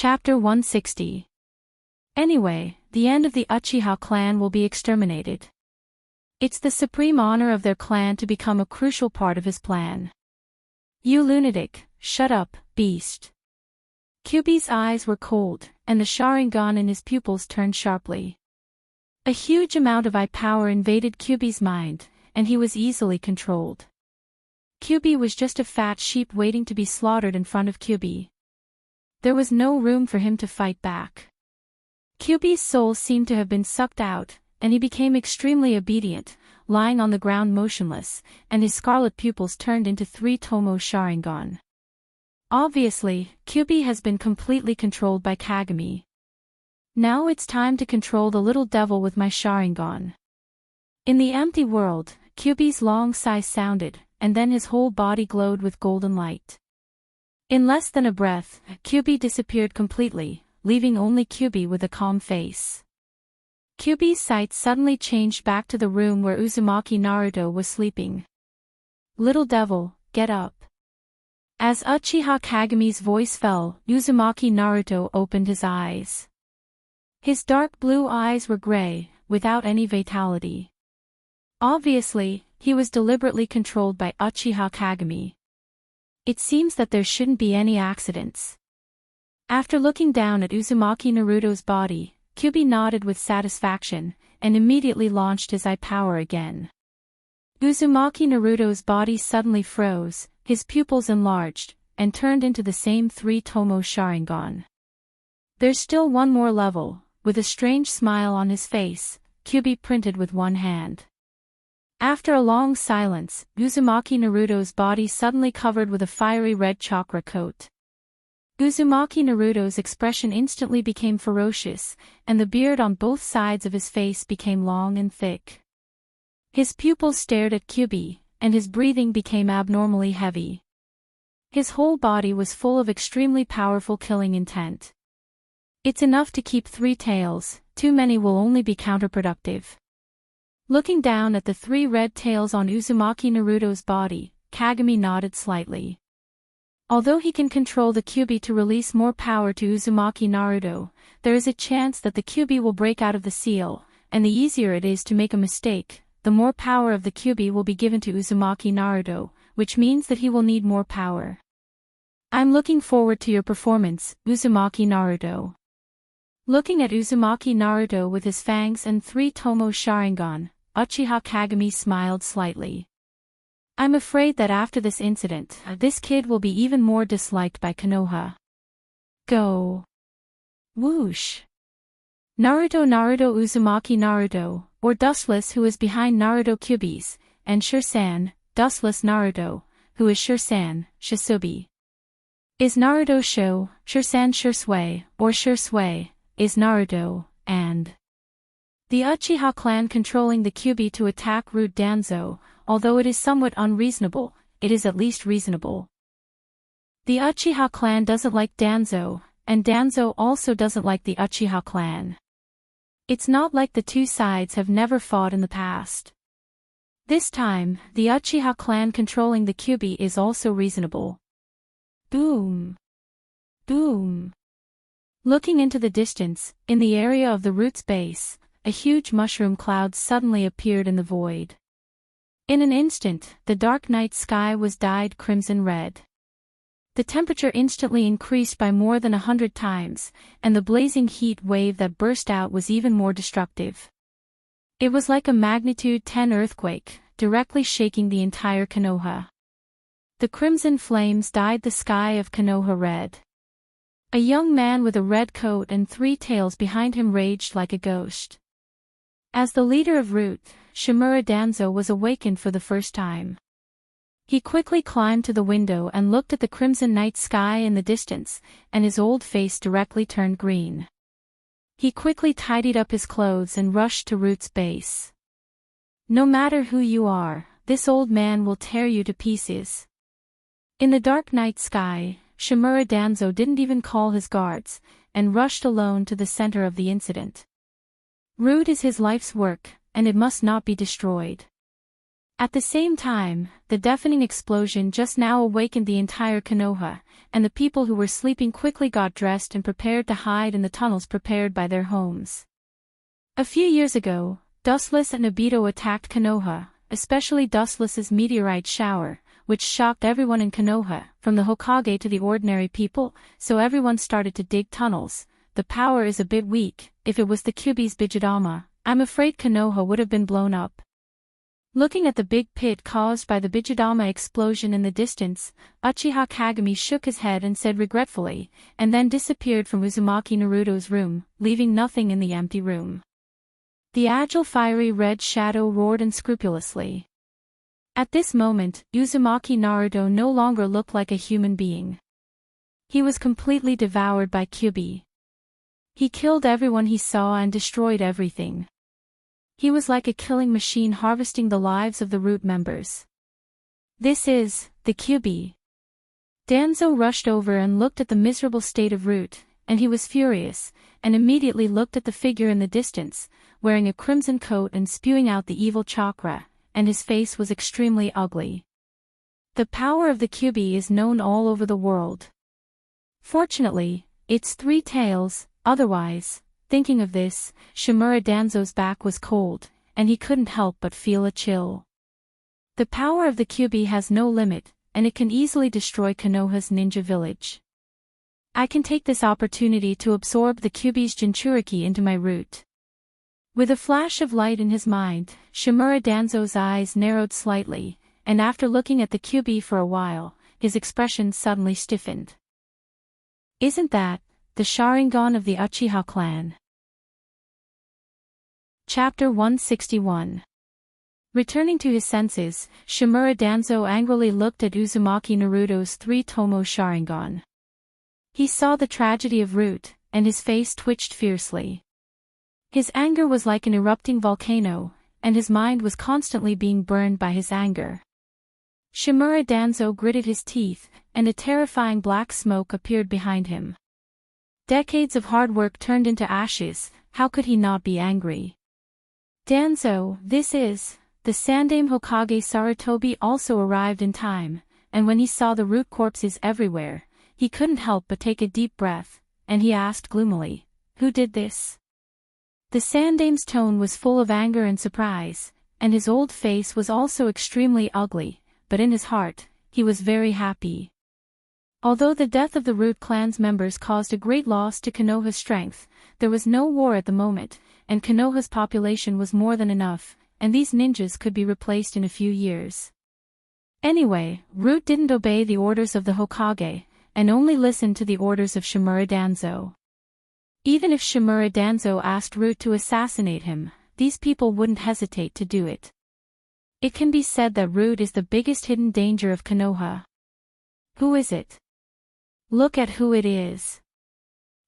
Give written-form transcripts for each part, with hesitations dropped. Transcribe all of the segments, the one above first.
Chapter 160. Anyway, the end of the Uchiha clan will be exterminated. It's the supreme honor of their clan to become a crucial part of his plan. You lunatic, shut up, beast. Kyuubi's eyes were cold, and the Sharingan in his pupils turned sharply. A huge amount of eye power invaded Kyuubi's mind, and he was easily controlled. Kyuubi was just a fat sheep waiting to be slaughtered in front of Kyuubi. There was no room for him to fight back. Kyuubi's soul seemed to have been sucked out, and he became extremely obedient, lying on the ground motionless, and his scarlet pupils turned into 3 Tomo Sharingan. Obviously, Kyuubi has been completely controlled by Kagami. Now it's time to control the little devil with my Sharingan. In the empty world, Kyuubi's long sigh sounded, and then his whole body glowed with golden light. In less than a breath, Kyuubi disappeared completely, leaving only Kyuubi with a calm face. Kyuubi's sight suddenly changed back to the room where Uzumaki Naruto was sleeping. Little devil, get up. As Uchiha Kagami's voice fell, Uzumaki Naruto opened his eyes. His dark blue eyes were gray, without any vitality. Obviously, he was deliberately controlled by Uchiha Kagami. It seems that there shouldn't be any accidents. After looking down at Uzumaki Naruto's body, Kyuubi nodded with satisfaction, and immediately launched his eye power again. Uzumaki Naruto's body suddenly froze, his pupils enlarged, and turned into the same 3 Tomo Sharingan. There's still one more level, with a strange smile on his face, Kyuubi printed with one hand. After a long silence, Uzumaki Naruto's body suddenly covered with a fiery red chakra coat. Uzumaki Naruto's expression instantly became ferocious, and the beard on both sides of his face became long and thick. His pupils stared at Kyuubi, and his breathing became abnormally heavy. His whole body was full of extremely powerful killing intent. It's enough to keep 3 tails, too many will only be counterproductive. Looking down at the 3 red tails on Uzumaki Naruto's body, Kagami nodded slightly. Although he can control the Kyuubi to release more power to Uzumaki Naruto, there is a chance that the Kyuubi will break out of the seal, and the easier it is to make a mistake, the more power of the Kyuubi will be given to Uzumaki Naruto, which means that he will need more power. I'm looking forward to your performance, Uzumaki Naruto. Looking at Uzumaki Naruto with his fangs and 3 Tomo Sharingan, Uchiha Kagami smiled slightly. I'm afraid that after this incident, this kid will be even more disliked by Konoha. Go. Whoosh. Naruto Uzumaki Naruto, or Dustless who is behind Naruto Kyuubi's, and Shursan, Dustless Naruto, who is Shursan, Shisubi. Is Naruto Sho, Shursan Shursui, or Shursui, is Naruto, and the Uchiha clan controlling the Kyuubi to attack Root Danzo. Although it is somewhat unreasonable, it is at least reasonable. The Uchiha clan doesn't like Danzo, and Danzo also doesn't like the Uchiha clan. It's not like the 2 sides have never fought in the past. This time, the Uchiha clan controlling the Kyuubi is also reasonable. Boom. Boom. Looking into the distance, in the area of the root's base, a huge mushroom cloud suddenly appeared in the void. In an instant, the dark night sky was dyed crimson red. The temperature instantly increased by more than 100 times, and the blazing heat wave that burst out was even more destructive. It was like a magnitude 10 earthquake, directly shaking the entire Konoha. The crimson flames dyed the sky of Konoha red. A young man with a red coat and 3 tails behind him raged like a ghost. As the leader of Root, Shimura Danzo was awakened for the first time. He quickly climbed to the window and looked at the crimson night sky in the distance, and his old face directly turned green. He quickly tidied up his clothes and rushed to Root's base. No matter who you are, this old man will tear you to pieces. In the dark night sky, Shimura Danzo didn't even call his guards, and rushed alone to the center of the incident. Root is his life's work, and it must not be destroyed. At the same time, the deafening explosion just now awakened the entire Konoha, and the people who were sleeping quickly got dressed and prepared to hide in the tunnels prepared by their homes. A few years ago, Dustless and Obito attacked Konoha, especially Dustless's meteorite shower, which shocked everyone in Konoha, from the Hokage to the ordinary people, so everyone started to dig tunnels. The power is a bit weak. If it was the Kyuubi's Bijidama, I'm afraid Konoha would have been blown up. Looking at the big pit caused by the Bijidama explosion in the distance, Uchiha Kagami shook his head and said regretfully, and then disappeared from Uzumaki Naruto's room, leaving nothing in the empty room. The agile fiery red shadow roared unscrupulously. At this moment, Uzumaki Naruto no longer looked like a human being. He was completely devoured by Kyuubi. He killed everyone he saw and destroyed everything. He was like a killing machine harvesting the lives of the Root members. This is the Kyuubi. Danzo rushed over and looked at the miserable state of Root, and he was furious, and immediately looked at the figure in the distance, wearing a crimson coat and spewing out the evil chakra, and his face was extremely ugly. The power of the Kyuubi is known all over the world. Fortunately, it's 3 tails, otherwise, thinking of this, Shimura Danzo's back was cold, and he couldn't help but feel a chill. The power of the Kyuubi has no limit, and it can easily destroy Konoha's ninja village. I can take this opportunity to absorb the Kyuubi's Jinchuriki into my root. With a flash of light in his mind, Shimura Danzo's eyes narrowed slightly, and after looking at the Kyuubi for a while, his expression suddenly stiffened. Isn't that the Sharingan of the Uchiha clan? Chapter 161. Returning to his senses, Shimura Danzo angrily looked at Uzumaki Naruto's 3-tomo Sharingan. He saw the tragedy of Root, and his face twitched fiercely. His anger was like an erupting volcano, and his mind was constantly being burned by his anger. Shimura Danzo gritted his teeth, and a terrifying black smoke appeared behind him. Decades of hard work turned into ashes, how could he not be angry? Danzo, this is... The Sandaime Hokage Sarutobi also arrived in time, and when he saw the Root corpses everywhere, he couldn't help but take a deep breath, and he asked gloomily, "Who did this?" The Sandaime's tone was full of anger and surprise, and his old face was also extremely ugly, but in his heart, he was very happy. Although the death of the Root clan's members caused a great loss to Konoha's strength, there was no war at the moment, and Konoha's population was more than enough, and these ninjas could be replaced in a few years. Anyway, Root didn't obey the orders of the Hokage, and only listened to the orders of Shimura Danzo. Even if Shimura Danzo asked Root to assassinate him, these people wouldn't hesitate to do it. It can be said that Root is the biggest hidden danger of Konoha. Who is it? Look at who it is.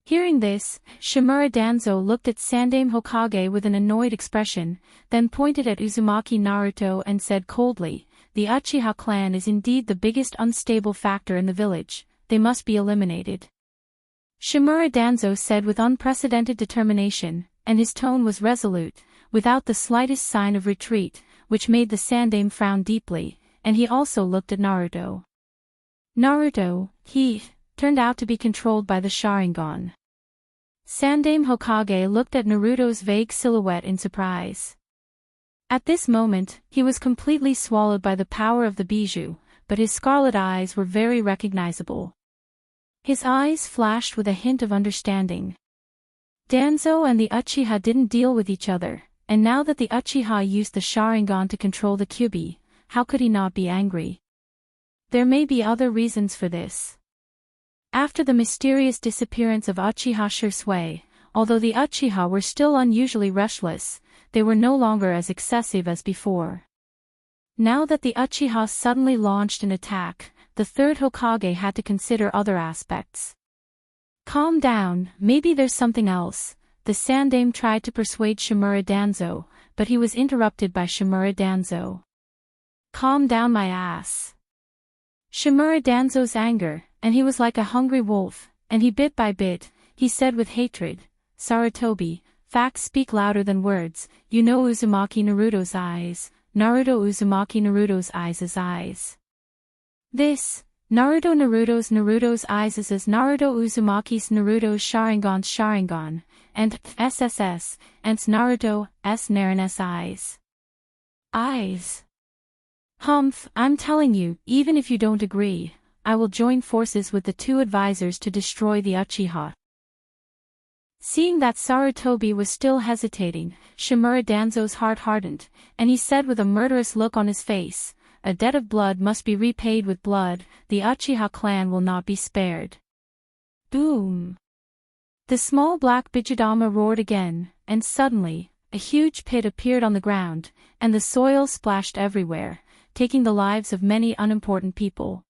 Hearing this, Shimura Danzo looked at Sandaime Hokage with an annoyed expression, then pointed at Uzumaki Naruto and said coldly, "The Uchiha clan is indeed the biggest unstable factor in the village, they must be eliminated." Shimura Danzo said with unprecedented determination, and his tone was resolute, without the slightest sign of retreat, which made the Sandaime frown deeply, and he also looked at Naruto. Naruto, he turned out to be controlled by the Sharingan. Sandaime Hokage looked at Naruto's vague silhouette in surprise. At this moment, he was completely swallowed by the power of the bijou, but his scarlet eyes were very recognizable. His eyes flashed with a hint of understanding. Danzo and the Uchiha didn't deal with each other, and now that the Uchiha used the Sharingan to control the Kyuubi, how could he not be angry? There may be other reasons for this. After the mysterious disappearance of Uchiha Shisui, although the Uchiha were still unusually restless, they were no longer as excessive as before. Now that the Uchiha suddenly launched an attack, the third Hokage had to consider other aspects. Calm down, maybe there's something else. The Sandaime tried to persuade Shimura Danzo, but he was interrupted by Shimura Danzo. Calm down my ass. Shimura Danzo's anger, and he was like a hungry wolf, and he bit by bit, he said with hatred, "Sarutobi, facts speak louder than words, you know Uzumaki Naruto's eyes, Naruto Uzumaki Naruto's eyes. This, Naruto's eyes is as Naruto Uzumaki's Naruto's Sharingan, and SSS, and Naruto's Narin's eyes. Humph, I'm telling you, even if you don't agree, I will join forces with the two advisors to destroy the Uchiha. Seeing that Sarutobi was still hesitating, Shimura Danzo's heart hardened, and he said with a murderous look on his face, "A debt of blood must be repaid with blood, the Uchiha clan will not be spared." Boom! The small black Bijudama roared again, and suddenly, a huge pit appeared on the ground, and the soil splashed everywhere, taking the lives of many unimportant people.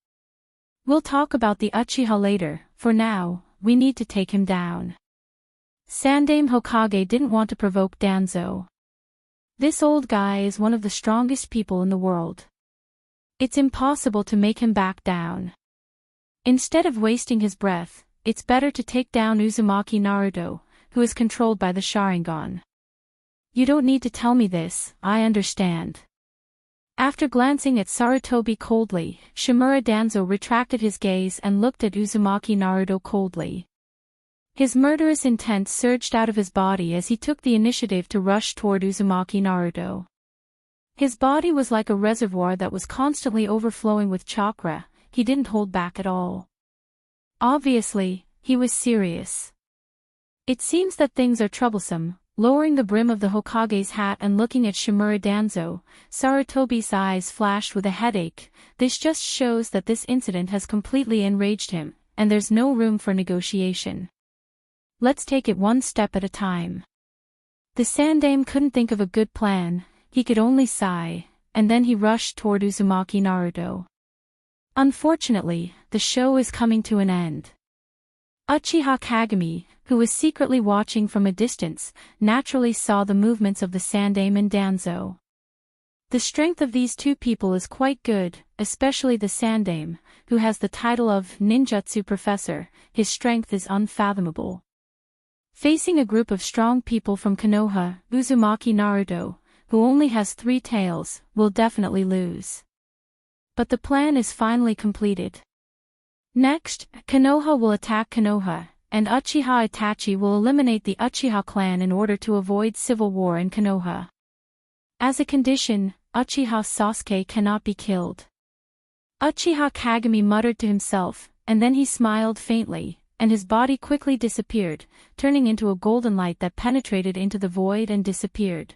We'll talk about the Uchiha later, for now, we need to take him down. Sandaime Hokage didn't want to provoke Danzo. This old guy is one of the strongest people in the world. It's impossible to make him back down. Instead of wasting his breath, it's better to take down Uzumaki Naruto, who is controlled by the Sharingan. You don't need to tell me this, I understand. After glancing at Sarutobi coldly, Shimura Danzo retracted his gaze and looked at Uzumaki Naruto coldly. His murderous intent surged out of his body as he took the initiative to rush toward Uzumaki Naruto. His body was like a reservoir that was constantly overflowing with chakra, he didn't hold back at all. Obviously, he was serious. It seems that things are troublesome. Lowering the brim of the Hokage's hat and looking at Shimura Danzo, Sarutobi's eyes flashed with a headache. This just shows that this incident has completely enraged him, and there's no room for negotiation. Let's take it one step at a time. The Sandaime couldn't think of a good plan, he could only sigh, and then he rushed toward Uzumaki Naruto. Unfortunately, the show is coming to an end. Uchiha Kagami, who was secretly watching from a distance, naturally saw the movements of the Sandaime and Danzo. The strength of these two people is quite good, especially the Sandaime, who has the title of Ninjutsu Professor, his strength is unfathomable. Facing a group of strong people from Konoha, Uzumaki Naruto, who only has 3 tails, will definitely lose. But the plan is finally completed. Next, Konoha will attack Konoha, and Uchiha Itachi will eliminate the Uchiha clan in order to avoid civil war in Konoha. As a condition, Uchiha Sasuke cannot be killed. Uchiha Kagami muttered to himself, and then he smiled faintly, and his body quickly disappeared, turning into a golden light that penetrated into the void and disappeared.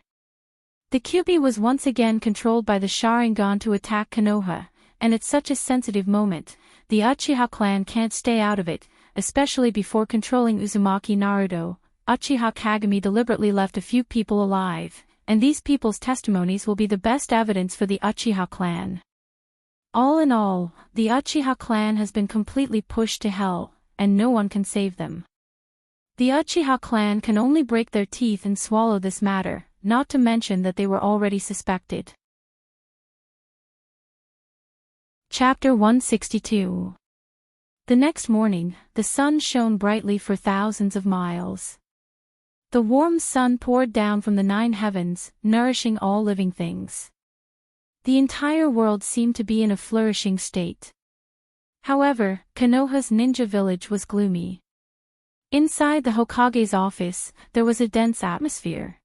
The Kyuubi was once again controlled by the Sharingan to attack Konoha, and at such a sensitive moment, the Uchiha clan can't stay out of it, especially before controlling Uzumaki Naruto. Uchiha Kagami deliberately left a few people alive, and these people's testimonies will be the best evidence for the Uchiha clan. All in all, the Uchiha clan has been completely pushed to hell, and no one can save them. The Uchiha clan can only break their teeth and swallow this matter, not to mention that they were already suspected. Chapter 162. The next morning, the sun shone brightly for thousands of miles. The warm sun poured down from the 9 heavens, nourishing all living things. The entire world seemed to be in a flourishing state. However, Konoha's ninja village was gloomy. Inside the Hokage's office, there was a dense atmosphere.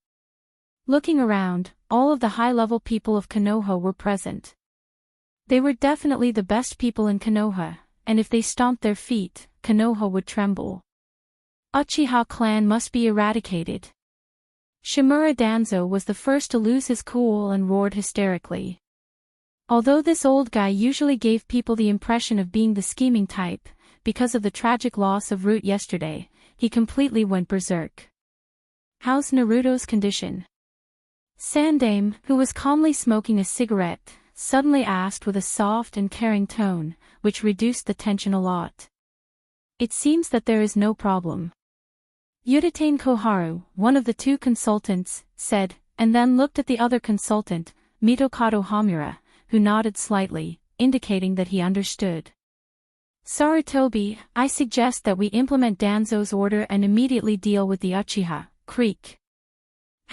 Looking around, all of the high-level people of Konoha were present. They were definitely the best people in Konoha, and if they stomped their feet, Konoha would tremble. Uchiha clan must be eradicated. Shimura Danzo was the first to lose his cool and roared hysterically. Although this old guy usually gave people the impression of being the scheming type, because of the tragic loss of Root yesterday, he completely went berserk. How's Naruto's condition? Sandaime, who was calmly smoking a cigarette, suddenly asked with a soft and caring tone, which reduced the tension a lot. It seems that there is no problem. Udatane Koharu, one of the 2 consultants, said, and then looked at the other consultant, Mitokado Hamura, who nodded slightly, indicating that he understood. Sarutobi, I suggest that we implement Danzo's order and immediately deal with the Uchiha, Creek.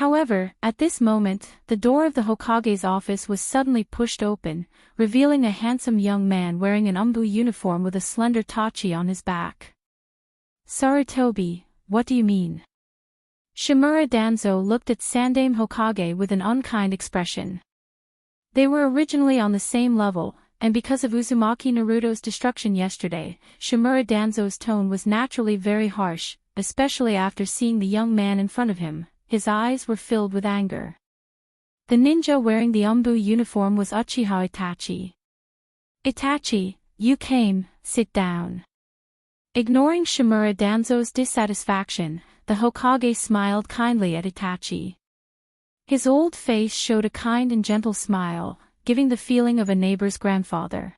However, at this moment, the door of the Hokage's office was suddenly pushed open, revealing a handsome young man wearing an umbu uniform with a slender tachi on his back. Sarutobi, what do you mean? Shimura Danzo looked at Sandaime Hokage with an unkind expression. They were originally on the same level, and because of Uzumaki Naruto's destruction yesterday, Shimura Danzo's tone was naturally very harsh, especially after seeing the young man in front of him. His eyes were filled with anger. The ninja wearing the umbu uniform was Uchiha Itachi. Itachi, you came, sit down. Ignoring Shimura Danzo's dissatisfaction, the Hokage smiled kindly at Itachi. His old face showed a kind and gentle smile, giving the feeling of a neighbor's grandfather.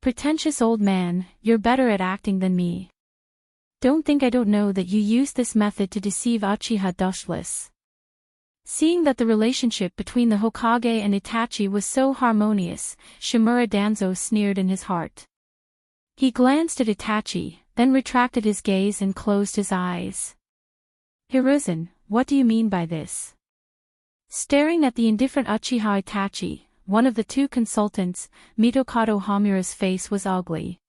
Pretentious old man, you're better at acting than me. Don't think I don't know that you used this method to deceive Uchiha Dushless. Seeing that the relationship between the Hokage and Itachi was so harmonious, Shimura Danzo sneered in his heart. He glanced at Itachi, then retracted his gaze and closed his eyes. Hiruzen, what do you mean by this? Staring at the indifferent Uchiha Itachi, one of the two consultants, Mitokado Hamura's face was ugly.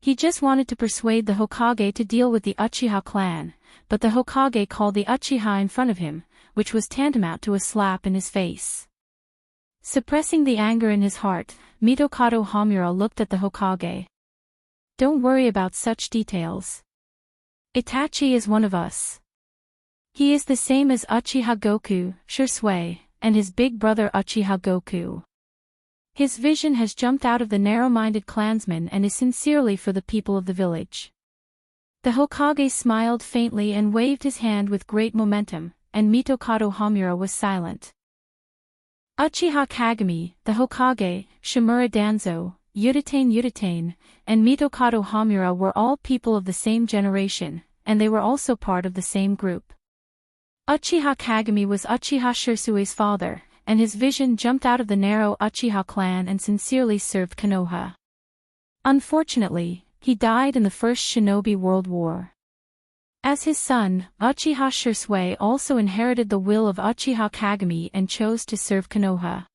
He just wanted to persuade the Hokage to deal with the Uchiha clan, but the Hokage called the Uchiha in front of him, which was tantamount to a slap in his face. Suppressing the anger in his heart, Mitokado Hamura looked at the Hokage. Don't worry about such details. Itachi is one of us. He is the same as Uchiha Goku, Shisui, and his big brother Uchiha Goku. His vision has jumped out of the narrow-minded clansman and is sincerely for the people of the village. The Hokage smiled faintly and waved his hand with great momentum, and Mitokado Hamura was silent. Uchiha Kagami, the Hokage, Shimura Danzo, Udatane, and Mitokado Hamura were all people of the same generation, and they were also part of the same group. Uchiha Kagami was Uchiha Shirsui's father, and his vision jumped out of the narrow Uchiha clan and sincerely served Konoha. Unfortunately, he died in the First Shinobi World War. As his son, Uchiha Shisui also inherited the will of Uchiha Kagami and chose to serve Konoha.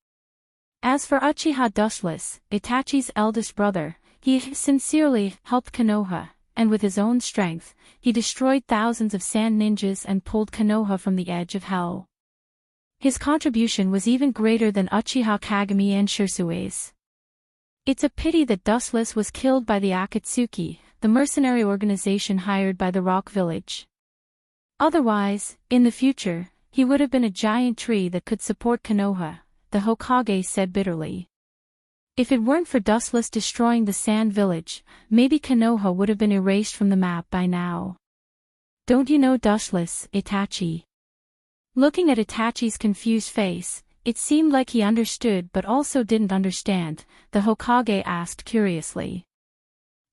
As for Uchiha Dushless, Itachi's eldest brother, he sincerely helped Konoha, and with his own strength, he destroyed thousands of sand ninjas and pulled Konoha from the edge of hell. His contribution was even greater than Uchiha Kagami and Shirsui's. It's a pity that Dustless was killed by the Akatsuki, the mercenary organization hired by the Rock Village. Otherwise, in the future, he would have been a giant tree that could support Konoha, the Hokage said bitterly. If it weren't for Dustless destroying the Sand Village, maybe Konoha would have been erased from the map by now. Don't you know Dustless, Itachi? Looking at Itachi's confused face, it seemed like he understood but also didn't understand, the Hokage asked curiously.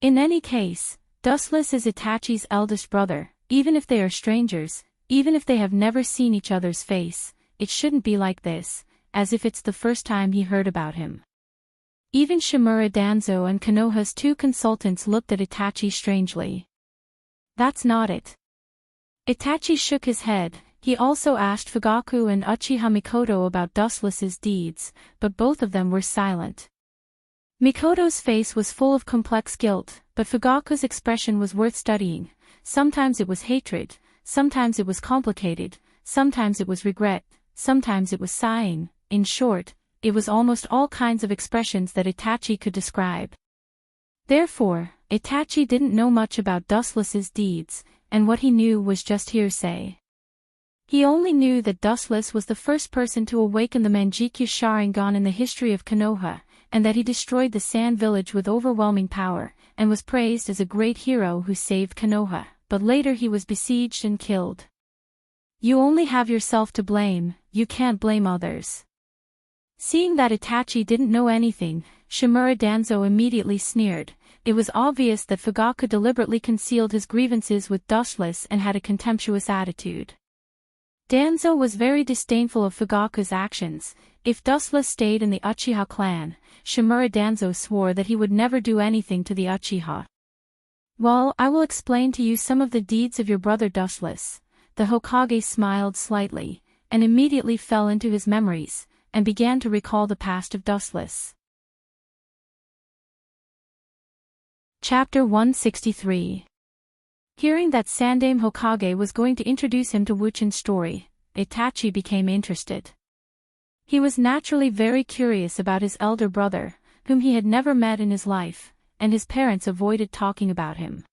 In any case, Dustless is Itachi's eldest brother, even if they are strangers, even if they have never seen each other's face, it shouldn't be like this, as if it's the first time he heard about him. Even Shimura Danzo and Konoha's two consultants looked at Itachi strangely. That's not it. Itachi shook his head. He also asked Fugaku and Uchiha Mikoto about Dustless's deeds, but both of them were silent. Mikoto's face was full of complex guilt, but Fugaku's expression was worth studying. Sometimes it was hatred, sometimes it was complicated, sometimes it was regret, sometimes it was sighing. In short, it was almost all kinds of expressions that Itachi could describe. Therefore, Itachi didn't know much about Dustless's deeds, and what he knew was just hearsay. He only knew that Dustless was the first person to awaken the Manjikyu Sharingan in the history of Konoha, and that he destroyed the Sand Village with overwhelming power, and was praised as a great hero who saved Konoha, but later he was besieged and killed. You only have yourself to blame, you can't blame others. Seeing that Itachi didn't know anything, Shimura Danzo immediately sneered. It was obvious that Fugaku deliberately concealed his grievances with Dustless and had a contemptuous attitude. Danzo was very disdainful of Fugaku's actions. If Dustless stayed in the Uchiha clan, Shimura Danzo swore that he would never do anything to the Uchiha. Well, I will explain to you some of the deeds of your brother Dustless. The Hokage smiled slightly, and immediately fell into his memories, and began to recall the past of Dustless. Chapter 163. Hearing that Sandaime Hokage was going to introduce him to Wuchin's story, Itachi became interested. He was naturally very curious about his elder brother, whom he had never met in his life, and his parents avoided talking about him.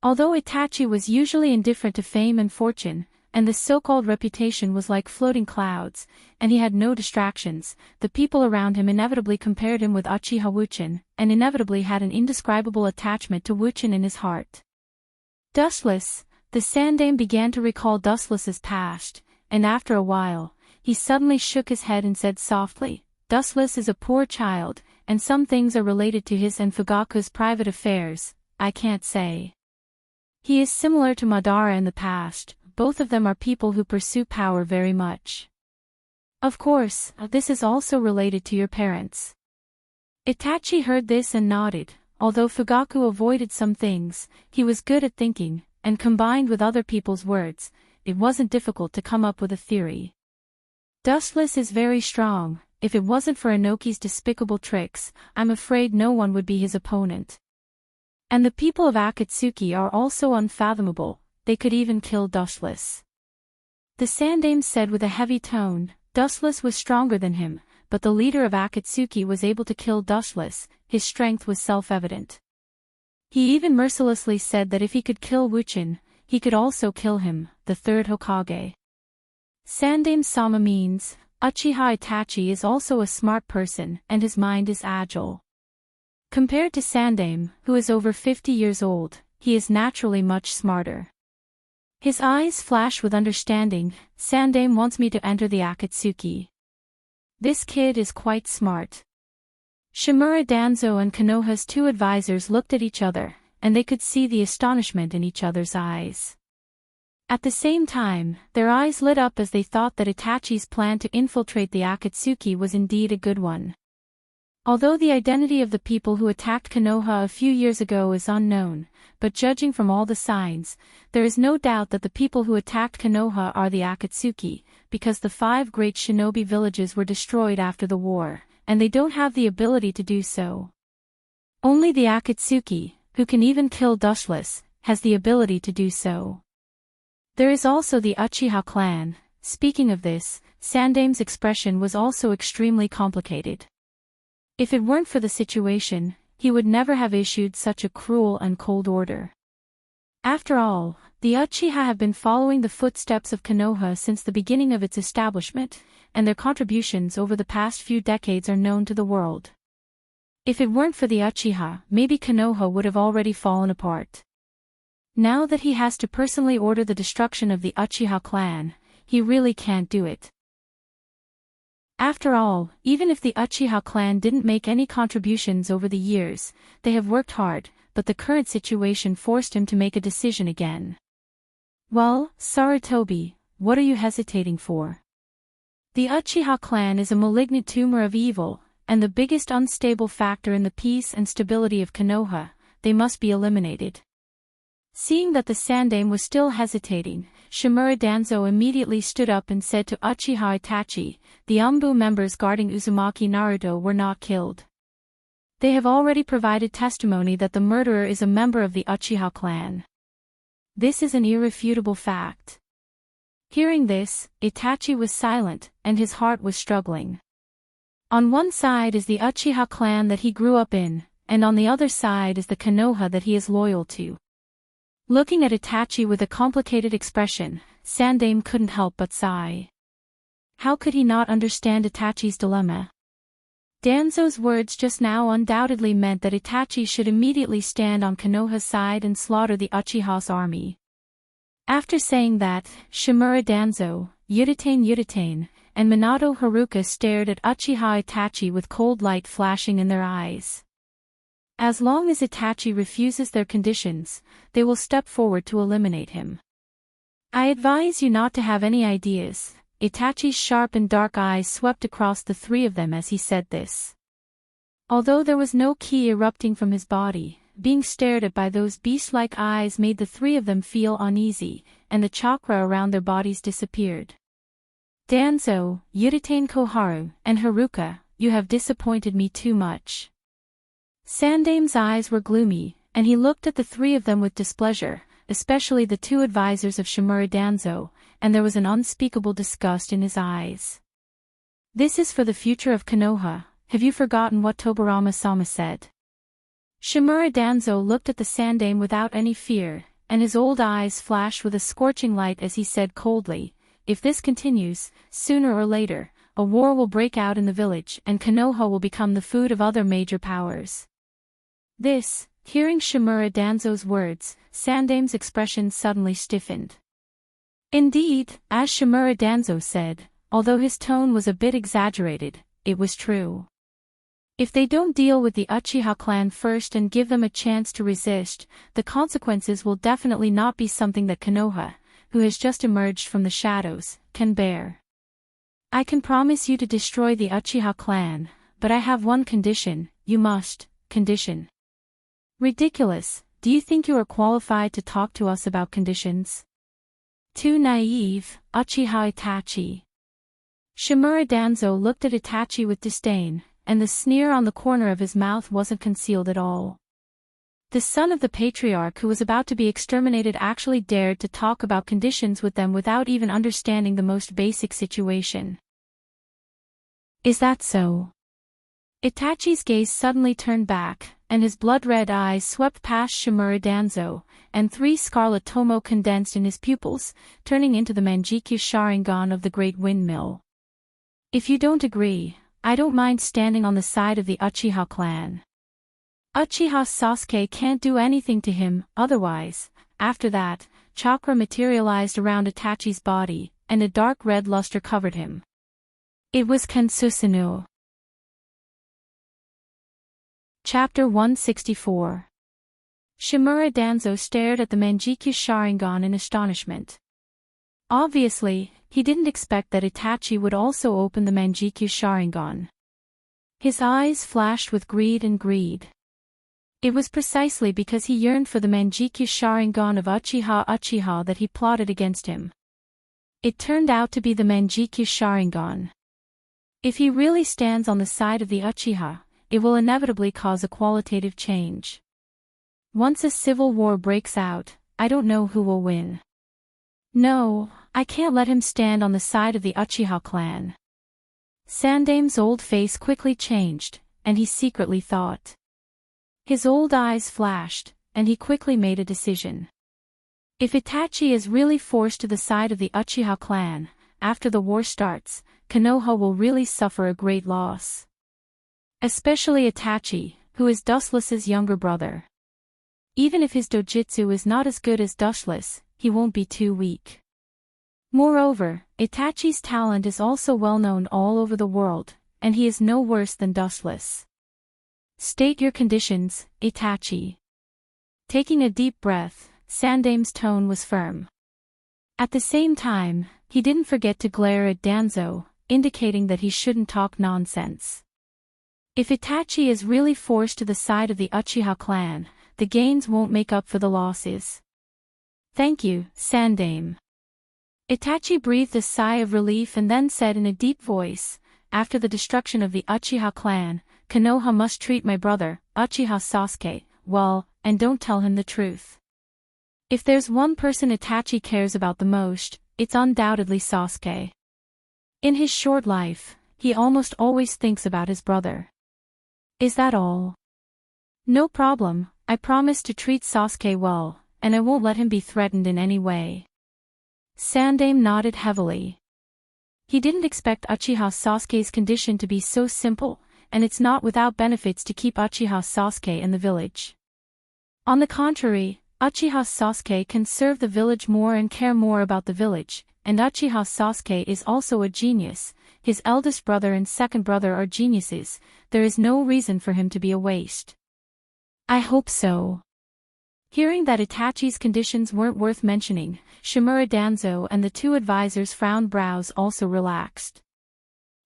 Although Itachi was usually indifferent to fame and fortune, and the so-called reputation was like floating clouds, and he had no distractions, the people around him inevitably compared him with Uchiha Wuchin, and inevitably had an indescribable attachment to Wuchin in his heart. Dustless, the Sandaime began to recall Dustless's past, and after a while, he suddenly shook his head and said softly, "Dustless is a poor child, and some things are related to his and Fugaku's private affairs, I can't say. He is similar to Madara in the past, both of them are people who pursue power very much. Of course, this is also related to your parents." Itachi heard this and nodded. Although Fugaku avoided some things, he was good at thinking, and combined with other people's words, it wasn't difficult to come up with a theory. Dustless is very strong. If it wasn't for Inoki's despicable tricks, I'm afraid no one would be his opponent. And the people of Akatsuki are also unfathomable, they could even kill Dustless. The Sandaime said with a heavy tone, Dustless was stronger than him, but the leader of Akatsuki was able to kill Dustless, his strength was self-evident. He even mercilessly said that if he could kill Wuchin, he could also kill him, the third Hokage. Sandaime-sama means, Uchiha Itachi is also a smart person and his mind is agile. Compared to Sandaime, who is over 50 years old, he is naturally much smarter. His eyes flash with understanding. Sandaime wants me to enter the Akatsuki. This kid is quite smart. Shimura Danzo and Konoha's two advisors looked at each other, and they could see the astonishment in each other's eyes. At the same time, their eyes lit up as they thought that Itachi's plan to infiltrate the Akatsuki was indeed a good one. Although the identity of the people who attacked Konoha a few years ago is unknown, but judging from all the signs, there is no doubt that the people who attacked Konoha are the Akatsuki, because the 5 great shinobi villages were destroyed after the war, and they don't have the ability to do so. Only the Akatsuki, who can even kill Dustless, has the ability to do so. There is also the Uchiha clan. Speaking of this, Sandaime's expression was also extremely complicated. If it weren't for the situation, he would never have issued such a cruel and cold order. After all, the Uchiha have been following the footsteps of Konoha since the beginning of its establishment, and their contributions over the past few decades are known to the world. If it weren't for the Uchiha, maybe Konoha would have already fallen apart. Now that he has to personally order the destruction of the Uchiha clan, he really can't do it. After all, even if the Uchiha clan didn't make any contributions over the years, they have worked hard, but the current situation forced him to make a decision again. Well, Sarutobi, what are you hesitating for? The Uchiha clan is a malignant tumor of evil, and the biggest unstable factor in the peace and stability of Konoha. They must be eliminated. Seeing that the Sandaime was still hesitating, Shimura Danzo immediately stood up and said to Uchiha Itachi, the Umbu members guarding Uzumaki Naruto were not killed. They have already provided testimony that the murderer is a member of the Uchiha clan. This is an irrefutable fact. Hearing this, Itachi was silent, and his heart was struggling. On one side is the Uchiha clan that he grew up in, and on the other side is the Konoha that he is loyal to. Looking at Itachi with a complicated expression, Sandaime couldn't help but sigh. How could he not understand Itachi's dilemma? Danzo's words just now undoubtedly meant that Itachi should immediately stand on Konoha's side and slaughter the Uchiha's army. After saying that, Shimura Danzo, Yutane, and Minato Haruka stared at Uchiha Itachi with cold light flashing in their eyes. As long as Itachi refuses their conditions, they will step forward to eliminate him. I advise you not to have any ideas. Itachi's sharp and dark eyes swept across the three of them as he said this. Although there was no ki erupting from his body, being stared at by those beast-like eyes made the three of them feel uneasy, and the chakra around their bodies disappeared. Danzo, Yuritane Koharu, and Haruka, you have disappointed me too much. Sandame's eyes were gloomy, and he looked at the three of them with displeasure, especially the two advisors of Shimura Danzo, and there was an unspeakable disgust in his eyes. This is for the future of Konoha. Have you forgotten what Tobarama-sama said? Shimura Danzo looked at the Sandame without any fear, and his old eyes flashed with a scorching light as he said coldly, if this continues, sooner or later, a war will break out in the village and Konoha will become the food of other major powers. Hearing Shimura Danzo's words, Sandame's expression suddenly stiffened. Indeed, as Shimura Danzo said, although his tone was a bit exaggerated, it was true. If they don't deal with the Uchiha clan first and give them a chance to resist, the consequences will definitely not be something that Konoha, who has just emerged from the shadows, can bear. I can promise you to destroy the Uchiha clan, but I have one condition. You must, condition. Ridiculous, do you think you are qualified to talk to us about conditions? Too naive, Uchiha Itachi. Shimura Danzo looked at Itachi with disdain, and the sneer on the corner of his mouth wasn't concealed at all. The son of the patriarch who was about to be exterminated actually dared to talk about conditions with them without even understanding the most basic situation. Is that so? Itachi's gaze suddenly turned back, and his blood-red eyes swept past Shimura Danzo, and three scarlet tomo condensed in his pupils, turning into the Manjikyu Sharingan of the Great Windmill. If you don't agree, I don't mind standing on the side of the Uchiha clan. Uchiha Sasuke can't do anything to him, otherwise. After that, chakra materialized around Itachi's body, and a dark red luster covered him. It was Kansusuno. Chapter 164. Shimura Danzo stared at the Manjikyu Sharingan in astonishment. Obviously, he didn't expect that Itachi would also open the Manjikyu Sharingan. His eyes flashed with greed. It was precisely because he yearned for the Manjikyu Sharingan of Uchiha that he plotted against him. It turned out to be the Manjikyu Sharingan. If he really stands on the side of the Uchiha, it will inevitably cause a qualitative change. Once a civil war breaks out, I don't know who will win. No, I can't let him stand on the side of the Uchiha clan. Sandame's old face quickly changed, and he secretly thought. His old eyes flashed, and he quickly made a decision. If Itachi is really forced to the side of the Uchiha clan, after the war starts, Konoha will really suffer a great loss. Especially Itachi, who is Dustless's younger brother. Even if his dojutsu is not as good as Dustless, he won't be too weak. Moreover, Itachi's talent is also well known all over the world, and he is no worse than Dustless. State your conditions, Itachi. Taking a deep breath, Sandame's tone was firm. At the same time, he didn't forget to glare at Danzo, indicating that he shouldn't talk nonsense. If Itachi is really forced to the side of the Uchiha clan, the gains won't make up for the losses. Thank you, Sandame. Itachi breathed a sigh of relief and then said in a deep voice, after the destruction of the Uchiha clan, Konoha must treat my brother, Uchiha Sasuke, well, and don't tell him the truth. If there's one person Itachi cares about the most, it's undoubtedly Sasuke. In his short life, he almost always thinks about his brother. Is that all? No problem, I promise to treat Sasuke well, and I won't let him be threatened in any way. Sandame nodded heavily. He didn't expect Uchiha Sasuke's condition to be so simple, and it's not without benefits to keep Uchiha Sasuke in the village. On the contrary, Uchiha Sasuke can serve the village more and care more about the village, and Uchiha Sasuke is also a genius. His eldest brother and second brother are geniuses, there is no reason for him to be a waste. I hope so. Hearing that Itachi's conditions weren't worth mentioning, Shimura Danzo and the two advisors' frowned brows also relaxed.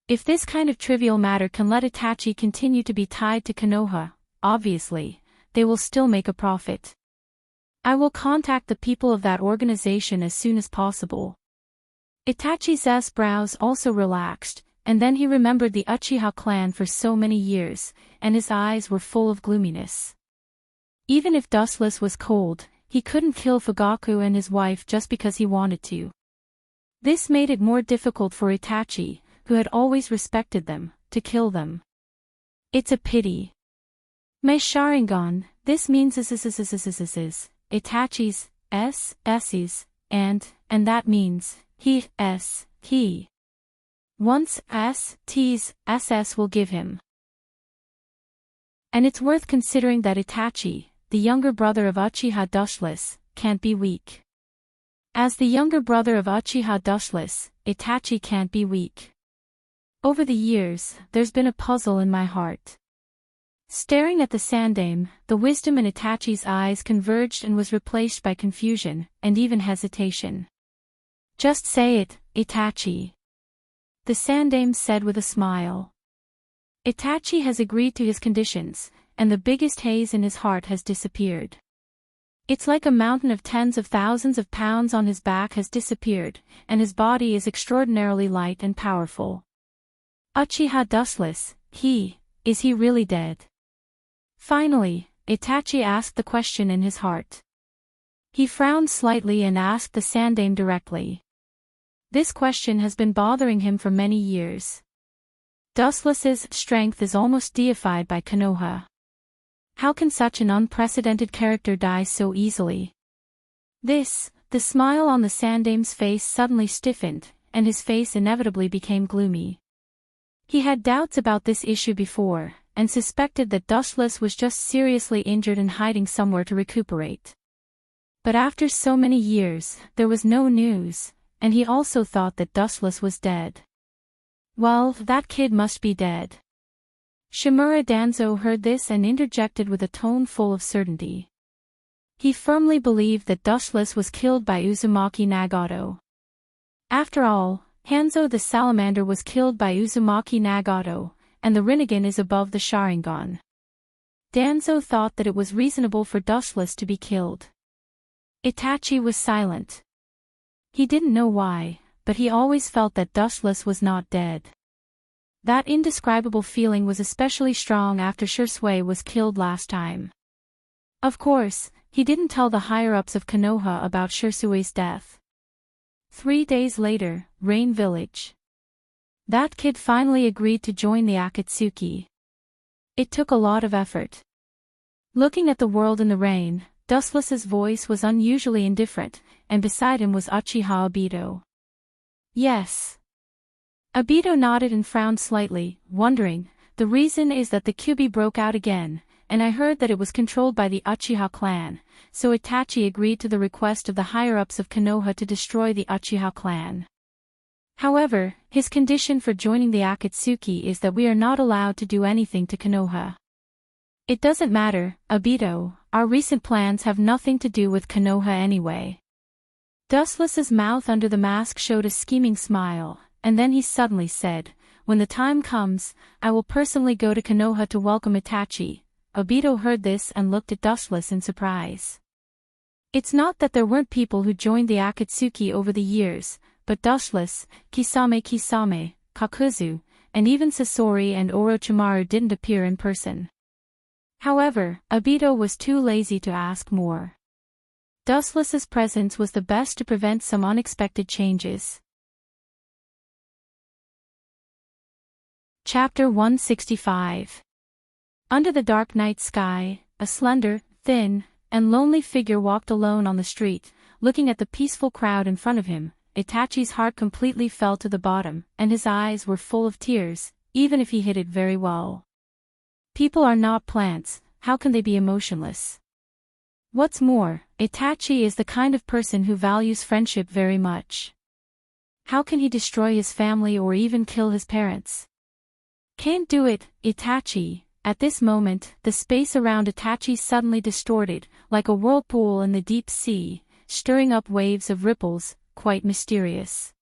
If this kind of trivial matter can let Itachi continue to be tied to Konoha, obviously, they will still make a profit. I will contact the people of that organization as soon as possible. Itachi's brows also relaxed, and then he remembered the Uchiha clan for so many years, and his eyes were full of gloominess. Even if Dustless was cold, he couldn't kill Fugaku and his wife just because he wanted to. This made it more difficult for Itachi, who had always respected them, to kill them. It's a pity. My Sharingan, this means Itachi's, S's, and that means, he. Once T's SS will give him. And it's worth considering that Itachi, the younger brother of Uchiha Dustless, can't be weak. As the younger brother of Uchiha Dustless, Itachi can't be weak. Over the years, there's been a puzzle in my heart. Staring at the Sandaime, the wisdom in Itachi's eyes converged and was replaced by confusion, and even hesitation. Just say it, Itachi. The Sandaime said with a smile. Itachi has agreed to his conditions, and the biggest haze in his heart has disappeared. It's like a mountain of tens of thousands of pounds on his back has disappeared, and his body is extraordinarily light and powerful. Uchiha Dustless, is he really dead? Finally, Itachi asked the question in his heart. He frowned slightly and asked the Sandaime directly. This question has been bothering him for many years. Dustless's strength is almost deified by Konoha. How can such an unprecedented character die so easily? The smile on the Sandaime's face suddenly stiffened, and his face inevitably became gloomy. He had doubts about this issue before, and suspected that Dustless was just seriously injured and hiding somewhere to recuperate. But after so many years, there was no news, and he also thought that Dustless was dead. Well, that kid must be dead. Shimura Danzo heard this and interjected with a tone full of certainty. He firmly believed that Dustless was killed by Uzumaki Nagato. After all, Hanzo the Salamander was killed by Uzumaki Nagato, and the Rinnegan is above the Sharingan. Danzo thought that it was reasonable for Dustless to be killed. Itachi was silent. He didn't know why, but he always felt that Dustless was not dead. That indescribable feeling was especially strong after Shisui was killed last time. Of course, he didn't tell the higher-ups of Konoha about Shisui's death. 3 days later, Rain Village. That kid finally agreed to join the Akatsuki. It took a lot of effort. Looking at the world in the rain, Dustless's voice was unusually indifferent, and beside him was Uchiha Obito. Yes. Obito nodded and frowned slightly, wondering. The reason is that the Kyuubi broke out again, and I heard that it was controlled by the Uchiha clan, so Itachi agreed to the request of the higher-ups of Konoha to destroy the Uchiha clan. However, his condition for joining the Akatsuki is that we are not allowed to do anything to Konoha. It doesn't matter, Obito, our recent plans have nothing to do with Konoha anyway. Dustless's mouth under the mask showed a scheming smile, and then he suddenly said, when the time comes, I will personally go to Konoha to welcome Itachi. Obito heard this and looked at Dustless in surprise. It's not that there weren't people who joined the Akatsuki over the years, but Dustless, Kisame, Kakuzu, and even Sasori and Orochimaru didn't appear in person. However, Obito was too lazy to ask more. Dustless's presence was the best to prevent some unexpected changes. Chapter 165. Under the dark night sky, a slender, thin, and lonely figure walked alone on the street, looking at the peaceful crowd in front of him. Itachi's heart completely fell to the bottom, and his eyes were full of tears, even if he hid it very well. People are not plants, how can they be emotionless? What's more, Itachi is the kind of person who values friendship very much. How can he destroy his family or even kill his parents? Can't do it, Itachi. At this moment, the space around Itachi suddenly distorted, like a whirlpool in the deep sea, stirring up waves of ripples, quite mysterious.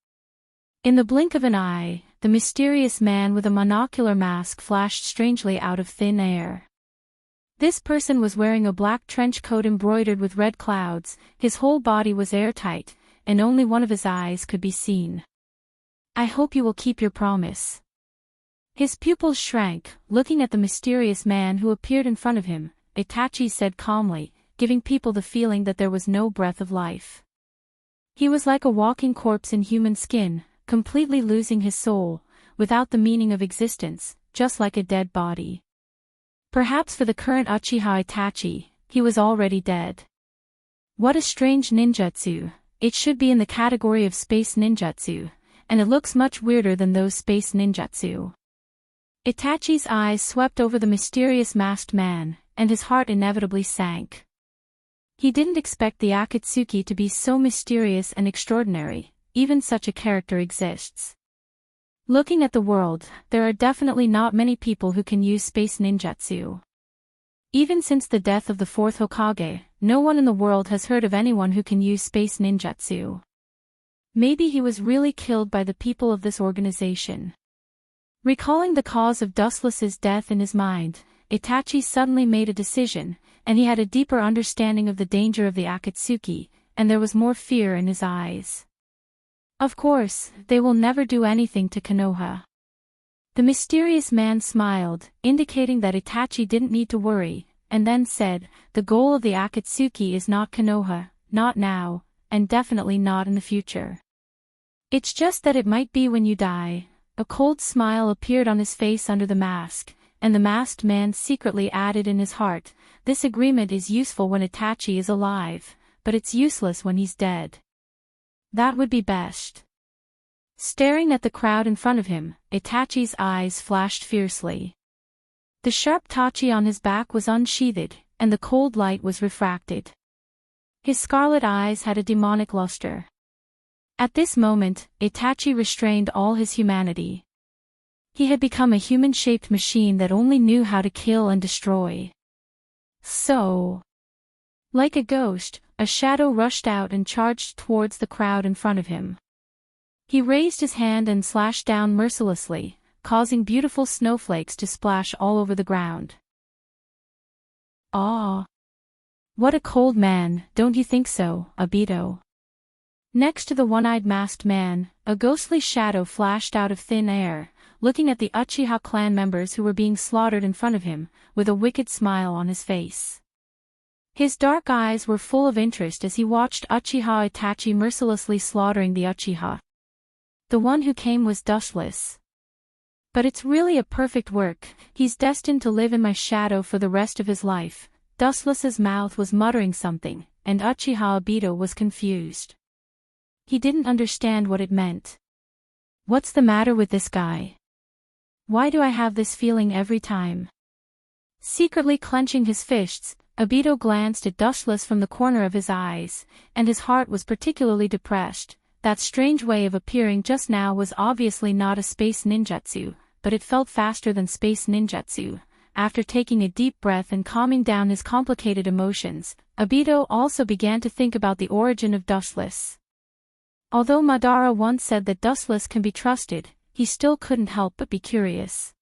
In the blink of an eye, the mysterious man with a monocular mask flashed strangely out of thin air. This person was wearing a black trench coat embroidered with red clouds, his whole body was airtight, and only one of his eyes could be seen. I hope you will keep your promise. His pupils shrank, looking at the mysterious man who appeared in front of him. Itachi said calmly, giving people the feeling that there was no breath of life. He was like a walking corpse in human skin, completely losing his soul, without the meaning of existence, just like a dead body. Perhaps for the current Uchiha Itachi, he was already dead. What a strange ninjutsu. It should be in the category of space ninjutsu, and it looks much weirder than those space ninjutsu. Itachi's eyes swept over the mysterious masked man, and his heart inevitably sank. He didn't expect the Akatsuki to be so mysterious and extraordinary. Even such a character exists. Looking at the world, there are definitely not many people who can use space ninjutsu. Even since the death of the fourth Hokage, no one in the world has heard of anyone who can use space ninjutsu. Maybe he was really killed by the people of this organization. Recalling the cause of Dustless's death in his mind, Itachi suddenly made a decision, and he had a deeper understanding of the danger of the Akatsuki, and there was more fear in his eyes. Of course, they will never do anything to Konoha. The mysterious man smiled, indicating that Itachi didn't need to worry, and then said, the goal of the Akatsuki is not Konoha, not now, and definitely not in the future. It's just that it might be when you die. A cold smile appeared on his face under the mask, and the masked man secretly added in his heart, this agreement is useful when Itachi is alive, but it's useless when he's dead. That would be best. Staring at the crowd in front of him, Itachi's eyes flashed fiercely. The sharp tachi on his back was unsheathed, and the cold light was refracted. His scarlet eyes had a demonic luster. At this moment, Itachi restrained all his humanity. He had become a human-shaped machine that only knew how to kill and destroy. So, like a ghost, a shadow rushed out and charged towards the crowd in front of him. He raised his hand and slashed down mercilessly, causing beautiful snowflakes to splash all over the ground. Ah! What a cold man, don't you think so, Obito? Next to the one-eyed masked man, a ghostly shadow flashed out of thin air, looking at the Uchiha clan members who were being slaughtered in front of him, with a wicked smile on his face. His dark eyes were full of interest as he watched Uchiha Itachi mercilessly slaughtering the Uchiha. The one who came was Dustless. But it's really a perfect work, he's destined to live in my shadow for the rest of his life. Dustless's mouth was muttering something, and Uchiha Obito was confused. He didn't understand what it meant. What's the matter with this guy? Why do I have this feeling every time? Secretly clenching his fists, Obito glanced at Dustless from the corner of his eyes, and his heart was particularly depressed. That strange way of appearing just now was obviously not a space ninjutsu, but it felt faster than space ninjutsu. After taking a deep breath and calming down his complicated emotions, Obito also began to think about the origin of Dustless. Although Madara once said that Dustless can be trusted, he still couldn't help but be curious.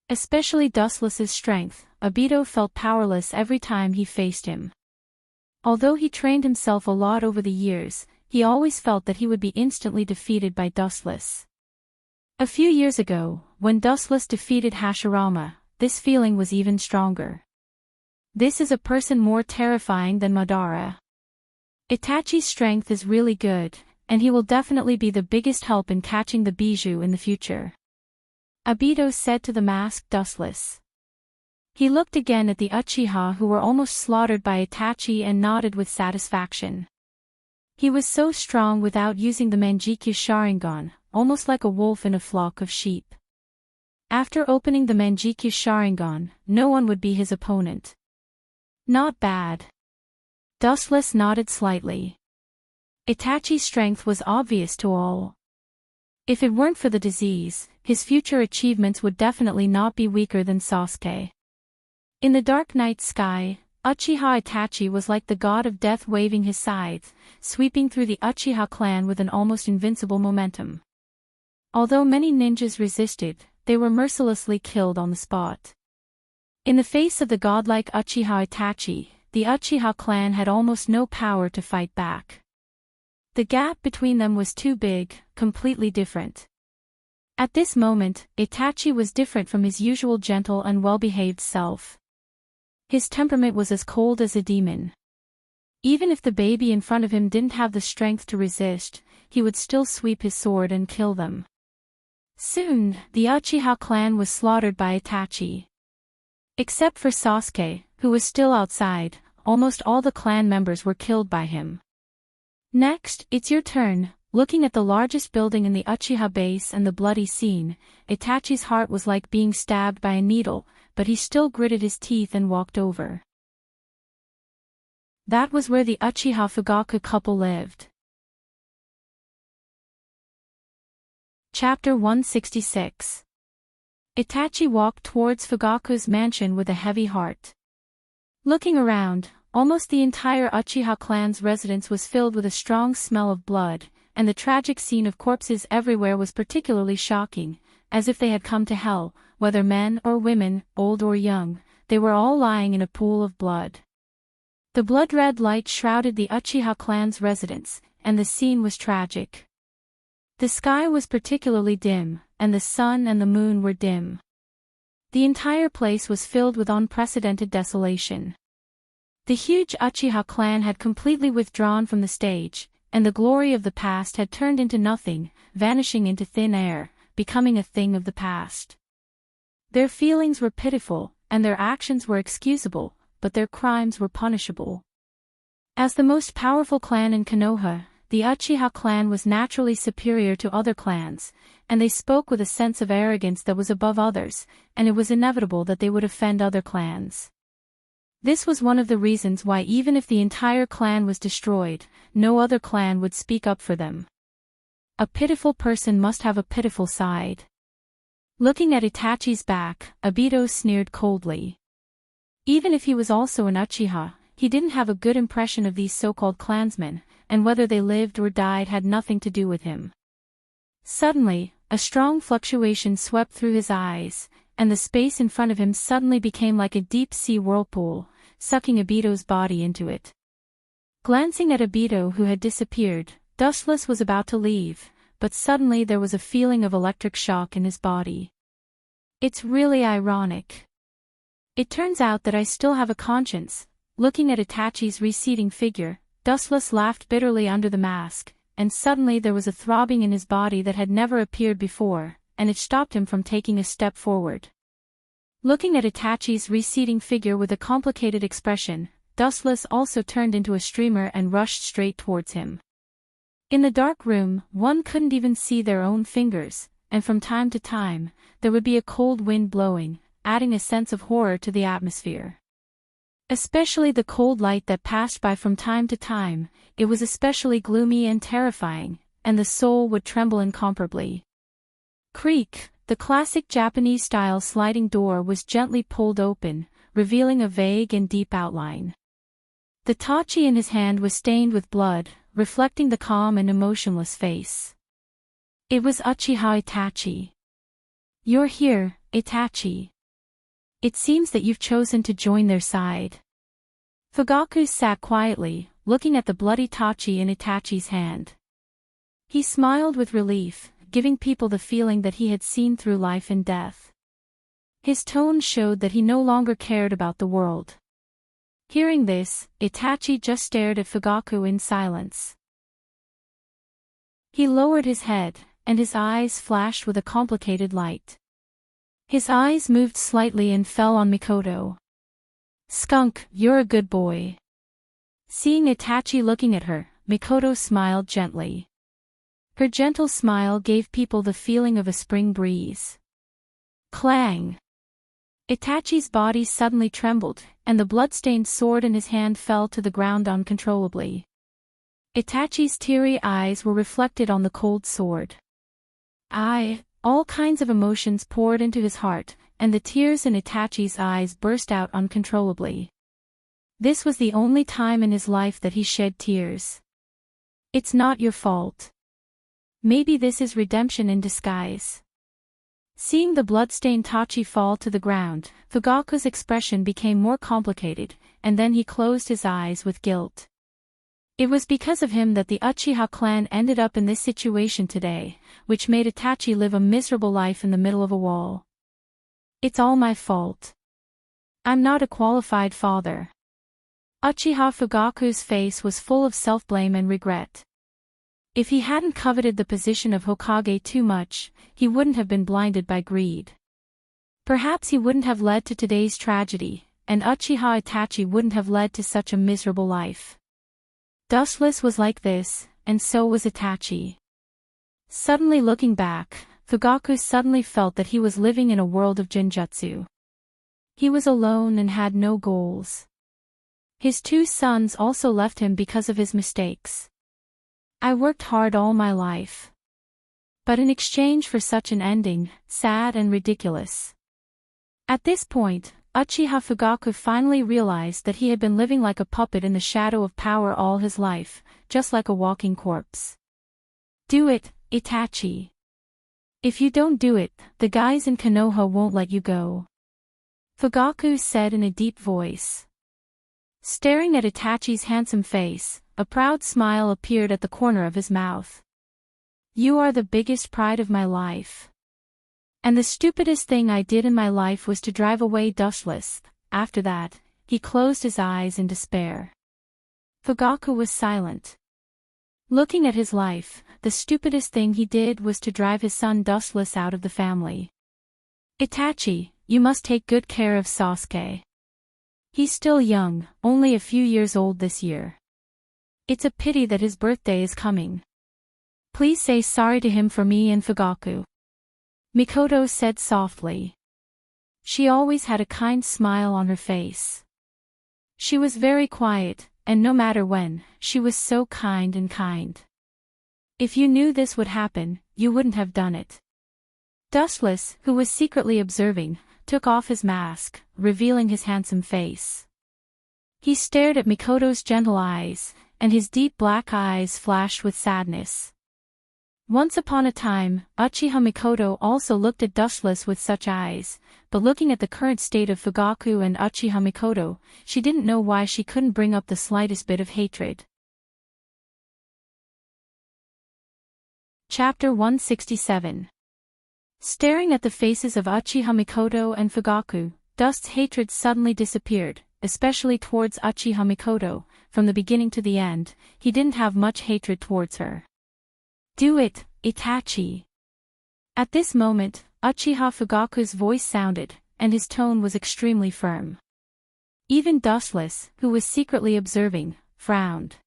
Especially Dustless's strength, Obito felt powerless every time he faced him. Although he trained himself a lot over the years, he always felt that he would be instantly defeated by Dustless. A few years ago, when Dustless defeated Hashirama, this feeling was even stronger. This is a person more terrifying than Madara. Itachi's strength is really good, and he will definitely be the biggest help in catching the Bijou in the future. Obito said to the masked Dustless. He looked again at the Uchiha who were almost slaughtered by Itachi and nodded with satisfaction. He was so strong without using the Manjikyu Sharingan, almost like a wolf in a flock of sheep. After opening the Manjikyu Sharingan, no one would be his opponent. Not bad. Dustless nodded slightly. Itachi's strength was obvious to all. If it weren't for the disease, his future achievements would definitely not be weaker than Sasuke. In the dark night sky, Uchiha Itachi was like the god of death waving his scythe, sweeping through the Uchiha clan with an almost invincible momentum. Although many ninjas resisted, they were mercilessly killed on the spot. In the face of the godlike Uchiha Itachi, the Uchiha clan had almost no power to fight back. The gap between them was too big, completely different. At this moment, Itachi was different from his usual gentle and well-behaved self. His temperament was as cold as a demon. Even if the baby in front of him didn't have the strength to resist, he would still sweep his sword and kill them. Soon, the Uchiha clan was slaughtered by Itachi. Except for Sasuke, who was still outside, almost all the clan members were killed by him. Next, it's your turn. Looking at the largest building in the Uchiha base and the bloody scene, Itachi's heart was like being stabbed by a needle, but he still gritted his teeth and walked over. That was where the Uchiha Fugaku couple lived. Chapter 166. Itachi walked towards Fugaku's mansion with a heavy heart. Looking around, almost the entire Uchiha clan's residence was filled with a strong smell of blood, and the tragic scene of corpses everywhere was particularly shocking, as if they had come to hell, whether men or women, old or young, they were all lying in a pool of blood. The blood-red light shrouded the Uchiha clan's residence, and the scene was tragic. The sky was particularly dim, and the sun and the moon were dim. The entire place was filled with unprecedented desolation. The huge Uchiha clan had completely withdrawn from the stage, and the glory of the past had turned into nothing, vanishing into thin air, becoming a thing of the past. Their feelings were pitiful, and their actions were excusable, but their crimes were punishable. As the most powerful clan in Konoha, the Uchiha clan was naturally superior to other clans, and they spoke with a sense of arrogance that was above others, and it was inevitable that they would offend other clans. This was one of the reasons why even if the entire clan was destroyed, no other clan would speak up for them. A pitiful person must have a pitiful side. Looking at Itachi's back, Obito sneered coldly. Even if he was also an Uchiha, he didn't have a good impression of these so-called clansmen, and whether they lived or died had nothing to do with him. Suddenly, a strong fluctuation swept through his eyes, and the space in front of him suddenly became like a deep-sea whirlpool, sucking Obito's body into it. Glancing at Obito who had disappeared, Dustless was about to leave, but suddenly there was a feeling of electric shock in his body. It's really ironic. It turns out that I still have a conscience. Looking at Itachi's receding figure, Dustless laughed bitterly under the mask, and suddenly there was a throbbing in his body that had never appeared before, and it stopped him from taking a step forward. Looking at Itachi's receding figure with a complicated expression, Dustless also turned into a streamer and rushed straight towards him. In the dark room, one couldn't even see their own fingers, and from time to time, there would be a cold wind blowing, adding a sense of horror to the atmosphere. Especially the cold light that passed by from time to time, it was especially gloomy and terrifying, and the soul would tremble incomparably. Creak, the classic Japanese-style sliding door was gently pulled open, revealing a vague and deep outline. The tachi in his hand was stained with blood, reflecting the calm and emotionless face. It was Uchiha Itachi. You're here, Itachi. It seems that you've chosen to join their side. Fugaku sat quietly, looking at the bloody tachi in Itachi's hand. He smiled with relief, giving people the feeling that he had seen through life and death. His tone showed that he no longer cared about the world. Hearing this, Itachi just stared at Fugaku in silence. He lowered his head, and his eyes flashed with a complicated light. His eyes moved slightly and fell on Mikoto. Skunk, you're a good boy. Seeing Itachi looking at her, Mikoto smiled gently. Her gentle smile gave people the feeling of a spring breeze. Clang! Itachi's body suddenly trembled, and the blood-stained sword in his hand fell to the ground uncontrollably. Itachi's teary eyes were reflected on the cold sword. All kinds of emotions poured into his heart, and the tears in Itachi's eyes burst out uncontrollably. This was the only time in his life that he shed tears. It's not your fault. Maybe this is redemption in disguise. Seeing the blood-stained tachi fall to the ground, Fugaku's expression became more complicated, and then he closed his eyes with guilt. It was because of him that the Uchiha clan ended up in this situation today, which made Itachi live a miserable life in the middle of a wall. It's all my fault. I'm not a qualified father. Uchiha Fugaku's face was full of self-blame and regret. If he hadn't coveted the position of Hokage too much, he wouldn't have been blinded by greed. Perhaps he wouldn't have led to today's tragedy, and Uchiha Itachi wouldn't have led to such a miserable life. Dustless was like this, and so was Itachi. Suddenly looking back, Fugaku suddenly felt that he was living in a world of genjutsu. He was alone and had no goals. His two sons also left him because of his mistakes. I worked hard all my life. But in exchange for such an ending, sad and ridiculous. At this point, Uchiha Fugaku finally realized that he had been living like a puppet in the shadow of power all his life, just like a walking corpse. Do it, Itachi. If you don't do it, the guys in Konoha won't let you go. Fugaku said in a deep voice. Staring at Itachi's handsome face, a proud smile appeared at the corner of his mouth. You are the biggest pride of my life. And the stupidest thing I did in my life was to drive away Dustless. After that, he closed his eyes in despair. Fugaku was silent. Looking at his life, the stupidest thing he did was to drive his son Dustless out of the family. Itachi, you must take good care of Sasuke. He's still young, only a few years old this year. It's a pity that his birthday is coming. Please say sorry to him for me and Fugaku. Mikoto said softly. She always had a kind smile on her face. She was very quiet, and no matter when, she was so kind and kind. If you knew this would happen, you wouldn't have done it. Dustless, who was secretly observing, took off his mask, revealing his handsome face. He stared at Mikoto's gentle eyes, and his deep black eyes flashed with sadness. Once upon a time, Uchiha Mikoto also looked at Dustless with such eyes, but looking at the current state of Fugaku and Uchiha Mikoto, she didn't know why she couldn't bring up the slightest bit of hatred. Chapter 167. Staring at the faces of Uchiha Mikoto and Fugaku, Dust's hatred suddenly disappeared, especially towards Uchiha Mikoto. From the beginning to the end, he didn't have much hatred towards her. Do it, Itachi. At this moment, Uchiha Fugaku's voice sounded, and his tone was extremely firm. Even Dustless, who was secretly observing, frowned.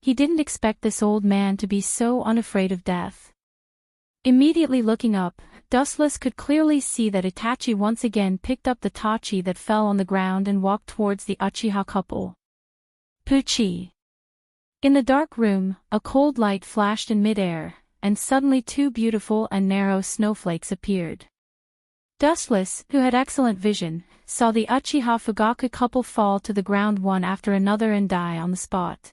He didn't expect this old man to be so unafraid of death. Immediately looking up, Dustless could clearly see that Itachi once again picked up the tachi that fell on the ground and walked towards the Uchiha couple. Puchi. In the dark room, a cold light flashed in midair, and suddenly two beautiful and narrow snowflakes appeared. Dustless, who had excellent vision, saw the Uchiha Fugaku couple fall to the ground one after another and die on the spot.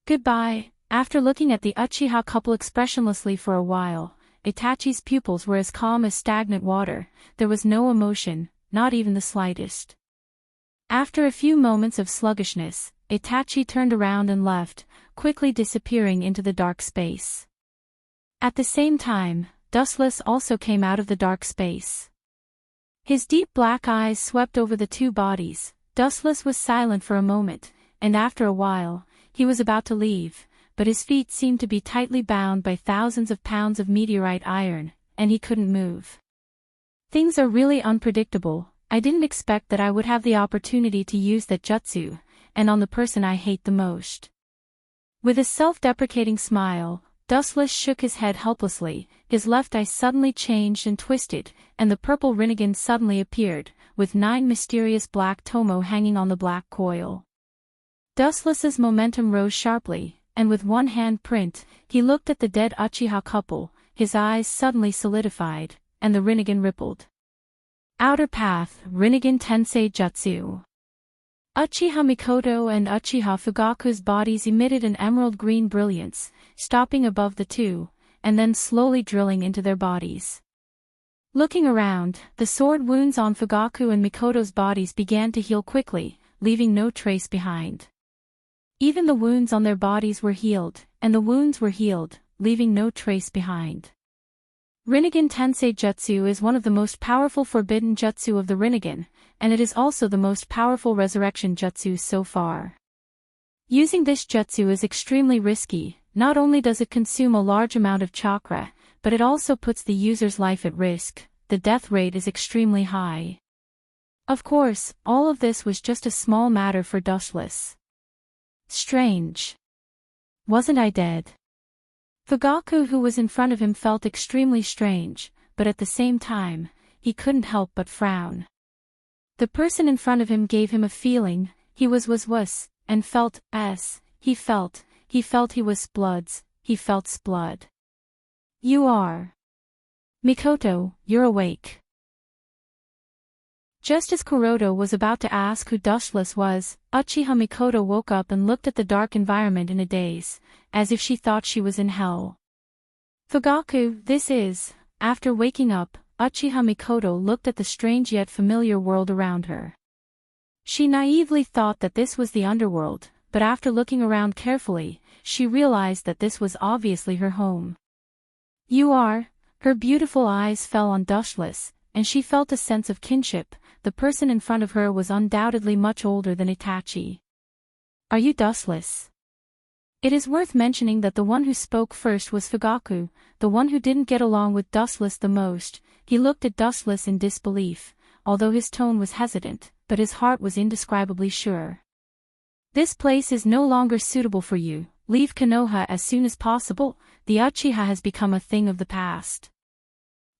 Goodbye. After looking at the Uchiha couple expressionlessly for a while, Itachi's pupils were as calm as stagnant water. There was no emotion, not even the slightest. After a few moments of sluggishness, Itachi turned around and left, quickly disappearing into the dark space. At the same time, Dustless also came out of the dark space. His deep black eyes swept over the two bodies. Dustless was silent for a moment, and after a while, he was about to leave, but his feet seemed to be tightly bound by thousands of pounds of meteorite iron, and he couldn't move. Things are really unpredictable. I didn't expect that I would have the opportunity to use that jutsu, and on the person I hate the most. With a self-deprecating smile, Dustless shook his head helplessly, his left eye suddenly changed and twisted, and the purple Rinnegan suddenly appeared, with 9 mysterious black tomo hanging on the black coil. Dustless's momentum rose sharply, and with one hand print, he looked at the dead Uchiha couple, his eyes suddenly solidified, and the Rinnegan rippled. Outer Path, Rinnegan Tensei Jutsu. Uchiha Mikoto and Uchiha Fugaku's bodies emitted an emerald green brilliance, stopping above the two, and then slowly drilling into their bodies. Looking around, the sword wounds on Fugaku and Mikoto's bodies began to heal quickly, leaving no trace behind. Even the wounds on their bodies were healed, and the wounds were healed, leaving no trace behind. Rinnegan Tensei Jutsu is one of the most powerful forbidden jutsu of the Rinnegan, and it is also the most powerful resurrection jutsu so far. Using this jutsu is extremely risky. Not only does it consume a large amount of chakra, but it also puts the user's life at risk. The death rate is extremely high. Of course, all of this was just a small matter for Dustless. Strange. Wasn't I dead? Fugaku, who was in front of him, felt extremely strange, but at the same time, he couldn't help but frown. The person in front of him gave him a feeling. He was, and felt, he felt he was Sploods, he felt Splood. You are. Mikoto, you're awake. Just as Kuroda was about to ask who Dustless was, Uchiha Mikoto woke up and looked at the dark environment in a daze, as if she thought she was in hell. Fugaku, this is. After waking up, Uchiha Mikoto looked at the strange yet familiar world around her. She naively thought that this was the underworld, but after looking around carefully, she realized that this was obviously her home. You are. Her beautiful eyes fell on Dustless, and she felt a sense of kinship. The person in front of her was undoubtedly much older than Itachi. Are you Dustless? It is worth mentioning that the one who spoke first was Fugaku, the one who didn't get along with Dustless the most. He looked at Dustless in disbelief, although his tone was hesitant, but his heart was indescribably sure. This place is no longer suitable for you. Leave Konoha as soon as possible. The Uchiha has become a thing of the past.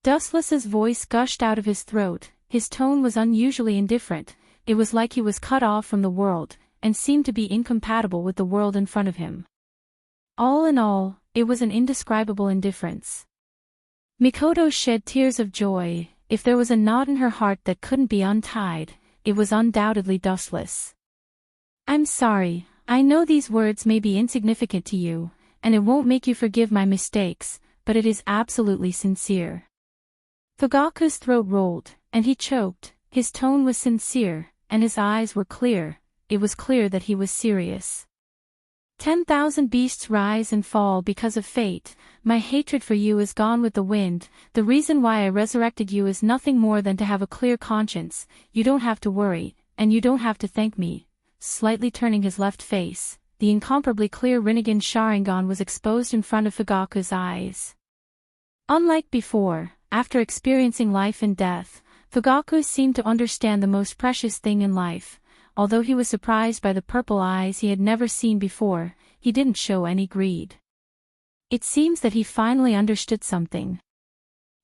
Dustless's voice gushed out of his throat. His tone was unusually indifferent. It was like he was cut off from the world, and seemed to be incompatible with the world in front of him. All in all, it was an indescribable indifference. Mikoto shed tears of joy. If there was a knot in her heart that couldn't be untied, it was undoubtedly Dustless. I'm sorry, I know these words may be insignificant to you, and it won't make you forgive my mistakes, but it is absolutely sincere. Fugaku's throat rolled, and he choked. His tone was sincere, and his eyes were clear. It was clear that he was serious. 10,000 beasts rise and fall because of fate. My hatred for you is gone with the wind. The reason why I resurrected you is nothing more than to have a clear conscience. You don't have to worry, and you don't have to thank me. Slightly turning his left face, the incomparably clear Rinnegan Sharingan was exposed in front of Fugaku's eyes. Unlike before, after experiencing life and death, Fugaku seemed to understand the most precious thing in life. Although he was surprised by the purple eyes he had never seen before, he didn't show any greed. It seems that he finally understood something.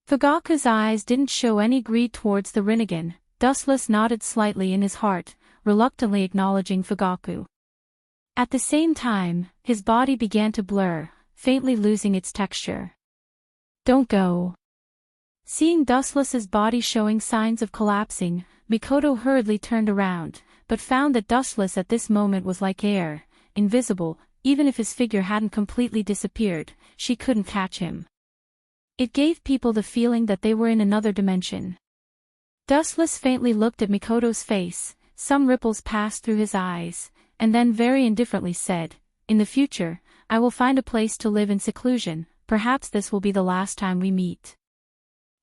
Fugaku's eyes didn't show any greed towards the Rinnegan. Dustless nodded slightly in his heart, reluctantly acknowledging Fugaku. At the same time, his body began to blur, faintly losing its texture. Don't go. Seeing Dustless's body showing signs of collapsing, Mikoto hurriedly turned around, but found that Dustless at this moment was like air, invisible. Even if his figure hadn't completely disappeared, she couldn't catch him. It gave people the feeling that they were in another dimension. Dustless faintly looked at Mikoto's face, some ripples passed through his eyes, and then very indifferently said, "In the future, I will find a place to live in seclusion. Perhaps this will be the last time we meet."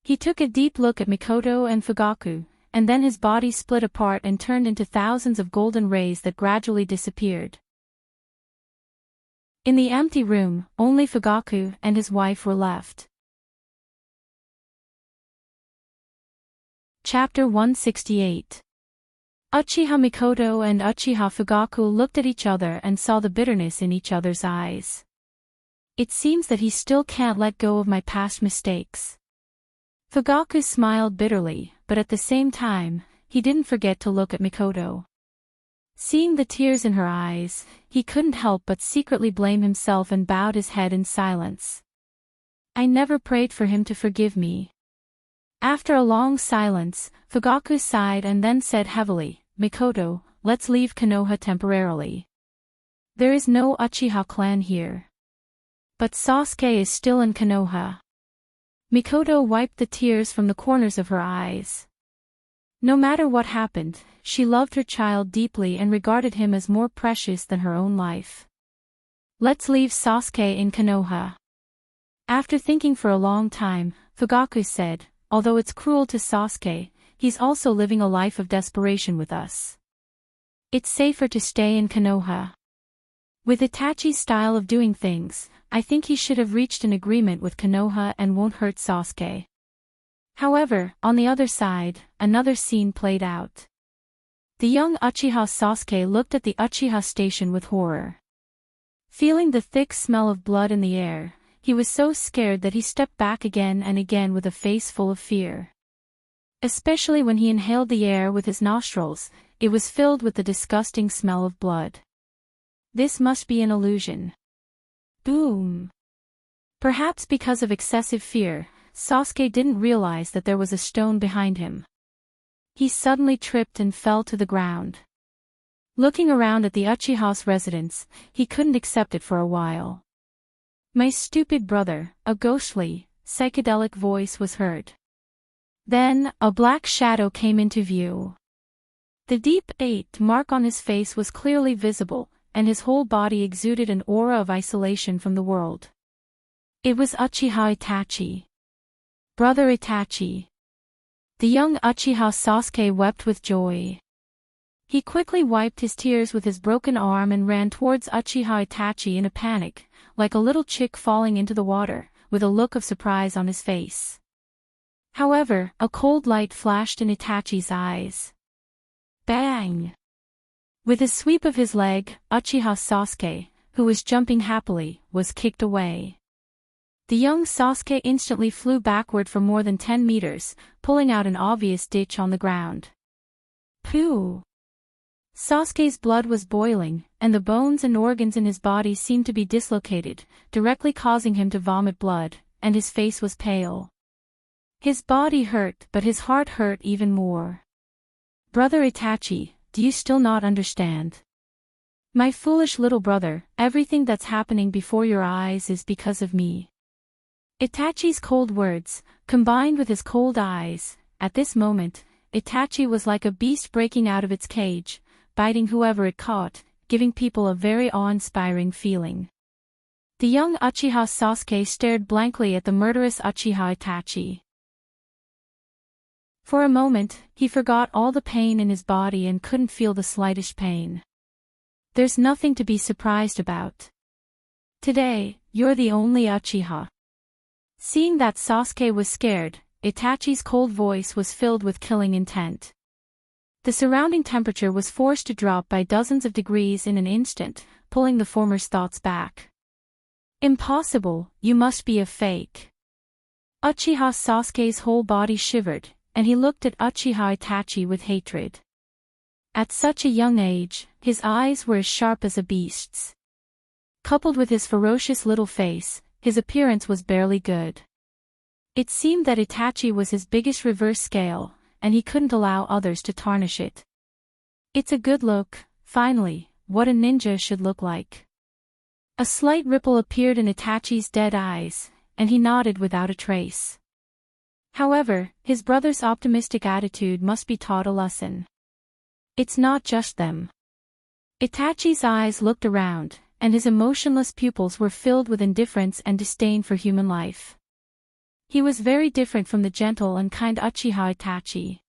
He took a deep look at Mikoto and Fugaku, and then his body split apart and turned into thousands of golden rays that gradually disappeared. In the empty room, only Fugaku and his wife were left. Chapter 168. Uchiha Mikoto and Uchiha Fugaku looked at each other and saw the bitterness in each other's eyes. It seems that he still can't let go of my past mistakes. Fugaku smiled bitterly, but at the same time, he didn't forget to look at Mikoto. Seeing the tears in her eyes, he couldn't help but secretly blame himself and bowed his head in silence. I never prayed for him to forgive me. After a long silence, Fugaku sighed and then said heavily, "Mikoto, let's leave Konoha temporarily. There is no Uchiha clan here. But Sasuke is still in Konoha." Mikoto wiped the tears from the corners of her eyes. No matter what happened, she loved her child deeply and regarded him as more precious than her own life. Let's leave Sasuke in Konoha. After thinking for a long time, Fugaku said, although it's cruel to Sasuke, he's also living a life of desperation with us. It's safer to stay in Konoha. With Itachi's style of doing things, I think he should have reached an agreement with Konoha and won't hurt Sasuke. However, on the other side, another scene played out. The young Uchiha Sasuke looked at the Uchiha station with horror. Feeling the thick smell of blood in the air, he was so scared that he stepped back again and again with a face full of fear. Especially when he inhaled the air with his nostrils, it was filled with the disgusting smell of blood. This must be an illusion. Boom! Perhaps because of excessive fear, Sasuke didn't realize that there was a stone behind him. He suddenly tripped and fell to the ground. Looking around at the Uchiha's residence, he couldn't accept it for a while. "My stupid brother," a ghostly, psychedelic voice was heard. Then, a black shadow came into view. The deep 8 mark on his face was clearly visible, and his whole body exuded an aura of isolation from the world. It was Uchiha Itachi. Brother Itachi. The young Uchiha Sasuke wept with joy. He quickly wiped his tears with his broken arm and ran towards Uchiha Itachi in a panic, like a little chick falling into the water, with a look of surprise on his face. However, a cold light flashed in Itachi's eyes. Bang! With a sweep of his leg, Uchiha Sasuke, who was jumping happily, was kicked away. The young Sasuke instantly flew backward for more than 10 meters, pulling out an obvious ditch on the ground. Pooh! Sasuke's blood was boiling, and the bones and organs in his body seemed to be dislocated, directly causing him to vomit blood, and his face was pale. His body hurt, but his heart hurt even more. Brother Itachi, do you still not understand? My foolish little brother, everything that's happening before your eyes is because of me. Itachi's cold words, combined with his cold eyes, at this moment, Itachi was like a beast breaking out of its cage, biting whoever it caught, giving people a very awe-inspiring feeling. The young Uchiha Sasuke stared blankly at the murderous Uchiha Itachi. For a moment, he forgot all the pain in his body and couldn't feel the slightest pain. There's nothing to be surprised about. Today, you're the only Uchiha. Seeing that Sasuke was scared, Itachi's cold voice was filled with killing intent. The surrounding temperature was forced to drop by dozens of degrees in an instant, pulling the former's thoughts back. Impossible, you must be a fake. Uchiha Sasuke's whole body shivered, and he looked at Uchiha Itachi with hatred. At such a young age, his eyes were as sharp as a beast's. Coupled with his ferocious little face, his appearance was barely good. It seemed that Itachi was his biggest reverse scale, and he couldn't allow others to tarnish it. It's a good look, finally, what a ninja should look like. A slight ripple appeared in Itachi's dead eyes, and he nodded without a trace. However, his brother's optimistic attitude must be taught a lesson. It's not just them. Itachi's eyes looked around, and his emotionless pupils were filled with indifference and disdain for human life. He was very different from the gentle and kind Uchiha Itachi.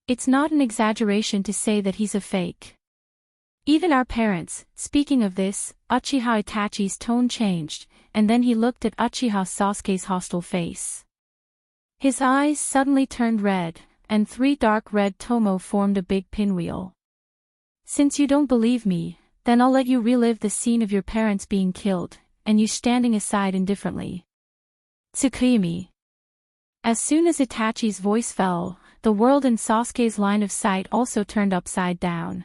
It's not an exaggeration to say that he's a fake. Even our parents, speaking of this, Uchiha Itachi's tone changed, and then he looked at Uchiha Sasuke's hostile face. His eyes suddenly turned red, and 3 dark red tomo formed a big pinwheel. Since you don't believe me, then I'll let you relive the scene of your parents being killed, and you standing aside indifferently. Tsukimi. As soon as Itachi's voice fell, the world in Sasuke's line of sight also turned upside down.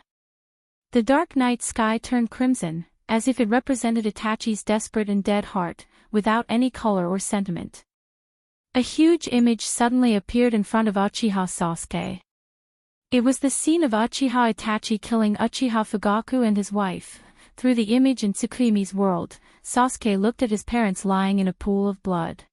The dark night sky turned crimson, as if it represented Itachi's desperate and dead heart, without any color or sentiment. A huge image suddenly appeared in front of Uchiha Sasuke. It was the scene of Uchiha Itachi killing Uchiha Fugaku and his wife. Through the image in Tsukimi's world, Sasuke looked at his parents lying in a pool of blood.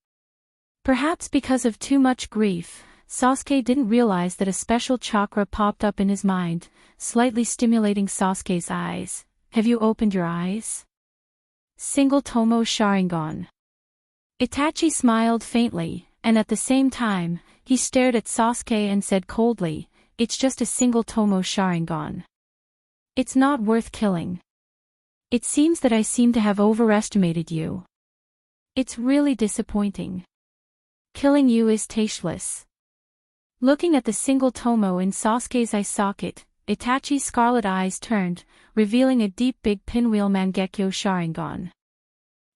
Perhaps because of too much grief, Sasuke didn't realize that a special chakra popped up in his mind, slightly stimulating Sasuke's eyes. Have you opened your eyes? Single Tomo Sharingan. Itachi smiled faintly, and at the same time, he stared at Sasuke and said coldly, "It's just a single Tomo Sharingan. It's not worth killing. It seems that I seem to have overestimated you. It's really disappointing. Killing you is tasteless." Looking at the single Tomo in Sasuke's eye socket, Itachi's scarlet eyes turned, revealing a deep big pinwheel Mangekyo Sharingan.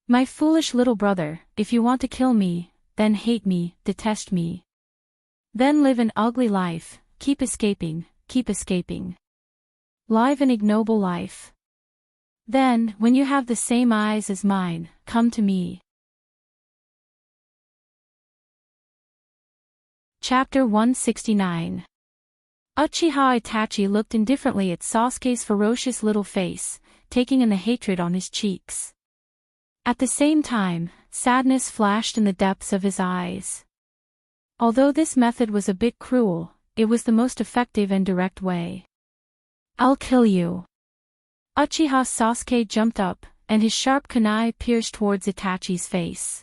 "My foolish little brother, if you want to kill me, then hate me, detest me. Then live an ugly life, keep escaping, keep escaping. Live an ignoble life. Then, when you have the same eyes as mine, come to me." Chapter 169. Uchiha Itachi looked indifferently at Sasuke's ferocious little face, taking in the hatred on his cheeks. At the same time, sadness flashed in the depths of his eyes. Although this method was a bit cruel, it was the most effective and direct way. "I'll kill you." Uchiha Sasuke jumped up, and his sharp kunai pierced towards Itachi's face.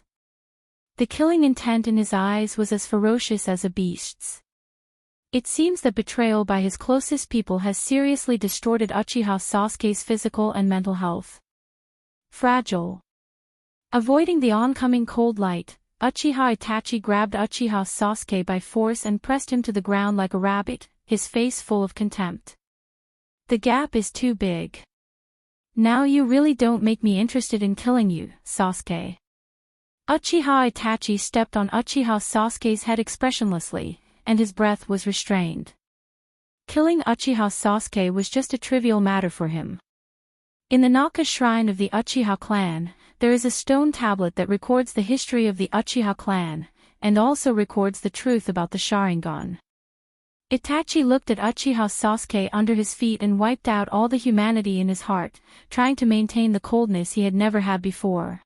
The killing intent in his eyes was as ferocious as a beast's. It seems that betrayal by his closest people has seriously distorted Uchiha Sasuke's physical and mental health. Fragile. Avoiding the oncoming cold light, Uchiha Itachi grabbed Uchiha Sasuke by force and pressed him to the ground like a rabbit, his face full of contempt. "The gap is too big. Now you really don't make me interested in killing you, Sasuke." Uchiha Itachi stepped on Uchiha Sasuke's head expressionlessly, and his breath was restrained. Killing Uchiha Sasuke was just a trivial matter for him. In the Naka shrine of the Uchiha clan, there is a stone tablet that records the history of the Uchiha clan, and also records the truth about the Sharingan. Itachi looked at Uchiha Sasuke under his feet and wiped out all the humanity in his heart, trying to maintain the coldness he had never had before.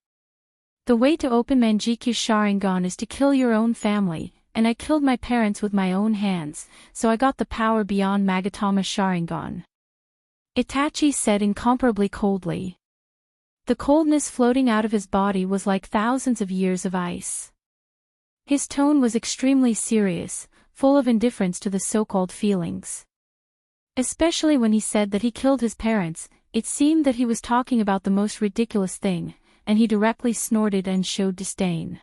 "The way to open Mangekyou Sharingan is to kill your own family, and I killed my parents with my own hands, so I got the power beyond Magatama Sharingan," Itachi said incomparably coldly. The coldness floating out of his body was like thousands of years of ice. His tone was extremely serious, full of indifference to the so-called feelings. Especially when he said that he killed his parents, it seemed that he was talking about the most ridiculous thing, and he directly snorted and showed disdain.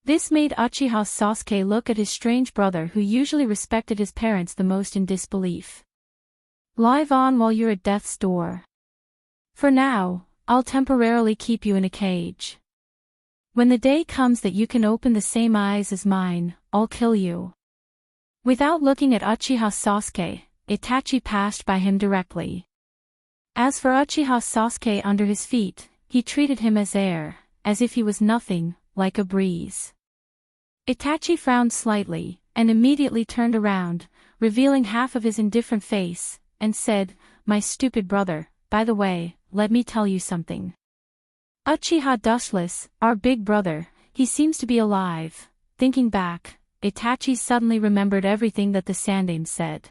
This made Uchiha Sasuke look at his strange brother who usually respected his parents the most in disbelief. "Live on while you're at death's door. For now, I'll temporarily keep you in a cage. When the day comes that you can open the same eyes as mine, I'll kill you." Without looking at Uchiha Sasuke, Itachi passed by him directly. As for Uchiha Sasuke under his feet, he treated him as air, as if he was nothing, like a breeze. Itachi frowned slightly, and immediately turned around, revealing half of his indifferent face, and said, "My stupid brother, by the way, let me tell you something. Uchiha Dustless, our big brother, he seems to be alive." Thinking back, Itachi suddenly remembered everything that the Sandaime said.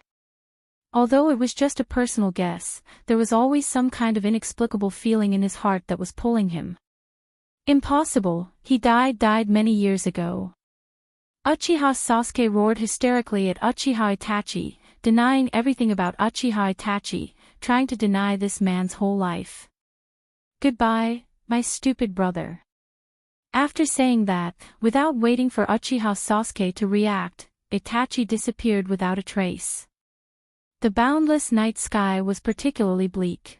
Although it was just a personal guess, there was always some kind of inexplicable feeling in his heart that was pulling him. "Impossible, he died many years ago." Uchiha Sasuke roared hysterically at Uchiha Itachi, denying everything about Uchiha Itachi, trying to deny this man's whole life. "Goodbye, my stupid brother." After saying that, without waiting for Uchiha Sasuke to react, Itachi disappeared without a trace. The boundless night sky was particularly bleak.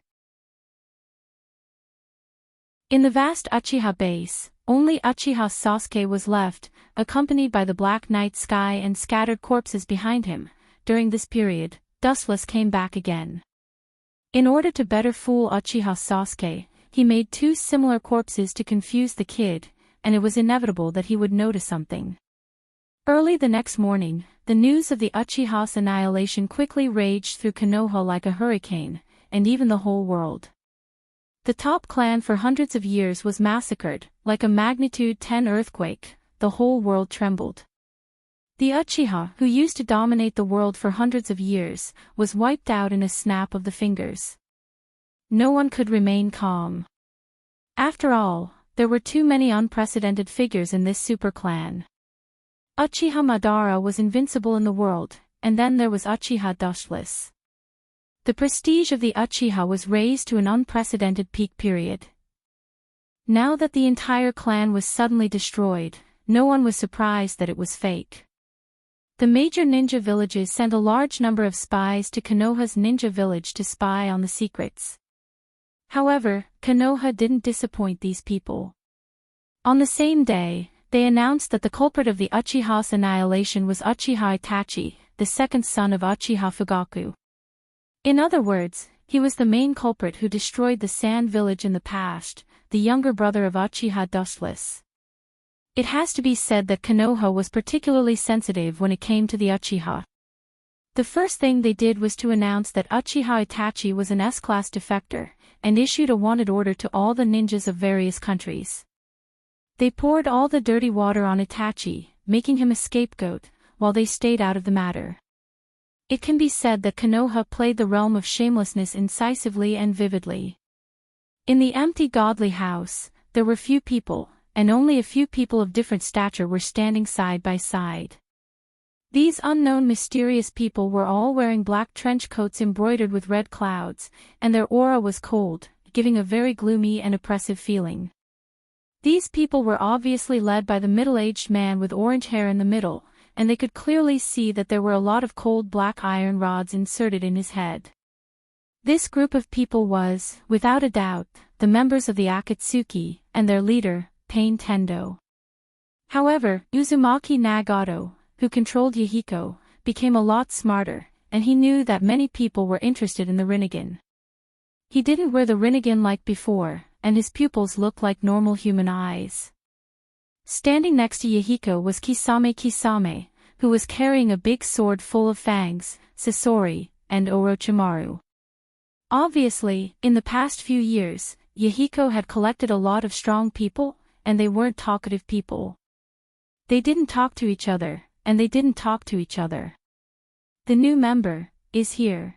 In the vast Uchiha base, only Uchiha Sasuke was left, accompanied by the black night sky and scattered corpses behind him. During this period, Dustless came back again. In order to better fool Uchiha Sasuke, he made two similar corpses to confuse the kid, and it was inevitable that he would notice something. Early the next morning, the news of the Uchiha's annihilation quickly raged through Konoha like a hurricane, and even the whole world. The top clan for hundreds of years was massacred, like a magnitude 10 earthquake. The whole world trembled. The Uchiha, who used to dominate the world for hundreds of years, was wiped out in a snap of the fingers. No one could remain calm. After all, there were too many unprecedented figures in this super clan. Uchiha Madara was invincible in the world, and then there was Uchiha Dustless. The prestige of the Uchiha was raised to an unprecedented peak period. Now that the entire clan was suddenly destroyed, no one was surprised that it was fake. The major ninja villages sent a large number of spies to Konoha's ninja village to spy on the secrets. However, Konoha didn't disappoint these people. On the same day, they announced that the culprit of the Uchiha's annihilation was Uchiha Itachi, the second son of Uchiha Fugaku. In other words, he was the main culprit who destroyed the Sand Village in the past, the younger brother of Uchiha Dustless. It has to be said that Konoha was particularly sensitive when it came to the Uchiha. The first thing they did was to announce that Uchiha Itachi was an S-class defector, and issued a wanted order to all the ninjas of various countries. They poured all the dirty water on Itachi, making him a scapegoat, while they stayed out of the matter. It can be said that Konoha played the realm of shamelessness incisively and vividly. In the empty godly house, there were few people, and only a few people of different stature were standing side by side. These unknown mysterious people were all wearing black trench coats embroidered with red clouds, and their aura was cold, giving a very gloomy and oppressive feeling. These people were obviously led by the middle-aged man with orange hair in the middle, and they could clearly see that there were a lot of cold black iron rods inserted in his head. This group of people was, without a doubt, the members of the Akatsuki, and their leader, Pain Tendo. However, Uzumaki Nagato, who controlled Yahiko, became a lot smarter, and he knew that many people were interested in the Rinnegan. He didn't wear the Rinnegan like before, and his pupils looked like normal human eyes. Standing next to Yahiko was Kisame, who was carrying a big sword full of fangs, Sasori, and Orochimaru. Obviously, in the past few years, Yahiko had collected a lot of strong people, and they weren't talkative people. They didn't talk to each other, and they didn't talk to each other. The new member is here.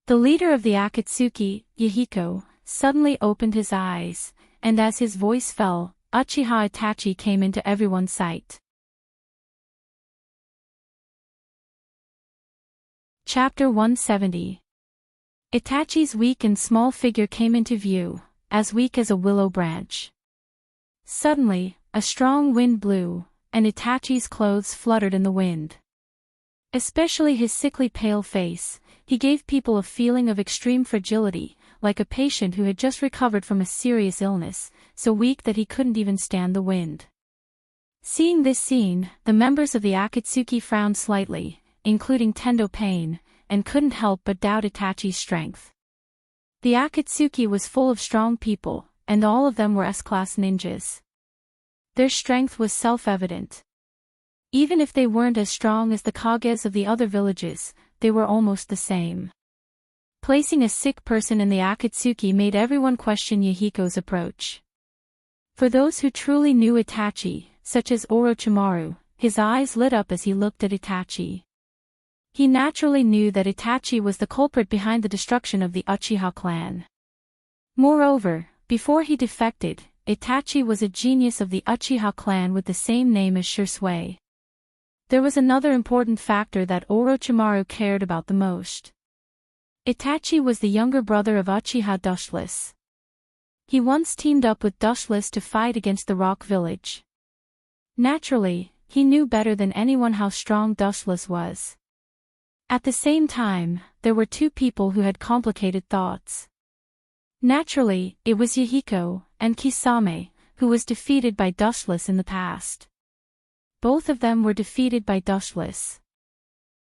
The leader of the Akatsuki, Yahiko, suddenly opened his eyes, and as his voice fell, Uchiha Itachi came into everyone's sight. Chapter 170. Itachi's weak and small figure came into view, as weak as a willow branch. Suddenly, a strong wind blew, and Itachi's clothes fluttered in the wind. Especially his sickly pale face, he gave people a feeling of extreme fragility, like a patient who had just recovered from a serious illness, so weak that he couldn't even stand the wind. Seeing this scene, the members of the Akatsuki frowned slightly, including Tendo Pain, and couldn't help but doubt Itachi's strength. The Akatsuki was full of strong people, and all of them were S-class ninjas. Their strength was self-evident. Even if they weren't as strong as the Kages of the other villages, they were almost the same. Placing a sick person in the Akatsuki made everyone question Yahiko's approach. For those who truly knew Itachi, such as Orochimaru, his eyes lit up as he looked at Itachi. He naturally knew that Itachi was the culprit behind the destruction of the Uchiha clan. Moreover, before he defected, Itachi was a genius of the Uchiha clan with the same name as Shisui. There was another important factor that Orochimaru cared about the most. Itachi was the younger brother of Uchiha Dustless. He once teamed up with Dustless to fight against the Rock Village. Naturally, he knew better than anyone how strong Dustless was. At the same time, there were two people who had complicated thoughts. Naturally, it was Yahiko, and Kisame, who was defeated by Dustless in the past. Both of them were defeated by Dustless.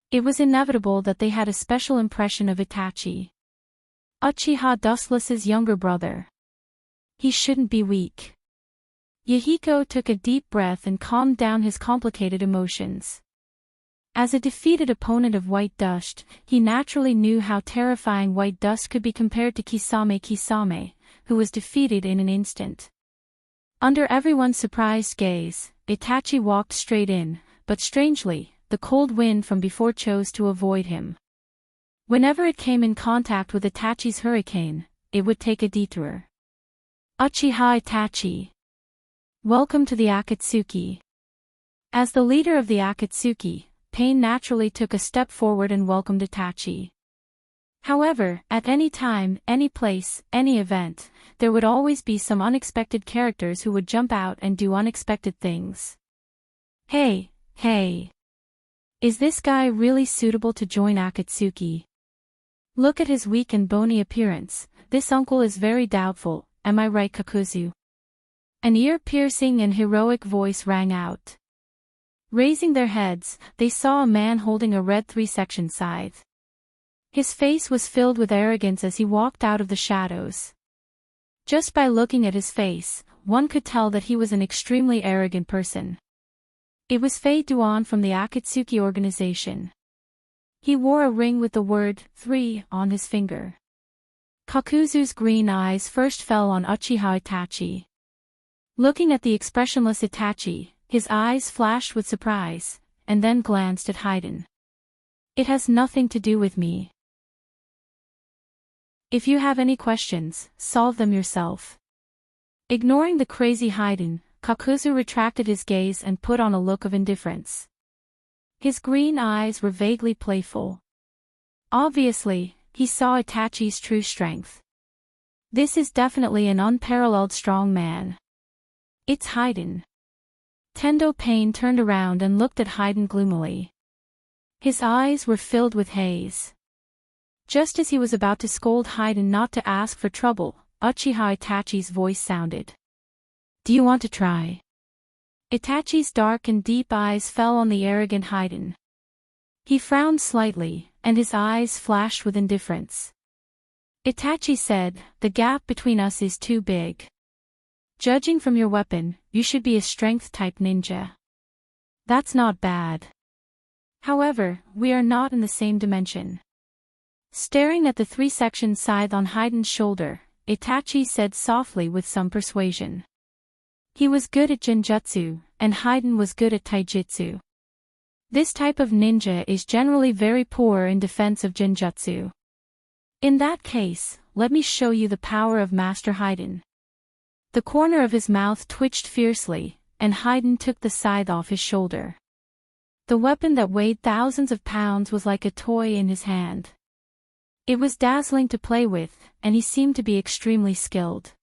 It was inevitable that they had a special impression of Itachi. Uchiha Dustless's younger brother. He shouldn't be weak. Yahiko took a deep breath and calmed down his complicated emotions. As a defeated opponent of White Dust, he naturally knew how terrifying White Dust could be compared to Kisame, who was defeated in an instant. Under everyone's surprised gaze, Itachi walked straight in, but strangely, the cold wind from before chose to avoid him. Whenever it came in contact with Itachi's hurricane, it would take a detour. Uchiha Itachi. Welcome to the Akatsuki. As the leader of the Akatsuki, Pain naturally took a step forward and welcomed Itachi. However, at any time, any place, any event, there would always be some unexpected characters who would jump out and do unexpected things. Hey. Is this guy really suitable to join Akatsuki? Look at his weak and bony appearance, this uncle is very doubtful, am I right, Kakuzu? An ear-piercing and heroic voice rang out. Raising their heads, they saw a man holding a red 3-section scythe. His face was filled with arrogance as he walked out of the shadows. Just by looking at his face, one could tell that he was an extremely arrogant person. It was Fei Duan from the Akatsuki organization. He wore a ring with the word 3 on his finger. Kakuzu's green eyes first fell on Uchiha Itachi. Looking at the expressionless Itachi, his eyes flashed with surprise, and then glanced at Haiden. It has nothing to do with me. If you have any questions, solve them yourself. Ignoring the crazy Haiden, Kakuzu retracted his gaze and put on a look of indifference. His green eyes were vaguely playful. Obviously, he saw Itachi's true strength. This is definitely an unparalleled strong man. It's Haiden. Tendo Pain turned around and looked at Haiden gloomily. His eyes were filled with haze. Just as he was about to scold Haiden not to ask for trouble, Uchiha Itachi's voice sounded. Do you want to try? Itachi's dark and deep eyes fell on the arrogant Haiden. He frowned slightly, and his eyes flashed with indifference. Itachi said, the gap between us is too big. Judging from your weapon, you should be a strength-type ninja. That's not bad. However, we are not in the same dimension. Staring at the 3-section scythe on Haiden's shoulder, Itachi said softly with some persuasion. He was good at genjutsu, and Haiden was good at taijutsu. This type of ninja is generally very poor in defense of genjutsu. In that case, let me show you the power of Master Haiden. The corner of his mouth twitched fiercely, and Haiden took the scythe off his shoulder. The weapon that weighed thousands of pounds was like a toy in his hand. It was dazzling to play with, and he seemed to be extremely skilled.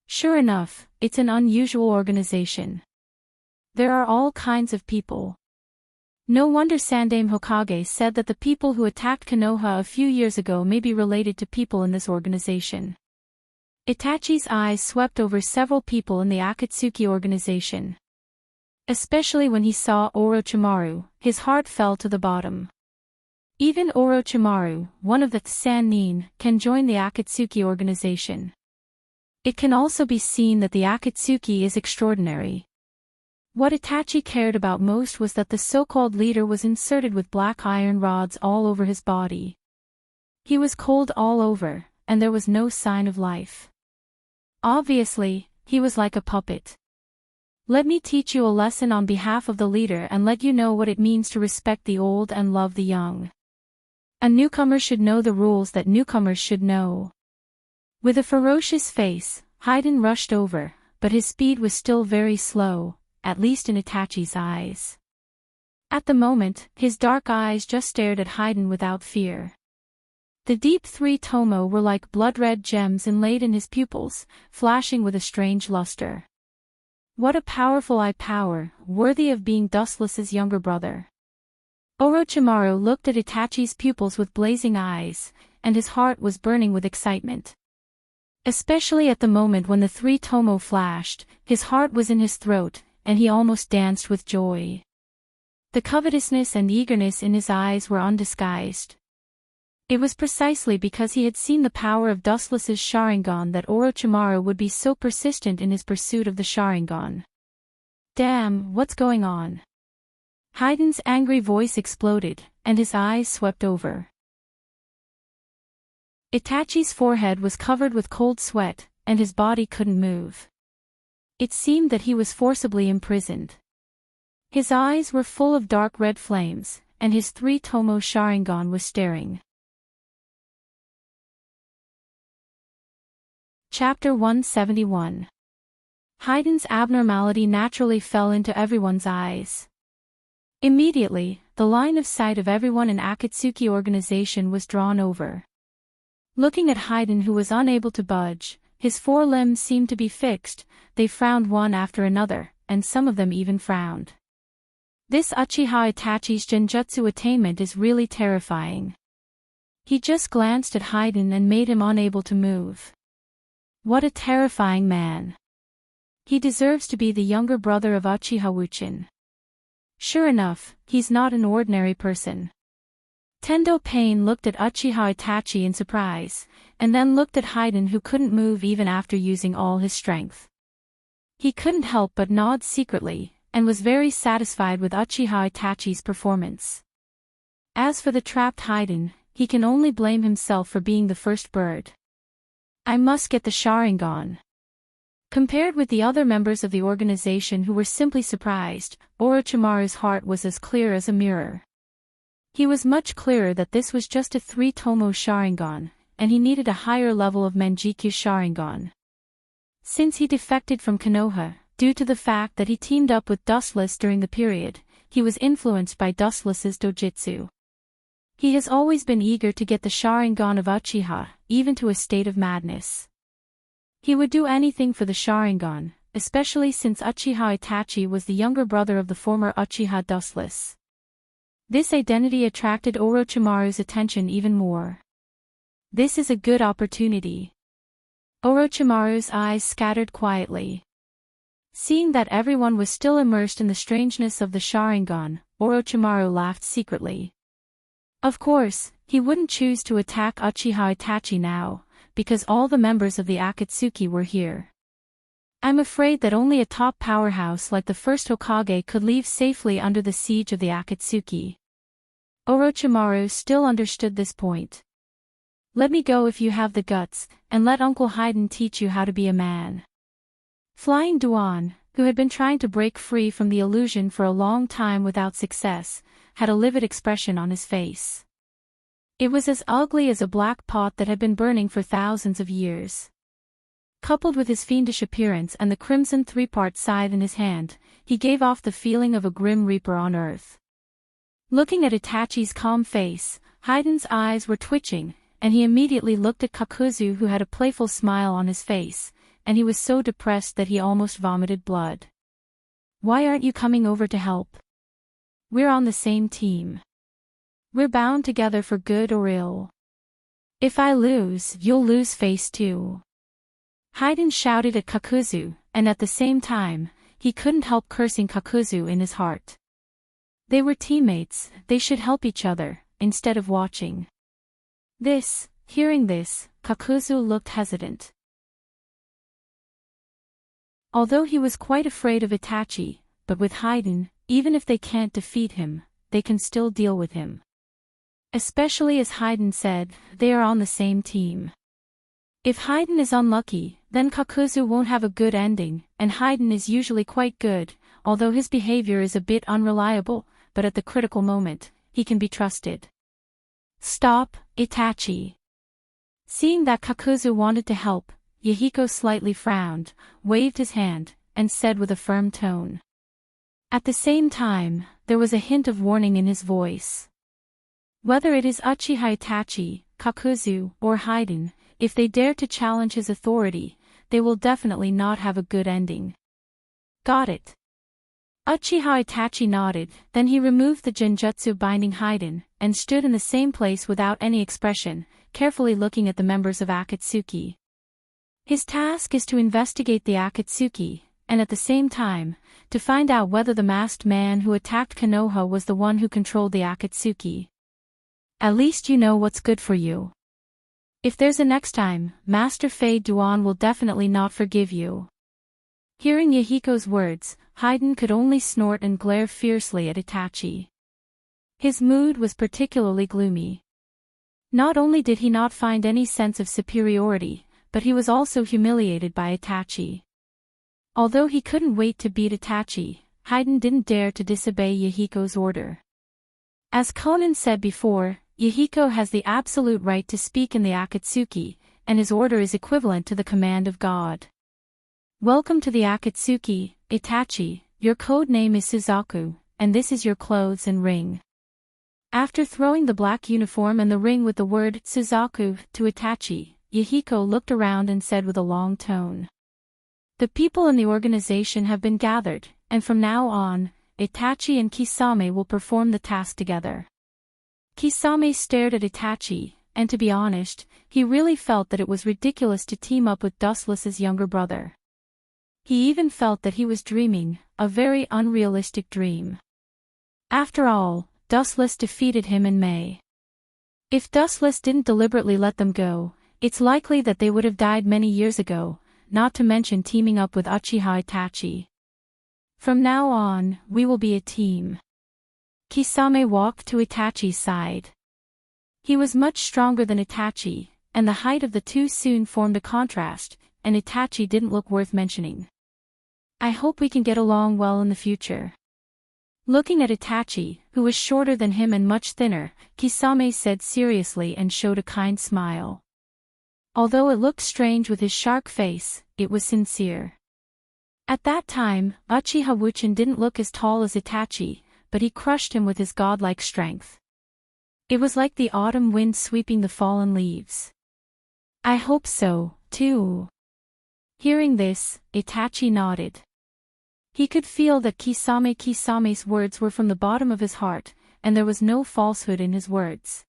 Sure enough, it's an unusual organization. There are all kinds of people. No wonder Sandaime Hokage said that the people who attacked Konoha a few years ago may be related to people in this organization. Itachi's eyes swept over several people in the Akatsuki organization. Especially when he saw Orochimaru, his heart fell to the bottom. Even Orochimaru, one of the Sannin, can join the Akatsuki organization. It can also be seen that the Akatsuki is extraordinary. What Itachi cared about most was that the so-called leader was inserted with black iron rods all over his body. He was cold all over, and there was no sign of life. Obviously, he was like a puppet. Let me teach you a lesson on behalf of the leader and let you know what it means to respect the old and love the young. A newcomer should know the rules that newcomers should know. With a ferocious face, Haiden rushed over, but his speed was still very slow, at least in Itachi's eyes. At the moment, his dark eyes just stared at Haiden without fear. The deep 3 tomo were like blood-red gems inlaid in his pupils, flashing with a strange luster. What a powerful eye power, worthy of being Dustless's younger brother. Orochimaru looked at Itachi's pupils with blazing eyes, and his heart was burning with excitement. Especially at the moment when the 3 tomo flashed, his heart was in his throat, and he almost danced with joy. The covetousness and eagerness in his eyes were undisguised. It was precisely because he had seen the power of Dustless's Sharingan that Orochimaru would be so persistent in his pursuit of the Sharingan. Damn, what's going on? Haiden's angry voice exploded, and his eyes swept over. Itachi's forehead was covered with cold sweat, and his body couldn't move. It seemed that he was forcibly imprisoned. His eyes were full of dark red flames, and his 3-tomo Sharingan was staring. Chapter 171. Heiden's abnormality naturally fell into everyone's eyes. Immediately, the line of sight of everyone in Akatsuki organization was drawn over. Looking at Heiden, who was unable to budge, his 4 limbs seemed to be fixed, they frowned one after another, and some of them even frowned. This Uchiha Itachi's genjutsu attainment is really terrifying. He just glanced at Heiden and made him unable to move. What a terrifying man. He deserves to be the younger brother of Uchiha Wuchin. Sure enough, he's not an ordinary person. Tendo Pain looked at Uchiha Itachi in surprise, and then looked at Heiden, who couldn't move even after using all his strength. He couldn't help but nod secretly, and was very satisfied with Uchiha Itachi's performance. As for the trapped Heiden, he can only blame himself for being the first bird. I must get the Sharingan. Compared with the other members of the organization who were simply surprised, Orochimaru's heart was as clear as a mirror. He was much clearer that this was just a 3-tomo Sharingan, and he needed a higher level of Manjikyu Sharingan. Since he defected from Konoha, due to the fact that he teamed up with Dustless during the period, he was influenced by Dustless's dojutsu. He has always been eager to get the Sharingan of Uchiha, even to a state of madness. He would do anything for the Sharingan, especially since Uchiha Itachi was the younger brother of the former Uchiha Dustless. This identity attracted Orochimaru's attention even more. This is a good opportunity. Orochimaru's eyes scattered quietly. Seeing that everyone was still immersed in the strangeness of the Sharingan, Orochimaru laughed secretly. Of course, he wouldn't choose to attack Uchiha Itachi now, because all the members of the Akatsuki were here. I'm afraid that only a top powerhouse like the first Hokage could leave safely under the siege of the Akatsuki. Orochimaru still understood this point. Let me go if you have the guts, and let Uncle Heiden teach you how to be a man. Flying Duan, who had been trying to break free from the illusion for a long time without success, had a livid expression on his face. It was as ugly as a black pot that had been burning for thousands of years. Coupled with his fiendish appearance and the crimson 3-part scythe in his hand, he gave off the feeling of a grim reaper on earth. Looking at Itachi's calm face, Heiden's eyes were twitching, and he immediately looked at Kakuzu, who had a playful smile on his face, and he was so depressed that he almost vomited blood. Why aren't you coming over to help? We're on the same team. We're bound together for good or ill. If I lose, you'll lose face too. Heiden shouted at Kakuzu, and at the same time, he couldn't help cursing Kakuzu in his heart. They were teammates, they should help each other, instead of watching. Hearing this, Kakuzu looked hesitant. Although he was quite afraid of Itachi, but with Heiden, even if they can't defeat him, they can still deal with him. Especially as Heiden said, they are on the same team. If Heiden is unlucky, then Kakuzu won't have a good ending, and Heiden is usually quite good, although his behavior is a bit unreliable, but at the critical moment, he can be trusted. Stop, Itachi. Seeing that Kakuzu wanted to help, Yahiko slightly frowned, waved his hand, and said with a firm tone. At the same time, there was a hint of warning in his voice. Whether it is Uchiha Itachi, Kakuzu, or Heiden, if they dare to challenge his authority, they will definitely not have a good ending. Got it. Uchiha Itachi nodded, then he removed the genjutsu binding Heiden, and stood in the same place without any expression, carefully looking at the members of Akatsuki. His task is to investigate the Akatsuki, and at the same time, to find out whether the masked man who attacked Konoha was the one who controlled the Akatsuki. At least you know what's good for you. If there's a next time, Master Fei Duan will definitely not forgive you. Hearing Yahiko's words, Heiden could only snort and glare fiercely at Itachi. His mood was particularly gloomy. Not only did he not find any sense of superiority, but he was also humiliated by Itachi. Although he couldn't wait to beat Itachi, Haiden didn't dare to disobey Yahiko's order. As Conan said before, Yahiko has the absolute right to speak in the Akatsuki, and his order is equivalent to the command of God. Welcome to the Akatsuki, Itachi, your code name is Suzaku, and this is your clothes and ring. After throwing the black uniform and the ring with the word Suzaku to Itachi, Yahiko looked around and said with a long tone. The people in the organization have been gathered, and from now on, Itachi and Kisame will perform the task together. Kisame stared at Itachi, and to be honest, he really felt that it was ridiculous to team up with Dustless's younger brother. He even felt that he was dreaming, a very unrealistic dream. After all, Dustless defeated him in May. If Dustless didn't deliberately let them go, it's likely that they would have died many years ago, not to mention teaming up with Uchiha Itachi. From now on, we will be a team. Kisame walked to Itachi's side. He was much stronger than Itachi, and the height of the two soon formed a contrast, and Itachi didn't look worth mentioning. I hope we can get along well in the future. Looking at Itachi, who was shorter than him and much thinner, Kisame said seriously and showed a kind smile. Although it looked strange with his shark face, it was sincere. At that time, Uchiha Wuchen didn't look as tall as Itachi, but he crushed him with his godlike strength. It was like the autumn wind sweeping the fallen leaves. I hope so, too. Hearing this, Itachi nodded. He could feel that Kisame's words were from the bottom of his heart, and there was no falsehood in his words.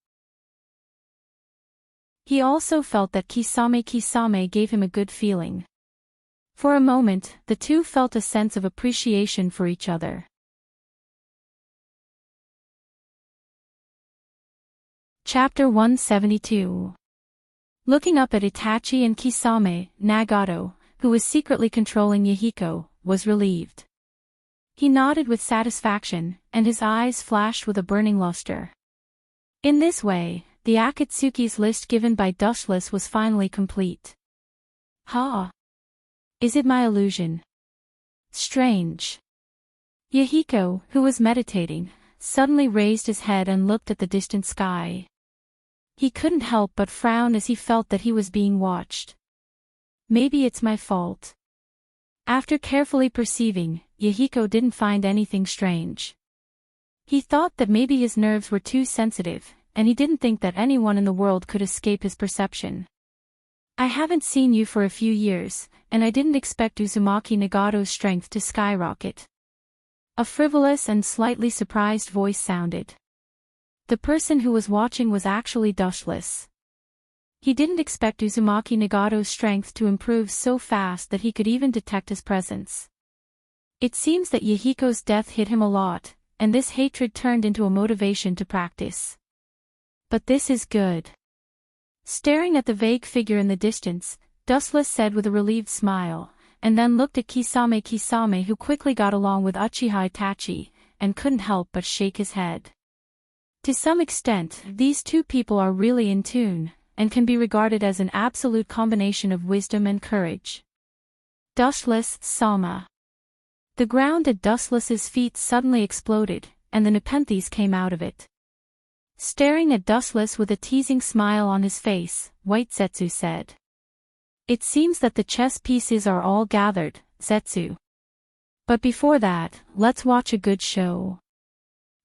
He also felt that Kisame gave him a good feeling. For a moment, the two felt a sense of appreciation for each other. Chapter 172. Looking up at Itachi and Kisame, Nagato, who was secretly controlling Yahiko, was relieved. He nodded with satisfaction, and his eyes flashed with a burning luster. In this way, the Akatsuki's list given by Dustless was finally complete. Ha! Is it my illusion? Strange. Yahiko, who was meditating, suddenly raised his head and looked at the distant sky. He couldn't help but frown as he felt that he was being watched. Maybe it's my fault. After carefully perceiving, Yahiko didn't find anything strange. He thought that maybe his nerves were too sensitive, and he didn't think that anyone in the world could escape his perception. I haven't seen you for a few years, and I didn't expect Uzumaki Nagato's strength to skyrocket. A frivolous and slightly surprised voice sounded. The person who was watching was actually Dustless. He didn't expect Uzumaki Nagato's strength to improve so fast that he could even detect his presence. It seems that Yahiko's death hit him a lot, and this hatred turned into a motivation to practice. But this is good. Staring at the vague figure in the distance, Dustless said with a relieved smile, and then looked at Kisame who quickly got along with Uchiha Itachi, and couldn't help but shake his head. To some extent, these two people are really in tune, and can be regarded as an absolute combination of wisdom and courage. Dustless, Sama. The ground at Dustless's feet suddenly exploded, and the Nepenthes came out of it. Staring at Dustless with a teasing smile on his face, White Zetsu said. It seems that the chess pieces are all gathered, Zetsu. But before that, let's watch a good show.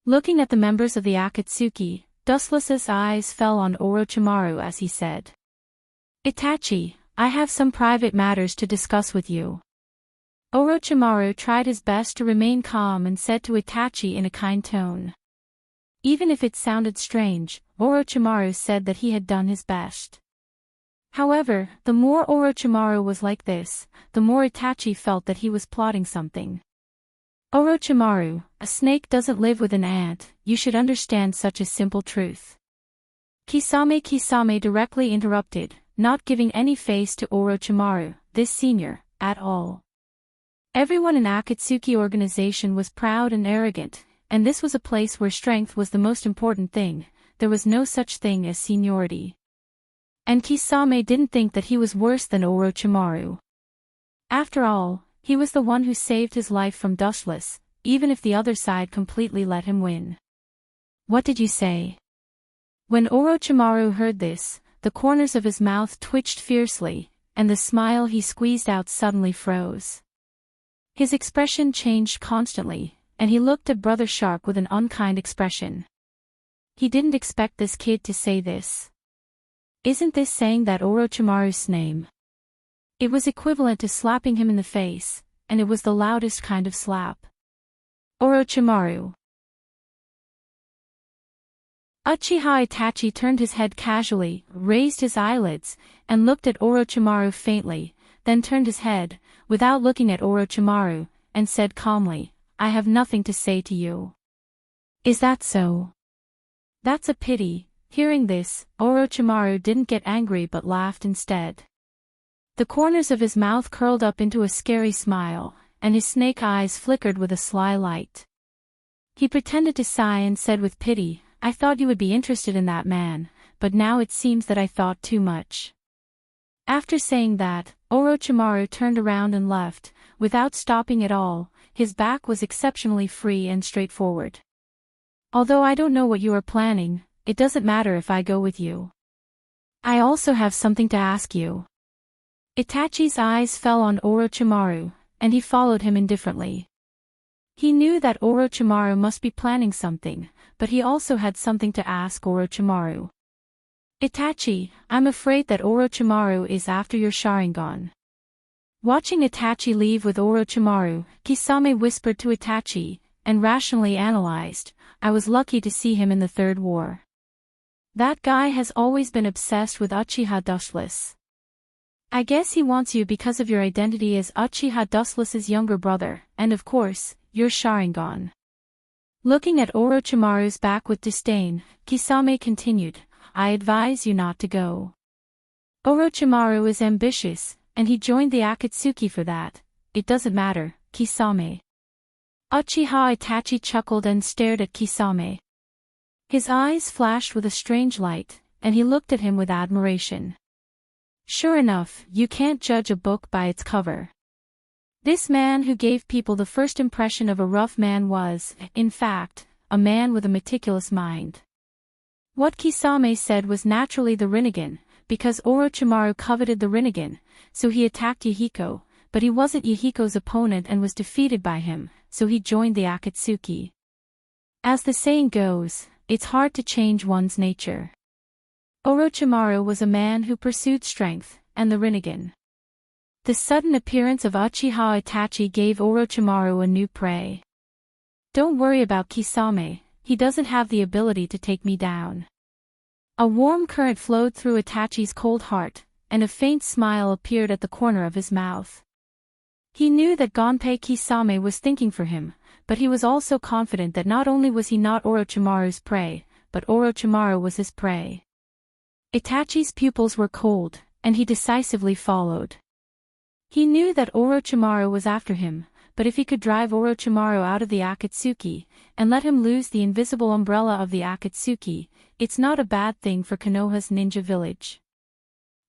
Looking at the members of the Akatsuki, Dustless's eyes fell on Orochimaru as he said. Itachi, I have some private matters to discuss with you. Orochimaru tried his best to remain calm and said to Itachi in a kind tone. Even if it sounded strange, Orochimaru said that he had done his best. However, the more Orochimaru was like this, the more Itachi felt that he was plotting something. Orochimaru, a snake doesn't live with an ant, you should understand such a simple truth. Kisame directly interrupted, not giving any face to Orochimaru, this senior, at all. Everyone in Akatsuki organization was proud and arrogant, and this was a place where strength was the most important thing, there was no such thing as seniority. And Kisame didn't think that he was worse than Orochimaru. After all, He was the one who saved his life from Dustless, even if the other side completely let him win. What did you say? When Orochimaru heard this, the corners of his mouth twitched fiercely, and the smile he squeezed out suddenly froze. His expression changed constantly, and he looked at Brother Shark with an unkind expression. He didn't expect this kid to say this. Isn't this saying that Orochimaru's name? It was equivalent to slapping him in the face, and it was the loudest kind of slap. Orochimaru. Uchiha Itachi turned his head casually, raised his eyelids, and looked at Orochimaru faintly, then turned his head, without looking at Orochimaru, and said calmly, I have nothing to say to you. Is that so? That's a pity. Hearing this, Orochimaru didn't get angry but laughed instead. The corners of his mouth curled up into a scary smile, and his snake eyes flickered with a sly light. He pretended to sigh and said with pity, I thought you would be interested in that man, but now it seems that I thought too much. After saying that, Orochimaru turned around and left, without stopping at all. His back was exceptionally free and straightforward. Although I don't know what you are planning, it doesn't matter if I go with you. I also have something to ask you. Itachi's eyes fell on Orochimaru, and he followed him indifferently. He knew that Orochimaru must be planning something, but he also had something to ask Orochimaru. Itachi, I'm afraid that Orochimaru is after your Sharingan. Watching Itachi leave with Orochimaru, Kisame whispered to Itachi, and rationally analyzed, I was lucky to see him in the Third War. That guy has always been obsessed with Uchiha Dustless. I guess he wants you because of your identity as Uchiha Dustless's younger brother, and of course, your Sharingan. Looking at Orochimaru's back with disdain, Kisame continued, I advise you not to go. Orochimaru is ambitious, and he joined the Akatsuki for that. It doesn't matter, Kisame. Uchiha Itachi chuckled and stared at Kisame. His eyes flashed with a strange light, and he looked at him with admiration. Sure enough, you can't judge a book by its cover. This man who gave people the first impression of a rough man was, in fact, a man with a meticulous mind. What Kisame said was naturally the Rinnegan, because Orochimaru coveted the Rinnegan, so he attacked Yahiko, but he wasn't Yahiko's opponent and was defeated by him, so he joined the Akatsuki. As the saying goes, it's hard to change one's nature. Orochimaru was a man who pursued strength, and the Rinnegan. The sudden appearance of Uchiha Itachi gave Orochimaru a new prey. Don't worry about Kisame, he doesn't have the ability to take me down. A warm current flowed through Itachi's cold heart, and a faint smile appeared at the corner of his mouth. He knew that Gonpei Kisame was thinking for him, but he was also confident that not only was he not Orochimaru's prey, but Orochimaru was his prey. Itachi's pupils were cold, and he decisively followed. He knew that Orochimaru was after him, but if he could drive Orochimaru out of the Akatsuki, and let him lose the invisible umbrella of the Akatsuki, it's not a bad thing for Konoha's ninja village.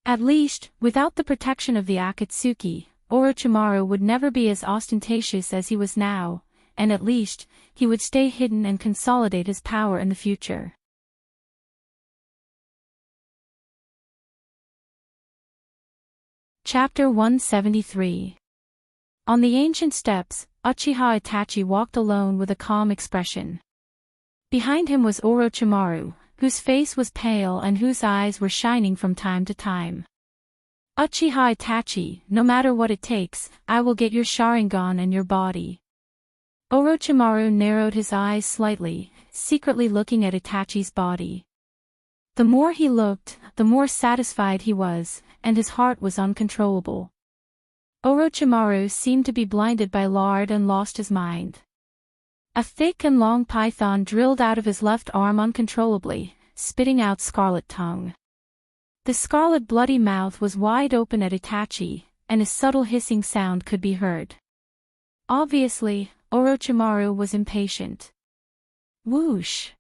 At least, without the protection of the Akatsuki, Orochimaru would never be as ostentatious as he was now, and at least, he would stay hidden and consolidate his power in the future. Chapter 173. On the ancient steps, Uchiha Itachi walked alone with a calm expression. Behind him was Orochimaru, whose face was pale and whose eyes were shining from time to time. Uchiha Itachi, no matter what it takes, I will get your Sharingan and your body. Orochimaru narrowed his eyes slightly, secretly looking at Itachi's body. The more he looked, the more satisfied he was, and his heart was uncontrollable. Orochimaru seemed to be blinded by lard and lost his mind. A thick and long python drilled out of his left arm uncontrollably, spitting out scarlet tongue. The scarlet bloody mouth was wide open at Itachi, and a subtle hissing sound could be heard. Obviously, Orochimaru was impatient. Whoosh!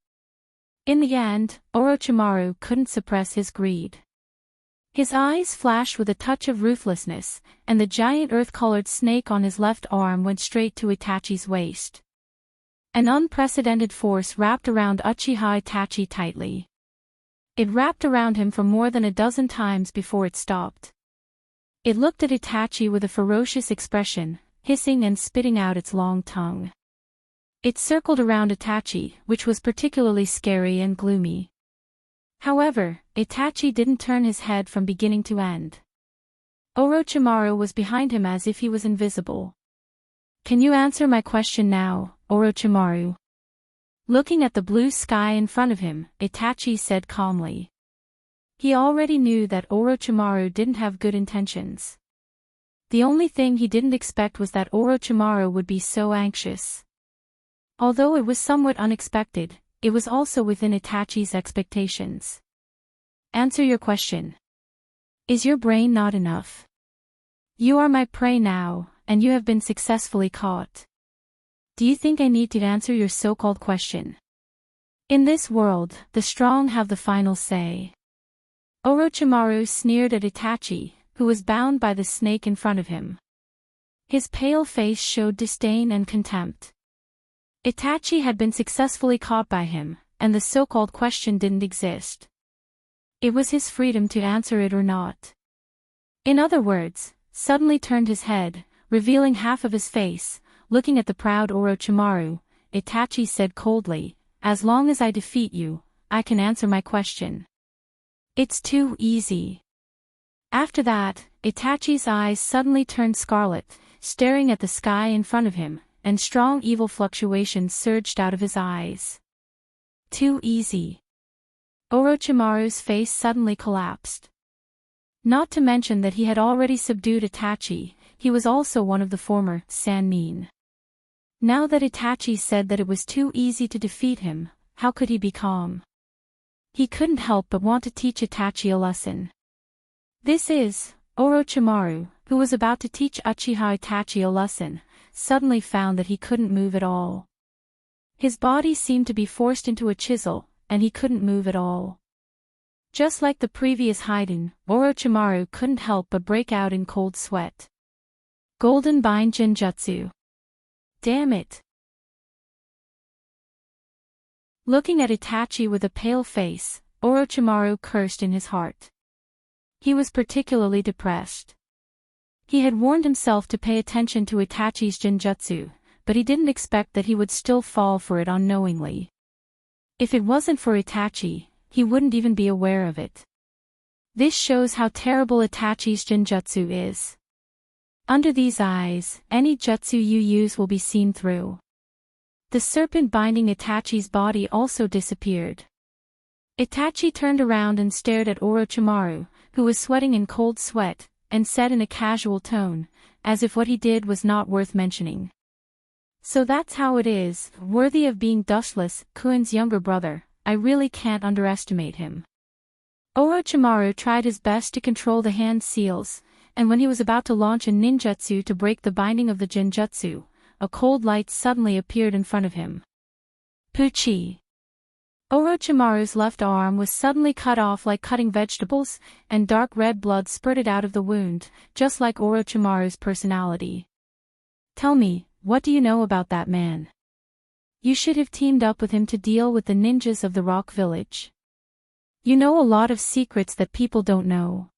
In the end, Orochimaru couldn't suppress his greed. His eyes flashed with a touch of ruthlessness, and the giant earth-colored snake on his left arm went straight to Itachi's waist. An unprecedented force wrapped around Uchiha Itachi tightly. It wrapped around him for more than a dozen times before it stopped. It looked at Itachi with a ferocious expression, hissing and spitting out its long tongue. It circled around Itachi, which was particularly scary and gloomy. However, Itachi didn't turn his head from beginning to end. Orochimaru was behind him as if he was invisible. "Can you answer my question now, Orochimaru?" Looking at the blue sky in front of him, Itachi said calmly. He already knew that Orochimaru didn't have good intentions. The only thing he didn't expect was that Orochimaru would be so anxious. Although it was somewhat unexpected, it was also within Itachi's expectations. "Answer your question. Is your brain not enough? You are my prey now, and you have been successfully caught. Do you think I need to answer your so-called question? In this world, the strong have the final say." Orochimaru sneered at Itachi, who was bound by the snake in front of him. His pale face showed disdain and contempt. Itachi had been successfully caught by him, and the so-called question didn't exist. It was his freedom to answer it or not. In other words, suddenly turned his head, revealing half of his face, looking at the proud Orochimaru, Itachi said coldly, "As long as I defeat you, I can answer my question. It's too easy." After that, Itachi's eyes suddenly turned scarlet, staring at the sky in front of him, and strong evil fluctuations surged out of his eyes. Too easy. Orochimaru's face suddenly collapsed. Not to mention that he had already subdued Itachi, he was also one of the former Sannin. Now that Itachi said that it was too easy to defeat him, how could he be calm? He couldn't help but want to teach Itachi a lesson. This is, Orochimaru, who was about to teach Uchiha Itachi a lesson, suddenly found that he couldn't move at all. His body seemed to be forced into a chisel, and he couldn't move at all. Just like the previous Haiden, Orochimaru couldn't help but break out in cold sweat. Golden Bind Genjutsu. Damn it. Looking at Itachi with a pale face, Orochimaru cursed in his heart. He was particularly depressed. He had warned himself to pay attention to Itachi's genjutsu, but he didn't expect that he would still fall for it unknowingly. If it wasn't for Itachi, he wouldn't even be aware of it. This shows how terrible Itachi's genjutsu is. Under these eyes, any jutsu you use will be seen through. The serpent binding Itachi's body also disappeared. Itachi turned around and stared at Orochimaru, who was sweating in cold sweat, and said in a casual tone, as if what he did was not worth mentioning. "So that's how it is, worthy of being dustless, Kuin's younger brother, I really can't underestimate him." Orochimaru tried his best to control the hand seals, and when he was about to launch a ninjutsu to break the binding of the genjutsu, a cold light suddenly appeared in front of him. Puchi! Orochimaru's left arm was suddenly cut off like cutting vegetables, and dark red blood spurted out of the wound, just like Orochimaru's personality. "Tell me, what do you know about that man? You should have teamed up with him to deal with the ninjas of the Rock Village. You know a lot of secrets that people don't know.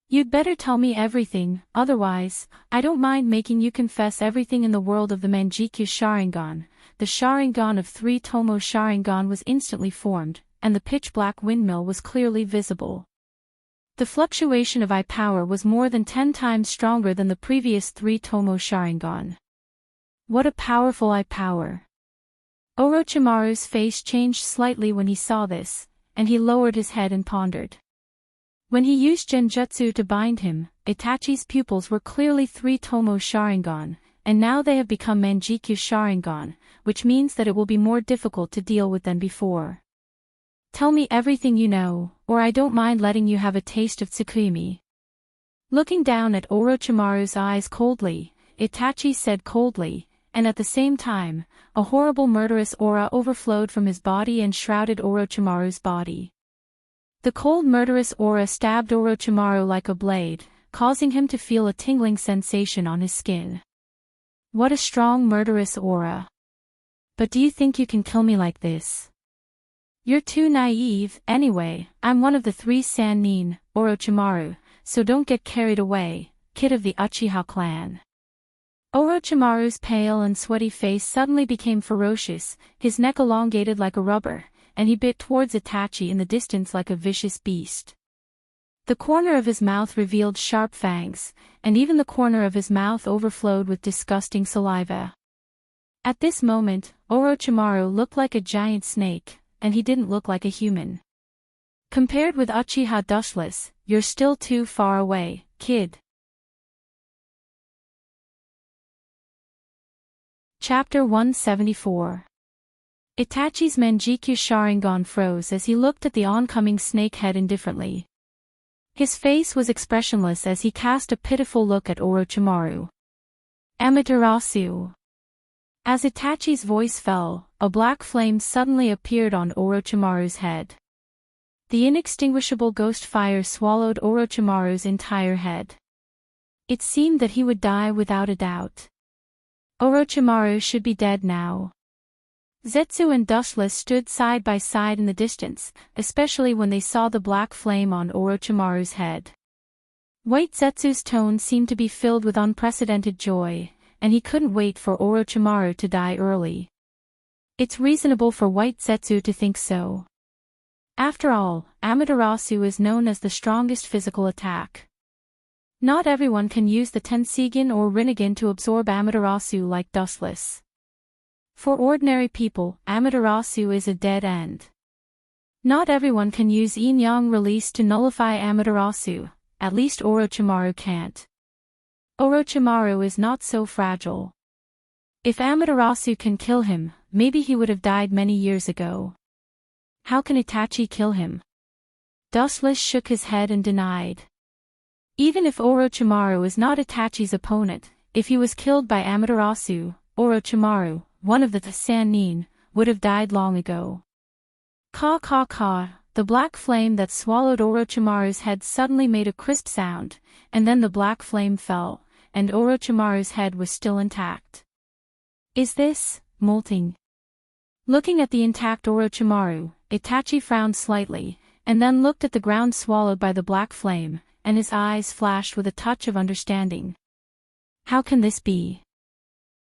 You'd better tell me everything, otherwise, I don't mind making you confess everything in the world of the Manjikyu Sharingan." The Sharingan of 3 Tomo Sharingan was instantly formed, and the pitch-black windmill was clearly visible. The fluctuation of eye power was more than 10 times stronger than the previous 3 Tomo Sharingan. What a powerful eye power! Orochimaru's face changed slightly when he saw this, and he lowered his head and pondered. When he used genjutsu to bind him, Itachi's pupils were clearly 3 Tomo Sharingan, and now they have become Manjikyu Sharingan, which means that it will be more difficult to deal with than before. "Tell me everything you know, or I don't mind letting you have a taste of Tsukimi." Looking down at Orochimaru's eyes coldly, Itachi said coldly, and at the same time, a horrible murderous aura overflowed from his body and shrouded Orochimaru's body. The cold murderous aura stabbed Orochimaru like a blade, causing him to feel a tingling sensation on his skin. What a strong murderous aura. But do you think you can kill me like this? You're too naive. Anyway, I'm one of the 3 Sannin, Orochimaru, so don't get carried away, kid of the Uchiha clan. Orochimaru's pale and sweaty face suddenly became ferocious, his neck elongated like a rubber, and he bit towards Itachi in the distance like a vicious beast. The corner of his mouth revealed sharp fangs, and even the corner of his mouth overflowed with disgusting saliva. At this moment, Orochimaru looked like a giant snake, and he didn't look like a human. Compared with Uchiha Dustless, you're still too far away, kid. Chapter 174. Itachi's Manjikyu Sharingan froze as he looked at the oncoming snake head indifferently. His face was expressionless as he cast a pitiful look at Orochimaru. Amaterasu. As Itachi's voice fell, a black flame suddenly appeared on Orochimaru's head. The inextinguishable ghost fire swallowed Orochimaru's entire head. It seemed that he would die without a doubt. Orochimaru should be dead now. Zetsu and Dustless stood side by side in the distance, especially when they saw the black flame on Orochimaru's head. White Zetsu's tone seemed to be filled with unprecedented joy, and he couldn't wait for Orochimaru to die early. It's reasonable for White Zetsu to think so. After all, Amaterasu is known as the strongest physical attack. Not everyone can use the Tenseigin or Rinnegan to absorb Amaterasu like Dustless. For ordinary people, Amaterasu is a dead end. Not everyone can use Yin-Yang release to nullify Amaterasu, at least Orochimaru can't. Orochimaru is not so fragile. If Amaterasu can kill him, maybe he would have died many years ago. How can Itachi kill him? Dustless shook his head and denied. Even if Orochimaru is not Itachi's opponent, if he was killed by Amaterasu, Orochimaru, one of the Sannin, would have died long ago. Caw. The black flame that swallowed Orochimaru's head suddenly made a crisp sound, and then the black flame fell, and Orochimaru's head was still intact. Is this molting? Looking at the intact Orochimaru, Itachi frowned slightly, and then looked at the ground swallowed by the black flame, and his eyes flashed with a touch of understanding. How can this be?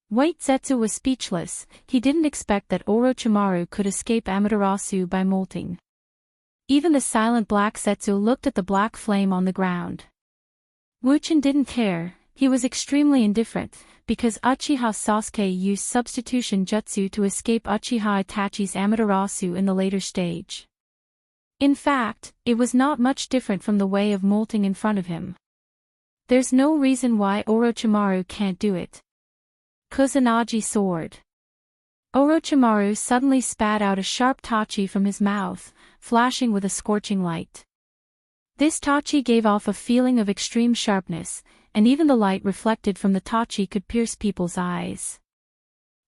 White Zetsu was speechless. He didn't expect that Orochimaru could escape Amaterasu by molting. Even the silent black Zetsu looked at the black flame on the ground. Wuchen didn't care. He was extremely indifferent, because Uchiha Sasuke used substitution jutsu to escape Uchiha Itachi's Amaterasu in the later stage. In fact, it was not much different from the way of molting in front of him. There's no reason why Orochimaru can't do it. Kusanagi sword. Orochimaru suddenly spat out a sharp tachi from his mouth, flashing with a scorching light. This tachi gave off a feeling of extreme sharpness, and even the light reflected from the tachi could pierce people's eyes.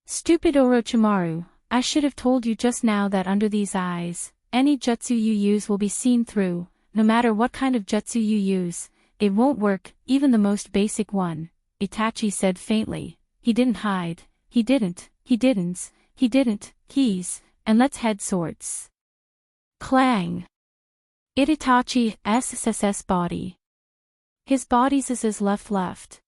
Stupid Orochimaru, I should have told you just now that under these eyes, any jutsu you use will be seen through. No matter what kind of jutsu you use, it won't work, even the most basic one, Itachi said faintly. He didn't hide, he didn't, keys, and let's head swords. Clang. Itachi SSS body. His body's is left.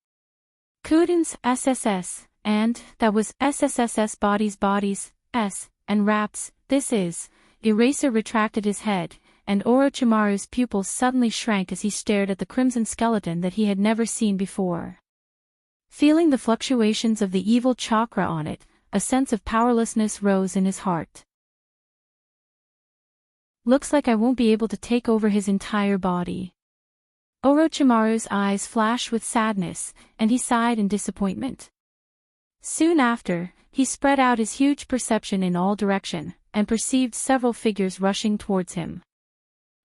Kuden's SSS, and, that was SSSS bodies, S, and raps, this is. Eraser retracted his head, and Orochimaru's pupils suddenly shrank as he stared at the crimson skeleton that he had never seen before. Feeling the fluctuations of the evil chakra on it, a sense of powerlessness rose in his heart. Looks like I won't be able to take over his entire body. Orochimaru's eyes flashed with sadness, and he sighed in disappointment. Soon after, he spread out his huge perception in all directions, and perceived several figures rushing towards him.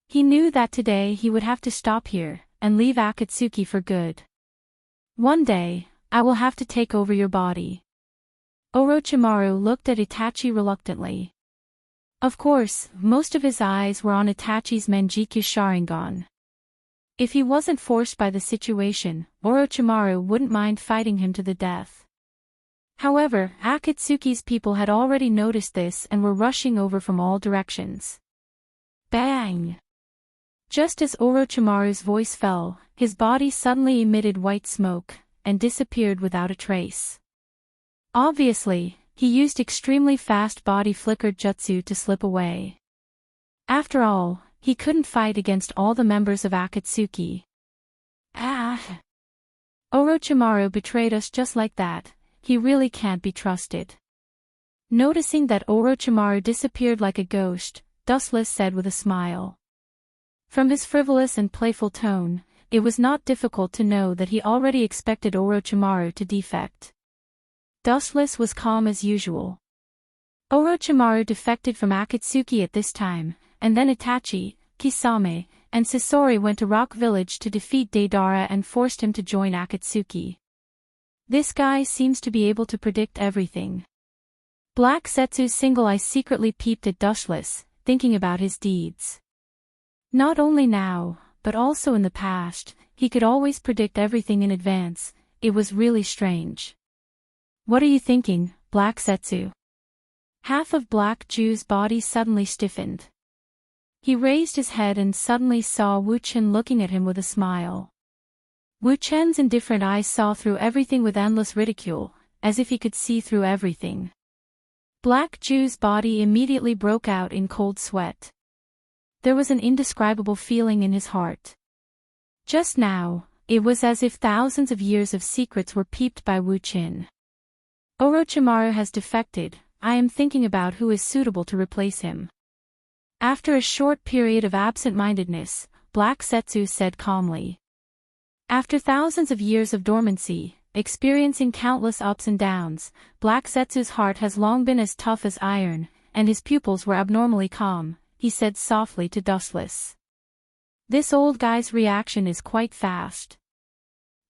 He knew that today he would have to stop here, and leave Akatsuki for good. One day, I will have to take over your body. Orochimaru looked at Itachi reluctantly. Of course, most of his eyes were on Itachi's Manjikyu Sharingan. If he wasn't forced by the situation, Orochimaru wouldn't mind fighting him to the death. However, Akatsuki's people had already noticed this and were rushing over from all directions. Bang! Just as Orochimaru's voice fell, his body suddenly emitted white smoke, and disappeared without a trace. Obviously, he used extremely fast body flicker jutsu to slip away. After all, he couldn't fight against all the members of Akatsuki. Ah! Orochimaru betrayed us just like that, he really can't be trusted. Noticing that Orochimaru disappeared like a ghost, Dustless said with a smile. From his frivolous and playful tone, it was not difficult to know that he already expected Orochimaru to defect. Dustless was calm as usual. Orochimaru defected from Akatsuki at this time, and then Itachi, Kisame, and Sasori went to Rock Village to defeat Deidara and forced him to join Akatsuki. This guy seems to be able to predict everything. Black Setsu's single eye secretly peeped at Dustless, thinking about his deeds. Not only now, but also in the past, he could always predict everything in advance. It was really strange. What are you thinking, Black Setsu? Half of Black Jew's body suddenly stiffened. He raised his head and suddenly saw Wu Chen looking at him with a smile. Wu Chen's indifferent eyes saw through everything with endless ridicule, as if he could see through everything. Black Jew's body immediately broke out in cold sweat. There was an indescribable feeling in his heart. Just now, it was as if thousands of years of secrets were peeped by Wu Chen. Orochimaru has defected, I am thinking about who is suitable to replace him. After a short period of absent-mindedness, Black Setsu said calmly. After thousands of years of dormancy, experiencing countless ups and downs, Black Setsu's heart has long been as tough as iron, and his pupils were abnormally calm, he said softly to Dustless. This old guy's reaction is quite fast.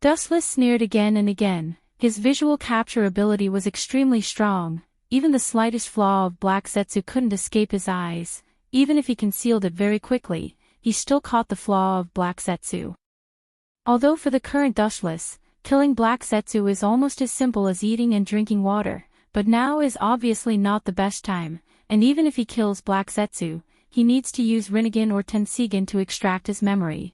Dustless sneered again and again, his visual capture ability was extremely strong, even the slightest flaw of Black Setsu couldn't escape his eyes, even if he concealed it very quickly, he still caught the flaw of Black Setsu. Although for the current Dustless, killing Black Setsu is almost as simple as eating and drinking water, but now is obviously not the best time, and even if he kills Black Setsu, he needs to use Rinnegan or Tensegan to extract his memory.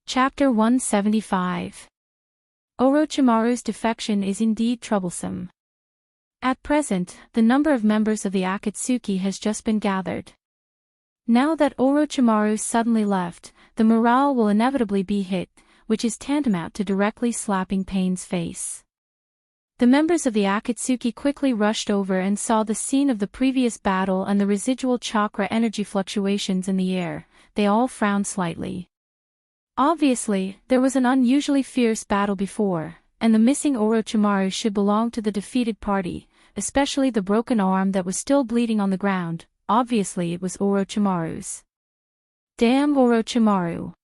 Chapter 175. Orochimaru's defection is indeed troublesome. At present, the number of members of the Akatsuki has just been gathered. Now that Orochimaru suddenly left, the morale will inevitably be hit, which is tantamount to directly slapping Pain's face. The members of the Akatsuki quickly rushed over and saw the scene of the previous battle and the residual chakra energy fluctuations in the air. They all frowned slightly. Obviously, there was an unusually fierce battle before, and the missing Orochimaru should belong to the defeated party, especially the broken arm that was still bleeding on the ground. Obviously it was Orochimaru's. Damn Orochimaru.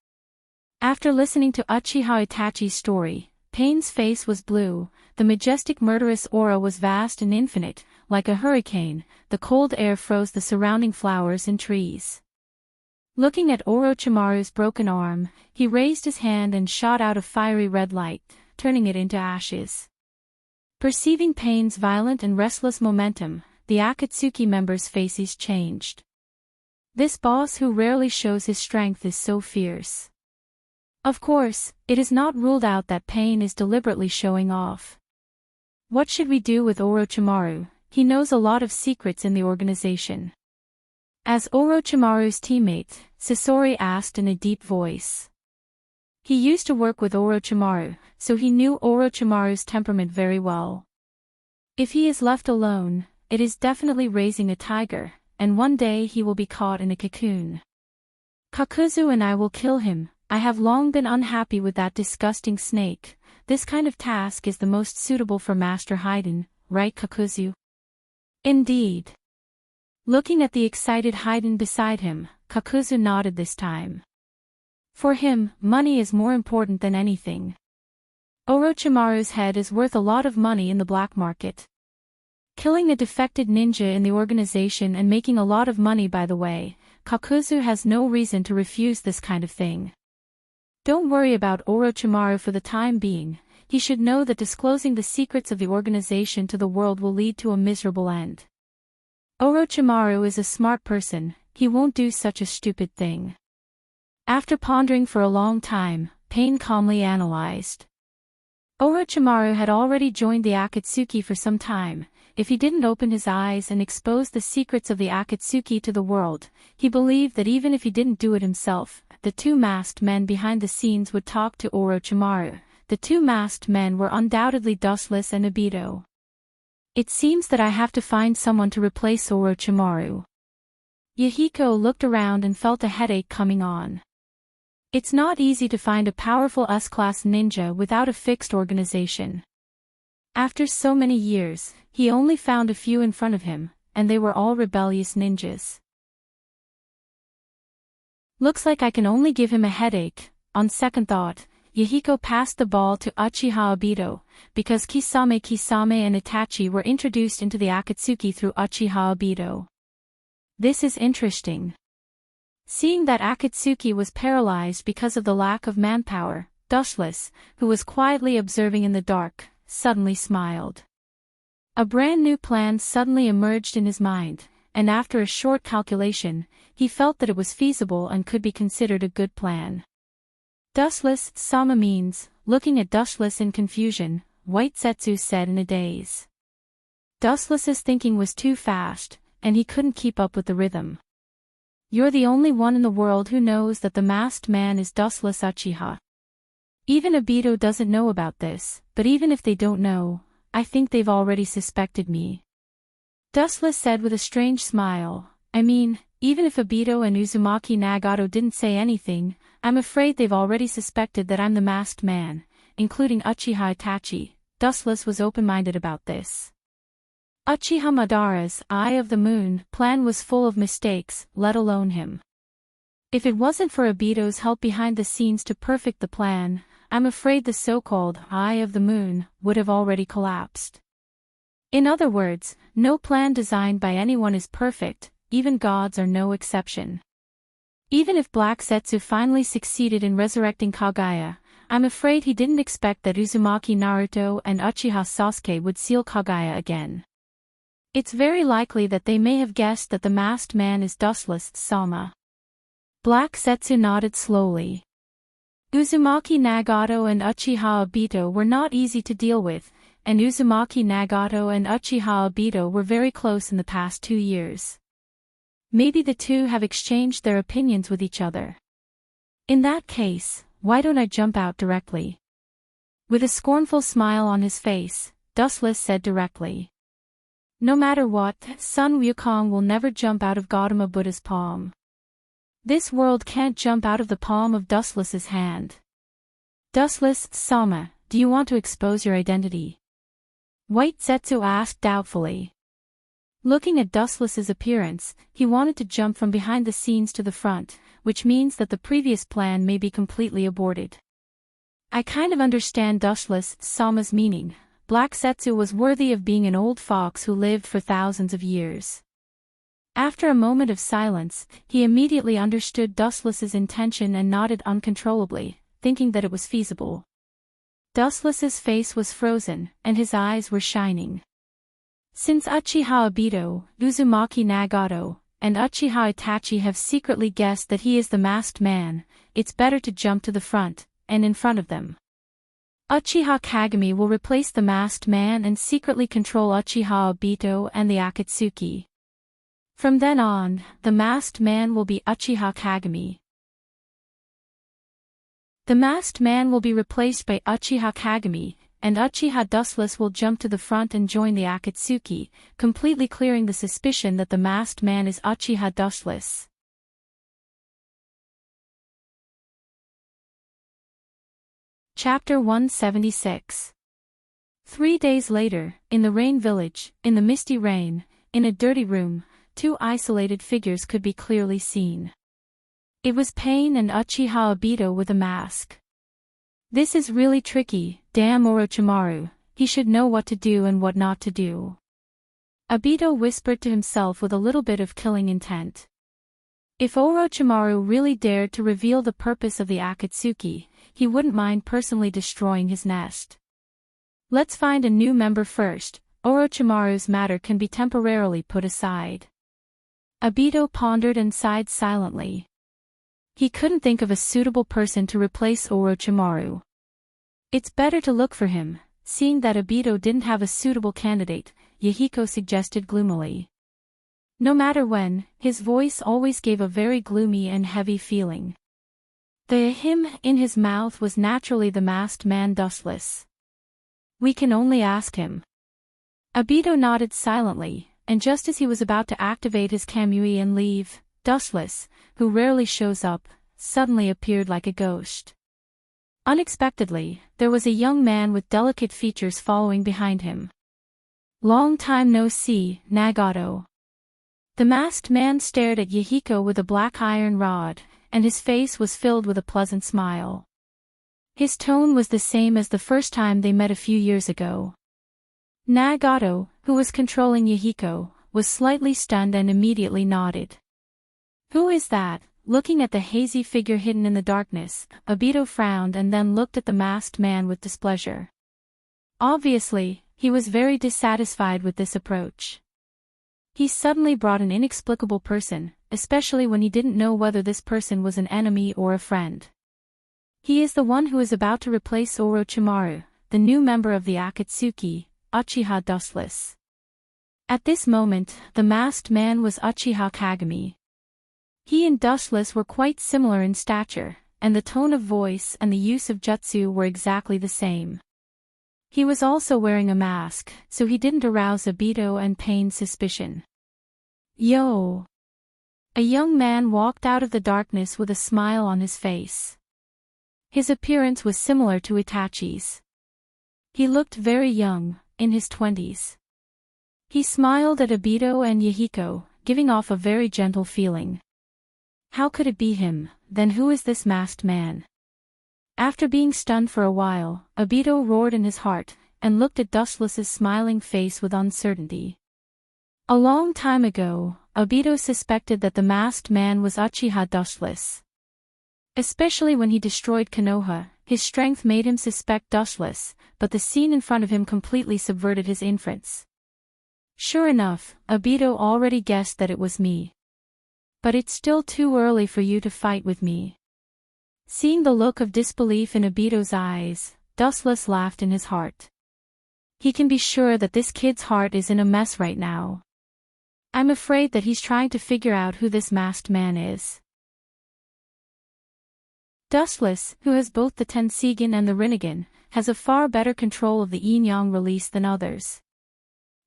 After listening to Uchiha Itachi's story, Pain's face was blue, the majestic murderous aura was vast and infinite, like a hurricane, the cold air froze the surrounding flowers and trees. Looking at Orochimaru's broken arm, he raised his hand and shot out a fiery red light, turning it into ashes. Perceiving Pain's violent and restless momentum, the Akatsuki members' faces changed. This boss who rarely shows his strength is so fierce. Of course, it is not ruled out that Pain is deliberately showing off. What should we do with Orochimaru? He knows a lot of secrets in the organization. As Orochimaru's teammate, Sasori asked in a deep voice. He used to work with Orochimaru, so he knew Orochimaru's temperament very well. If he is left alone, it is definitely raising a tiger, and one day he will be caught in a cocoon. Kakuzu and I will kill him. I have long been unhappy with that disgusting snake. This kind of task is the most suitable for Master Haiden, right Kakuzu? Indeed. Looking at the excited Haiden beside him, Kakuzu nodded this time. For him, money is more important than anything. Orochimaru's head is worth a lot of money in the black market. Killing a defected ninja in the organization and making a lot of money, by the way. Kakuzu has no reason to refuse this kind of thing. Don't worry about Orochimaru for the time being. He should know that disclosing the secrets of the organization to the world will lead to a miserable end. Orochimaru is a smart person, he won't do such a stupid thing. After pondering for a long time, Pain calmly analyzed. Orochimaru had already joined the Akatsuki for some time. If he didn't open his eyes and expose the secrets of the Akatsuki to the world, he believed that even if he didn't do it himself, the two masked men behind the scenes would talk to Orochimaru. The two masked men were undoubtedly Dustless and Obito. It seems that I have to find someone to replace Orochimaru. Yahiko looked around and felt a headache coming on. It's not easy to find a powerful S-class ninja without a fixed organization. After so many years, he only found a few in front of him, and they were all rebellious ninjas. Looks like I can only give him a headache. On second thought, Yahiko passed the ball to Uchiha Obito, because Kisame and Itachi were introduced into the Akatsuki through Uchiha Obito. This is interesting. Seeing that Akatsuki was paralyzed because of the lack of manpower, Dustless, who was quietly observing in the dark, suddenly smiled. A brand new plan suddenly emerged in his mind, and after a short calculation, he felt that it was feasible and could be considered a good plan. Dustless Sama means, looking at Dustless in confusion, White Setsu said in a daze. Dustless's thinking was too fast, and he couldn't keep up with the rhythm. You're the only one in the world who knows that the masked man is Dustless Uchiha. Even Obito doesn't know about this, but even if they don't know, I think they've already suspected me. Dustless said with a strange smile, I mean, even if Obito and Uzumaki Nagato didn't say anything, I'm afraid they've already suspected that I'm the masked man, including Uchiha Itachi. Dustless was open-minded about this. Uchiha Madara's Eye of the Moon plan was full of mistakes, let alone him. If it wasn't for Obito's help behind the scenes to perfect the plan, I'm afraid the so-called Eye of the Moon would have already collapsed. In other words, no plan designed by anyone is perfect, even gods are no exception. Even if Black Zetsu finally succeeded in resurrecting Kaguya, I'm afraid he didn't expect that Uzumaki Naruto and Uchiha Sasuke would seal Kaguya again. It's very likely that they may have guessed that the masked man is Dustless Sama. Black Zetsu nodded slowly. Uzumaki Nagato and Uchiha Obito were not easy to deal with, and Uzumaki Nagato and Uchiha Obito were very close in the past 2 years. Maybe the two have exchanged their opinions with each other. In that case, why don't I jump out directly? With a scornful smile on his face, Dustless said directly. No matter what, Sun Wukong will never jump out of Gautama Buddha's palm. This world can't jump out of the palm of Dustless's hand. Dustless Sama, do you want to expose your identity? White Zetsu asked doubtfully. Looking at Dustless's appearance, he wanted to jump from behind the scenes to the front, which means that the previous plan may be completely aborted. I kind of understand Dustless Sama's meaning. Black Zetsu was worthy of being an old fox who lived for thousands of years. After a moment of silence, he immediately understood Dustless's intention and nodded uncontrollably, thinking that it was feasible. Dustless's face was frozen, and his eyes were shining. Since Uchiha Obito, Uzumaki Nagato, and Uchiha Itachi have secretly guessed that he is the masked man, it's better to jump to the front, and in front of them. Uchiha Kagami will replace the masked man and secretly control Uchiha Obito and the Akatsuki. From then on, the masked man will be Uchiha Kagami. The masked man will be replaced by Uchiha Kagami, and Uchiha Dustless will jump to the front and join the Akatsuki, completely clearing the suspicion that the masked man is Uchiha Dustless. Chapter 176. 3 days later, in the Rain Village, in the misty rain, in a dirty room, 2 isolated figures could be clearly seen. It was Pain and Uchiha Obito with a mask. This is really tricky, damn Orochimaru, he should know what to do and what not to do. Obito whispered to himself with a little bit of killing intent. If Orochimaru really dared to reveal the purpose of the Akatsuki, he wouldn't mind personally destroying his nest. Let's find a new member first. Orochimaru's matter can be temporarily put aside. Obito pondered and sighed silently. He couldn't think of a suitable person to replace Orochimaru. It's better to look for him. Seeing that Obito didn't have a suitable candidate, Yahiko suggested gloomily. No matter when, his voice always gave a very gloomy and heavy feeling. The him in his mouth was naturally the masked man Dustless. We can only ask him. Obito nodded silently, and just as he was about to activate his Kamui and leave, Dustless, who rarely shows up, suddenly appeared like a ghost. Unexpectedly, there was a young man with delicate features following behind him. Long time no see, Nagato. The masked man stared at Yahiko with a black iron rod, and his face was filled with a pleasant smile. His tone was the same as the first time they met a few years ago. Nagato, who was controlling Yahiko, was slightly stunned and immediately nodded. Who is that? Looking at the hazy figure hidden in the darkness, Obito frowned and then looked at the masked man with displeasure. Obviously, he was very dissatisfied with this approach. He suddenly brought an inexplicable person, especially when he didn't know whether this person was an enemy or a friend. He is the one who is about to replace Orochimaru, the new member of the Akatsuki, Uchiha Dustless. At this moment, the masked man was Uchiha Kagami. He and Dustless were quite similar in stature, and the tone of voice and the use of jutsu were exactly the same. He was also wearing a mask, so he didn't arouse Obito and Pain's suspicion. Yo! A young man walked out of the darkness with a smile on his face. His appearance was similar to Itachi's. He looked very young, in his 20s. He smiled at Obito and Yahiko, giving off a very gentle feeling. How could it be him? Then who is this masked man? After being stunned for a while, Obito roared in his heart, and looked at Dustless's smiling face with uncertainty. A long time ago, Obito suspected that the masked man was Uchiha Dustless. Especially when he destroyed Konoha, his strength made him suspect Dustless, but the scene in front of him completely subverted his inference. Sure enough, Obito already guessed that it was me. But it's still too early for you to fight with me. Seeing the look of disbelief in Obito's eyes, Dustless laughed in his heart. He can be sure that this kid's heart is in a mess right now. I'm afraid that he's trying to figure out who this masked man is. Dustless, who has both the Tensigen and the Rinnegan, has a far better control of the yin-yang release than others.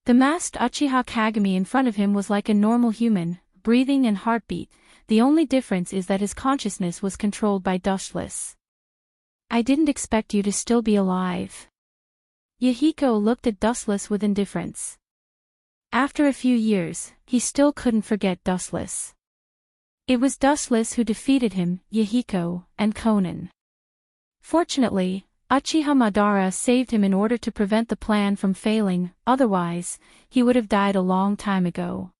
The masked Uchiha Kagami in front of him was like a normal human, breathing and heartbeat. The only difference is that his consciousness was controlled by Dustless. I didn't expect you to still be alive. Yahiko looked at Dustless with indifference. After a few years, he still couldn't forget Dustless. It was Dustless who defeated him, Yahiko, and Konan. Fortunately, Uchiha Madara saved him in order to prevent the plan from failing, otherwise, he would have died a long time ago.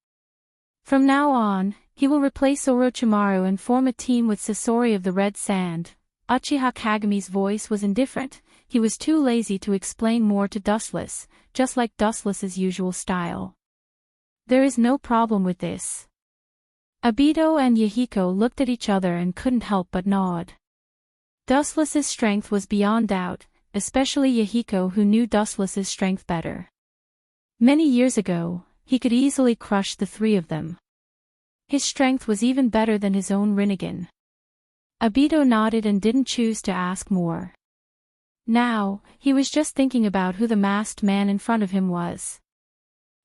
From now on, he will replace Orochimaru and form a team with Sasori of the Red Sand. Uchiha Kagami's voice was indifferent. He was too lazy to explain more to Dustless, just like Dustless's usual style. There is no problem with this. Obito and Yahiko looked at each other and couldn't help but nod. Dustless's strength was beyond doubt, especially Yahiko, who knew Dustless's strength better. Many years ago, he could easily crush the three of them. His strength was even better than his own Rinnegan. Obito nodded and didn't choose to ask more. Now, he was just thinking about who the masked man in front of him was.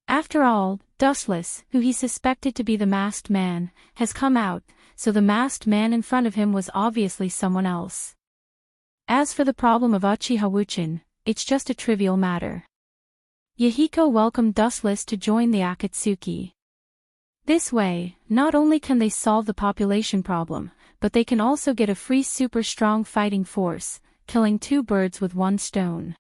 After all, Dustless, who he suspected to be the masked man, has come out, so the masked man in front of him was obviously someone else. As for the problem of Uchiha Wuchin, it's just a trivial matter. Yahiko welcomed Dustless to join the Akatsuki. This way, not only can they solve the population problem, but they can also get a free super strong fighting force, killing two birds with one stone.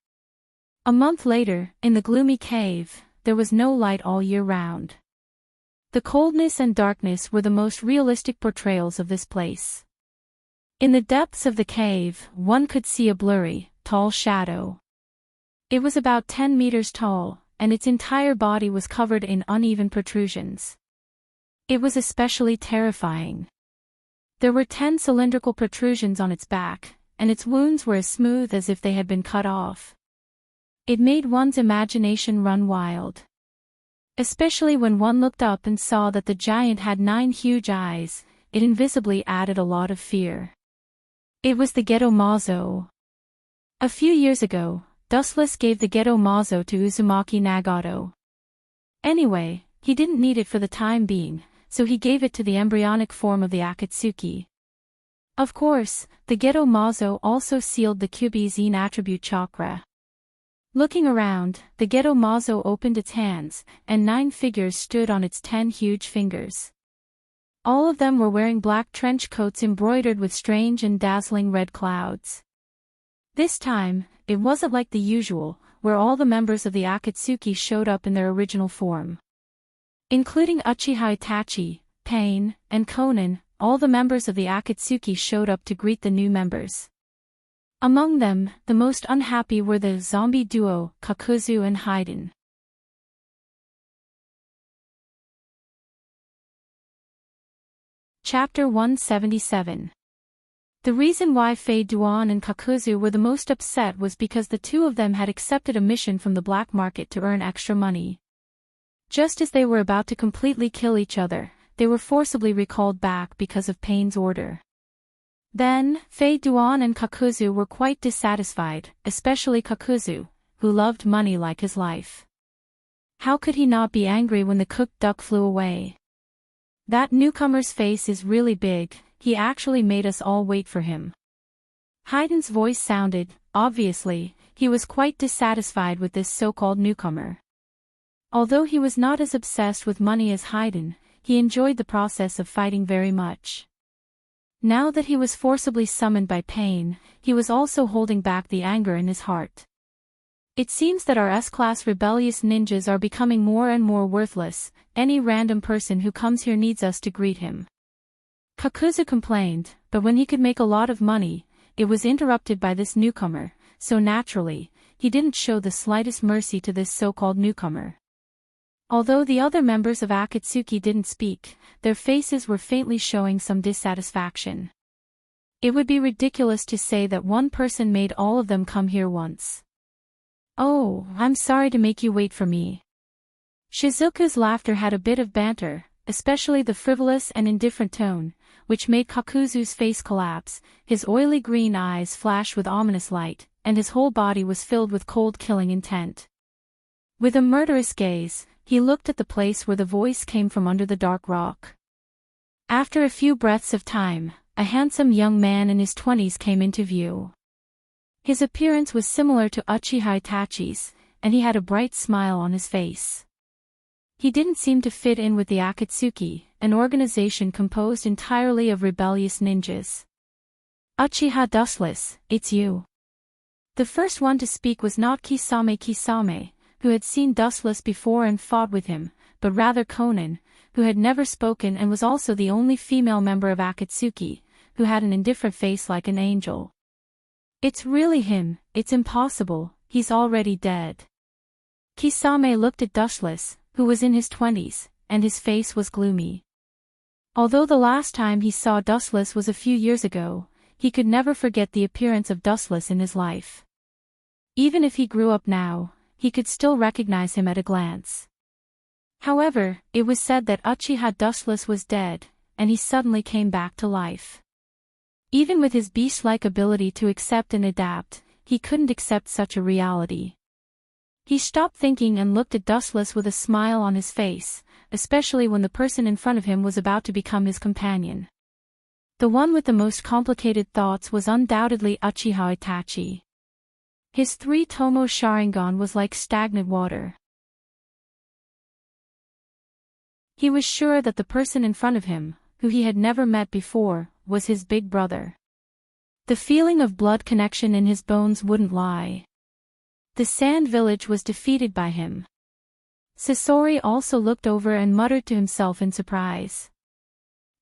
A month later, in the gloomy cave, there was no light all year round. The coldness and darkness were the most realistic portrayals of this place. In the depths of the cave, one could see a blurry, tall shadow. It was about 10 meters tall, and its entire body was covered in uneven protrusions. It was especially terrifying. There were 10 cylindrical protrusions on its back, and its wounds were as smooth as if they had been cut off. It made one's imagination run wild. Especially when one looked up and saw that the giant had 9 huge eyes, it invisibly added a lot of fear. It was the Ghetto Mazo. A few years ago, Dustless gave the Ghetto Mazo to Uzumaki Nagato. Anyway, he didn't need it for the time being, so he gave it to the embryonic form of the Akatsuki. Of course, the Ghetto Mazo also sealed the Kyubi-Zen attribute chakra. Looking around, the Ghetto Mazo opened its hands, and 9 figures stood on its 10 huge fingers. All of them were wearing black trench coats embroidered with strange and dazzling red clouds. This time, it wasn't like the usual, where all the members of the Akatsuki showed up in their original form. Including Uchiha Itachi, Pain, and Conan, all the members of the Akatsuki showed up to greet the new members. Among them, the most unhappy were the zombie duo, Kakuzu and Haiden. Chapter 177. The reason why Fei Duan and Kakuzu were the most upset was because the two of them had accepted a mission from the black market to earn extra money. Just as they were about to completely kill each other, they were forcibly recalled back because of Pain's order. Then, Fei Duan and Kakuzu were quite dissatisfied, especially Kakuzu, who loved money like his life. How could he not be angry when the cooked duck flew away? That newcomer's face is really big, he actually made us all wait for him. Haiden's voice sounded, obviously, he was quite dissatisfied with this so-called newcomer. Although he was not as obsessed with money as Haiden, he enjoyed the process of fighting very much. Now that he was forcibly summoned by Pain, he was also holding back the anger in his heart. It seems that our S-class rebellious ninjas are becoming more and more worthless, any random person who comes here needs us to greet him. Kakuzu complained, but when he could make a lot of money, it was interrupted by this newcomer, so naturally, he didn't show the slightest mercy to this so-called newcomer. Although the other members of Akatsuki didn't speak, their faces were faintly showing some dissatisfaction. It would be ridiculous to say that one person made all of them come here once. Oh, I'm sorry to make you wait for me. Shizuka's laughter had a bit of banter, especially the frivolous and indifferent tone, which made Kakuzu's face collapse, his oily green eyes flash with ominous light, and his whole body was filled with cold killing intent. With a murderous gaze, he looked at the place where the voice came from under the dark rock. After a few breaths of time, a handsome young man in his 20s came into view. His appearance was similar to Uchiha Itachi's, and he had a bright smile on his face. He didn't seem to fit in with the Akatsuki, an organization composed entirely of rebellious ninjas. Uchiha Dustless, it's you. The first one to speak was not Kisame, who had seen Dustless before and fought with him, but rather Conan, who had never spoken and was also the only female member of Akatsuki, who had an indifferent face like an angel. It's really him, it's impossible, he's already dead. Kisame looked at Dustless, who was in his 20s, and his face was gloomy. Although the last time he saw Dustless was a few years ago, he could never forget the appearance of Dustless in his life. Even if he grew up now, he could still recognize him at a glance. However, it was said that Uchiha Dustless was dead, and he suddenly came back to life. Even with his beast-like ability to accept and adapt, he couldn't accept such a reality. He stopped thinking and looked at Dustless with a smile on his face, especially when the person in front of him was about to become his companion. The one with the most complicated thoughts was undoubtedly Uchiha Itachi. His 3-tomo Sharingan was like stagnant water. He was sure that the person in front of him, who he had never met before, was his big brother. The feeling of blood connection in his bones wouldn't lie. The Sand Village was defeated by him. Sasori also looked over and muttered to himself in surprise.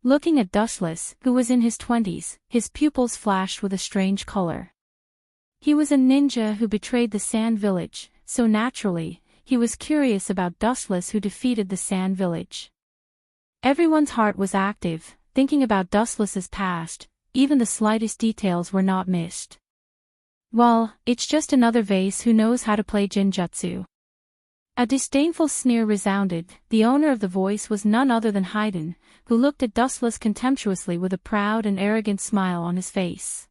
Looking at Dustless, who was in his 20s, his pupils flashed with a strange color. He was a ninja who betrayed the Sand Village, so naturally, he was curious about Dustless who defeated the Sand Village. Everyone's heart was active, thinking about Dustless's past, even the slightest details were not missed. Well, it's just another vase who knows how to play genjutsu. A disdainful sneer resounded. The owner of the voice was none other than Haydn, who looked at Dustless contemptuously with a proud and arrogant smile on his face.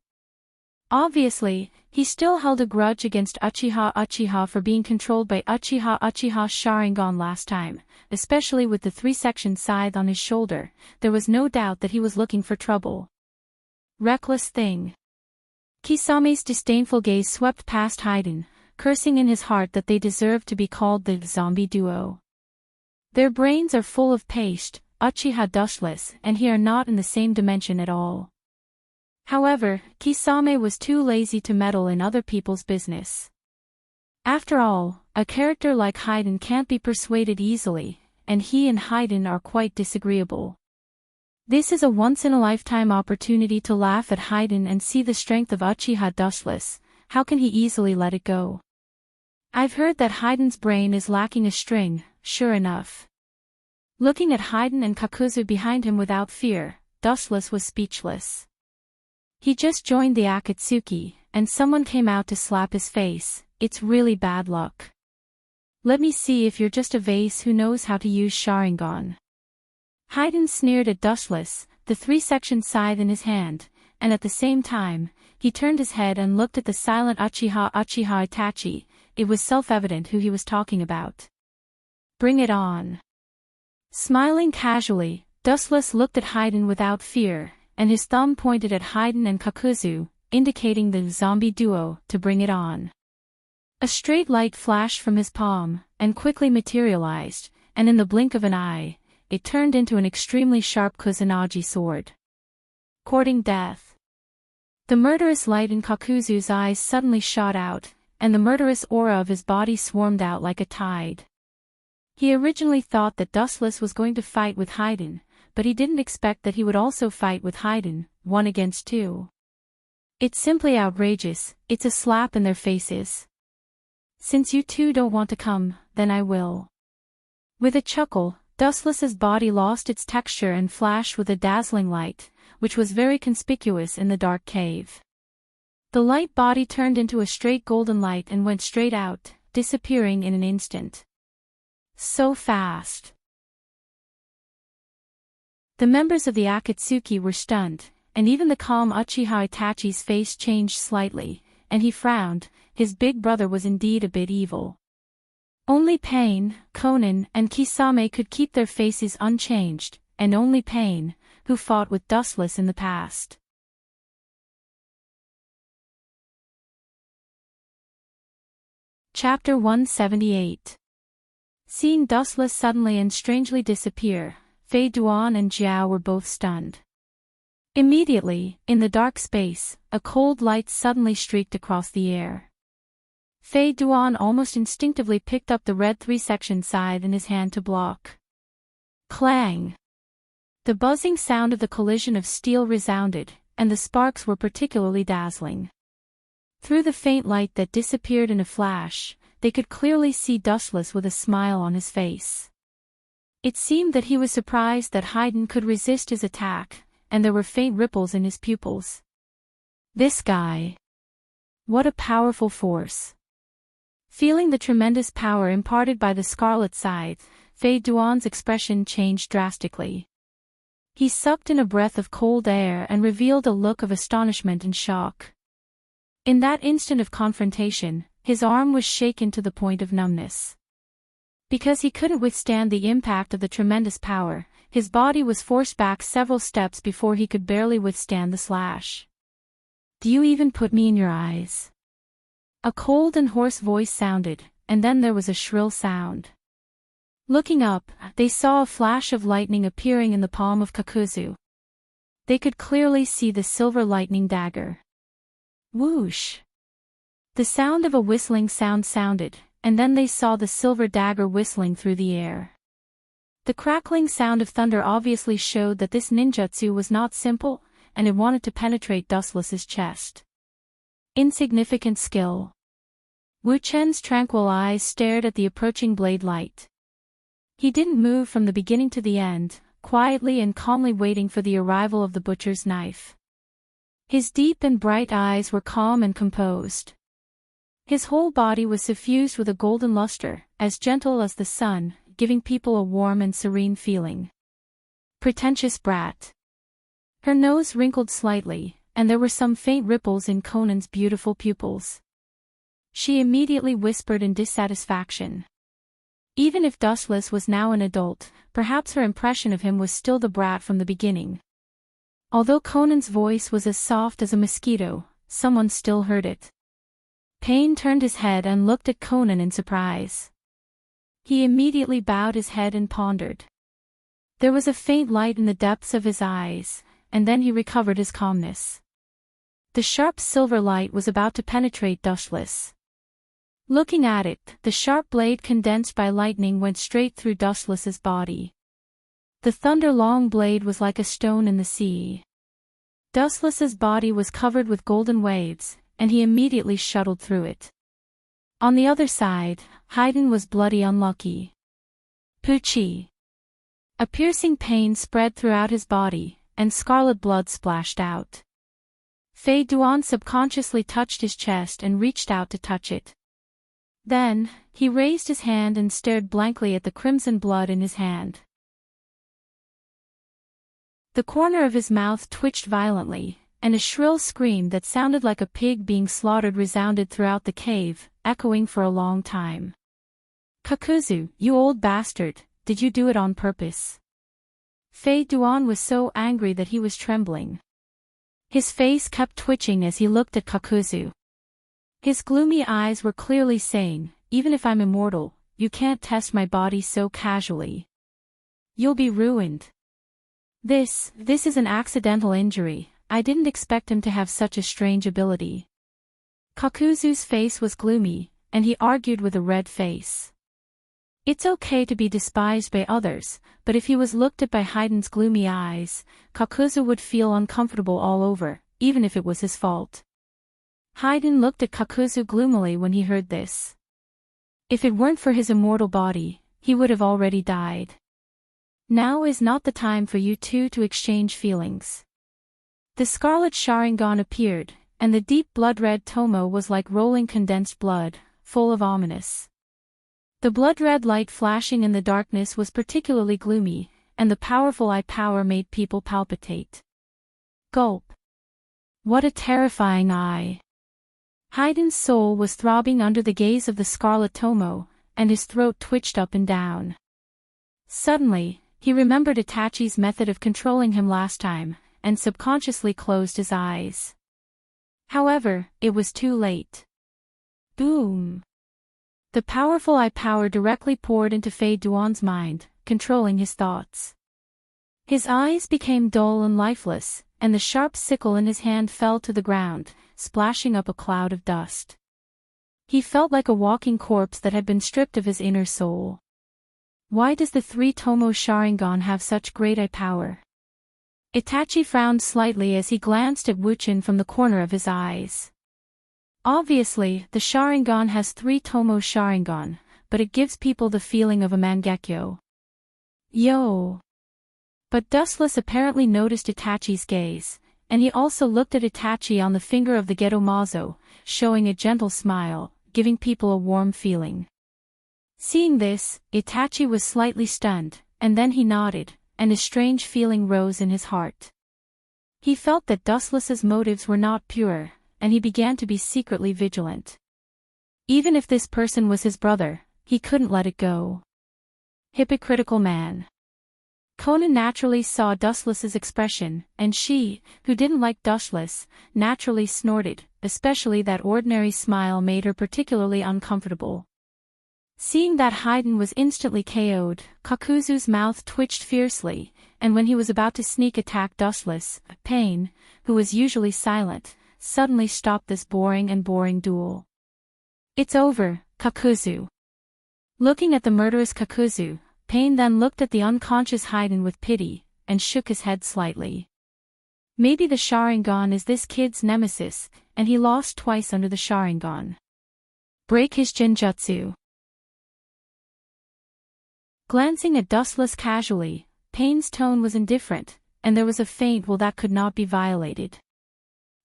Obviously, he still held a grudge against Uchiha for being controlled by Uchiha's Sharingan last time, especially with the 3-section scythe on his shoulder. There was no doubt that he was looking for trouble. Reckless thing. Kisame's disdainful gaze swept past Haydn, cursing in his heart that they deserved to be called the zombie duo. Their brains are full of paste, Uchiha Dustless and he are not in the same dimension at all. However, Kisame was too lazy to meddle in other people's business. After all, a character like Haydn can't be persuaded easily, and he and Haydn are quite disagreeable. This is a once-in-a-lifetime opportunity to laugh at Haydn and see the strength of Uchiha Dustless. How can he easily let it go? I've heard that Haydn's brain is lacking a string, sure enough. Looking at Haydn and Kakuzu behind him without fear, Dustless was speechless. He just joined the Akatsuki, and someone came out to slap his face. It's really bad luck. Let me see if you're just a vase who knows how to use Sharingan. Haydn sneered at Dustless, the 3-section scythe in his hand, and at the same time, he turned his head and looked at the silent Uchiha Itachi. It was self-evident who he was talking about. Bring it on. Smiling casually, Dustless looked at Haydn without fear, and his thumb pointed at Haydn and Kakuzu, indicating the zombie duo to bring it on. A straight light flashed from his palm, and quickly materialized, and in the blink of an eye, it turned into an extremely sharp Kusanagi sword. Courting death. The murderous light in Kakuzu's eyes suddenly shot out, and the murderous aura of his body swarmed out like a tide. He originally thought that Dustless was going to fight with Haydn, but he didn't expect that he would also fight with Haydn, 1 against 2. It's simply outrageous, it's a slap in their faces. Since you two don't want to come, then I will. With a chuckle, Dustless's body lost its texture and flashed with a dazzling light, which was very conspicuous in the dark cave. The light body turned into a straight golden light and went straight out, disappearing in an instant. So fast. The members of the Akatsuki were stunned, and even the calm Uchiha Itachi's face changed slightly, and he frowned. His big brother was indeed a bit evil. Only Pain, Konan, and Kisame could keep their faces unchanged, and only Pain, who fought with Dustless in the past. Chapter 178. Seeing Dustless suddenly and strangely disappear, Fei Duan and Jiao were both stunned. Immediately, in the dark space, a cold light suddenly streaked across the air. Fei Duan almost instinctively picked up the red 3-section scythe in his hand to block. Clang! The buzzing sound of the collision of steel resounded, and the sparks were particularly dazzling. Through the faint light that disappeared in a flash, they could clearly see Dustless with a smile on his face. It seemed that he was surprised that Haydn could resist his attack, and there were faint ripples in his pupils. This guy. What a powerful force. Feeling the tremendous power imparted by the scarlet scythe, Fei Duan's expression changed drastically. He sucked in a breath of cold air and revealed a look of astonishment and shock. In that instant of confrontation, his arm was shaken to the point of numbness. Because he couldn't withstand the impact of the tremendous power, his body was forced back several steps before he could barely withstand the slash. Do you even put me in your eyes? A cold and hoarse voice sounded, and then there was a shrill sound. Looking up, they saw a flash of lightning appearing in the palm of Kakuzu. They could clearly see the silver lightning dagger. Whoosh! The sound of a whistling sound sounded, and then they saw the silver dagger whistling through the air. The crackling sound of thunder obviously showed that this ninjutsu was not simple, and it wanted to penetrate Dustless's chest. Insignificant skill. Wu Chen's tranquil eyes stared at the approaching blade light. He didn't move from the beginning to the end, quietly and calmly waiting for the arrival of the butcher's knife. His deep and bright eyes were calm and composed. His whole body was suffused with a golden luster, as gentle as the sun, giving people a warm and serene feeling. Pretentious brat. Her nose wrinkled slightly, and there were some faint ripples in Conan's beautiful pupils. She immediately whispered in dissatisfaction. Even if Dustless was now an adult, perhaps her impression of him was still the brat from the beginning. Although Conan's voice was as soft as a mosquito, someone still heard it. Pain turned his head and looked at Conan in surprise. He immediately bowed his head and pondered. There was a faint light in the depths of his eyes, and then he recovered his calmness. The sharp silver light was about to penetrate Dustless. Looking at it, the sharp blade condensed by lightning went straight through Dustless's body. The thunder-long blade was like a stone in the sea. Dustless's body was covered with golden waves, and he immediately shuttled through it. On the other side, Haydn was bloody unlucky. Poochie. A piercing pain spread throughout his body, and scarlet blood splashed out. Fei Duan subconsciously touched his chest and reached out to touch it. Then, he raised his hand and stared blankly at the crimson blood in his hand. The corner of his mouth twitched violently, and a shrill scream that sounded like a pig being slaughtered resounded throughout the cave, echoing for a long time. Kakuzu, you old bastard, did you do it on purpose? Fei Duan was so angry that he was trembling. His face kept twitching as he looked at Kakuzu. His gloomy eyes were clearly saying, even if I'm immortal, you can't test my body so casually. You'll be ruined. This is an accidental injury. I didn't expect him to have such a strange ability. Kakuzu's face was gloomy, and he argued with a red face. It's okay to be despised by others, but if he was looked at by Haydn's gloomy eyes, Kakuzu would feel uncomfortable all over, even if it was his fault. Haydn looked at Kakuzu gloomily when he heard this. If it weren't for his immortal body, he would have already died. Now is not the time for you two to exchange feelings. The scarlet Sharingan appeared, and the deep blood-red tomo was like rolling condensed blood, full of ominous. The blood-red light flashing in the darkness was particularly gloomy, and the powerful eye power made people palpitate. Gulp. What a terrifying eye. Haydn's soul was throbbing under the gaze of the scarlet tomo, and his throat twitched up and down. Suddenly, he remembered Itachi's method of controlling him last time, and subconsciously closed his eyes. However, it was too late. Boom! The powerful eye power directly poured into Fei Duan's mind, controlling his thoughts. His eyes became dull and lifeless, and the sharp sickle in his hand fell to the ground, splashing up a cloud of dust. He felt like a walking corpse that had been stripped of his inner soul. Why does the three-tomo Sharingan have such great eye power? Itachi frowned slightly as he glanced at Wuchen from the corner of his eyes. Obviously, the Sharingan has three-tomo Sharingan, but it gives people the feeling of a Mangekyo. Yo! But Dustless apparently noticed Itachi's gaze, and he also looked at Itachi on the finger of the Gedomazo, showing a gentle smile, giving people a warm feeling. Seeing this, Itachi was slightly stunned, and then he nodded, and a strange feeling rose in his heart. He felt that Dustless's motives were not pure, and he began to be secretly vigilant. Even if this person was his brother, he couldn't let it go. Hypocritical man. Conan naturally saw Dustless's expression, and she, who didn't like Dustless, naturally snorted, especially that ordinary smile made her particularly uncomfortable. Seeing that Haydn was instantly KO'd, Kakuzu's mouth twitched fiercely, and when he was about to sneak attack Dustless, Pain, who was usually silent, suddenly stopped this boring duel. It's over, Kakuzu. Looking at the murderous Kakuzu, Pain then looked at the unconscious Haydn with pity, and shook his head slightly. Maybe the Sharingan is this kid's nemesis, and he lost twice under the Sharingan. Break his Jinjutsu. Glancing at Dustless casually, Pain's tone was indifferent, and there was a faint will that could not be violated.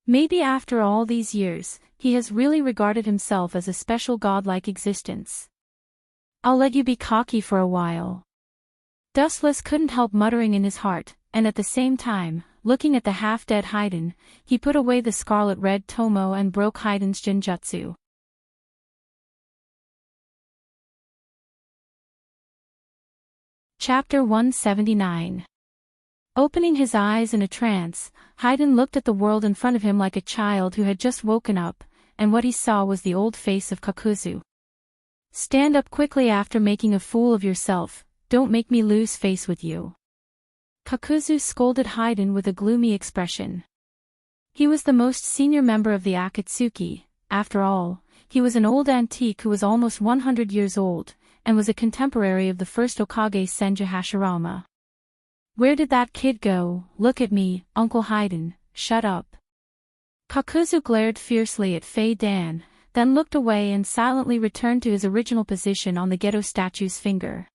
Maybe after all these years, he has really regarded himself as a special godlike existence. I'll let you be cocky for a while. Dustless couldn't help muttering in his heart, and at the same time, looking at the half-dead Haydn, he put away the scarlet-red Tomo and broke Haydn's Jinjutsu. Chapter 179. Opening his eyes in a trance, Haydn looked at the world in front of him like a child who had just woken up, and what he saw was the old face of Kakuzu. Stand up quickly after making a fool of yourself, don't make me lose face with you. Kakuzu scolded Haydn with a gloomy expression. He was the most senior member of the Akatsuki. After all, he was an old antique who was almost 100 years old, and was a contemporary of the first Okage Senju Hashirama. Where did that kid go? Look at me, Uncle Haydn, shut up. Kakuzu glared fiercely at Fei Dan, then looked away and silently returned to his original position on the Geto statue's finger.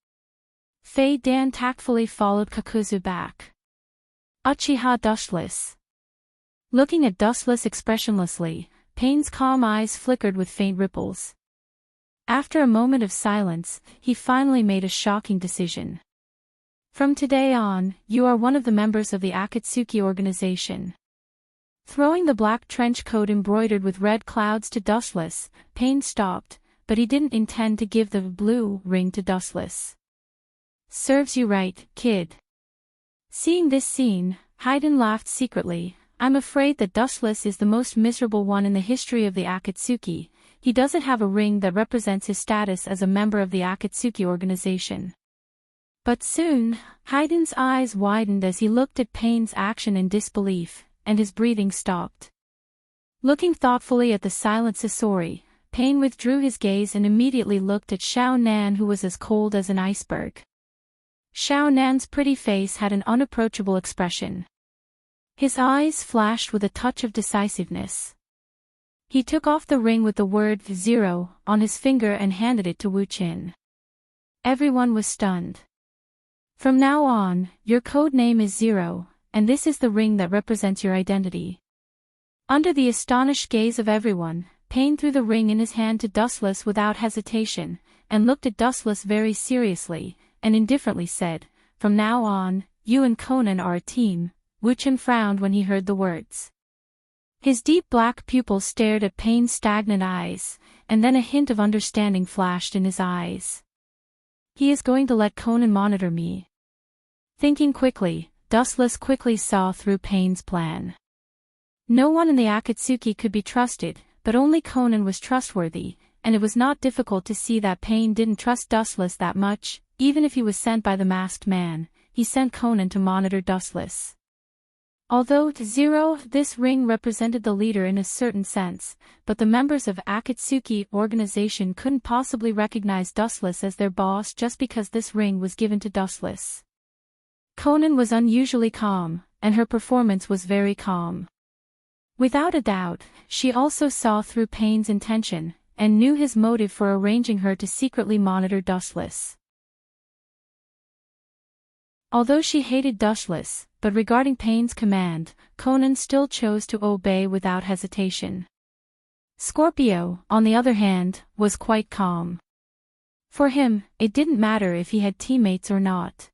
Fei Dan tactfully followed Kakuzu back. Uchiha Dustless. Looking at Dustless expressionlessly, Pain's calm eyes flickered with faint ripples. After a moment of silence, he finally made a shocking decision. From today on, you are one of the members of the Akatsuki organization. Throwing the black trench coat embroidered with red clouds to Dustless, Pain stopped, but he didn't intend to give the blue ring to Dustless. Serves you right, kid. Seeing this scene, Haydn laughed secretly. I'm afraid that Dustless is the most miserable one in the history of the Akatsuki. He doesn't have a ring that represents his status as a member of the Akatsuki organization. But soon, Haydn's eyes widened as he looked at Pain's action in disbelief, and his breathing stopped. Looking thoughtfully at the silent Sasori, Pain withdrew his gaze and immediately looked at Xiao Nan, who was as cold as an iceberg. Xiao Nan's pretty face had an unapproachable expression. His eyes flashed with a touch of decisiveness. He took off the ring with the word 0 on his finger and handed it to Wu Qin. Everyone was stunned. From now on, your code name is 0, and this is the ring that represents your identity. Under the astonished gaze of everyone, Pain threw the ring in his hand to Dustless without hesitation, and looked at Dustless very seriously, and indifferently said, From now on, you and Conan are a team. Wu Qin frowned when he heard the words. His deep black pupils stared at Pain's stagnant eyes, and then a hint of understanding flashed in his eyes. He is going to let Conan monitor me. Thinking quickly, Dustless quickly saw through Pain's plan. No one in the Akatsuki could be trusted, but only Conan was trustworthy, and it was not difficult to see that Pain didn't trust Dustless that much. Even if he was sent by the masked man, he sent Conan to monitor Dustless. Although, 0, this ring represented the leader in a certain sense, but the members of Akatsuki organization couldn't possibly recognize Dustless as their boss just because this ring was given to Dustless. Conan was unusually calm, and her performance was very calm. Without a doubt, she also saw through Pain's intention, and knew his motive for arranging her to secretly monitor Dustless. Although she hated Dustless, but regarding Pain's command, Conan still chose to obey without hesitation. Scorpio, on the other hand, was quite calm. For him, it didn't matter if he had teammates or not.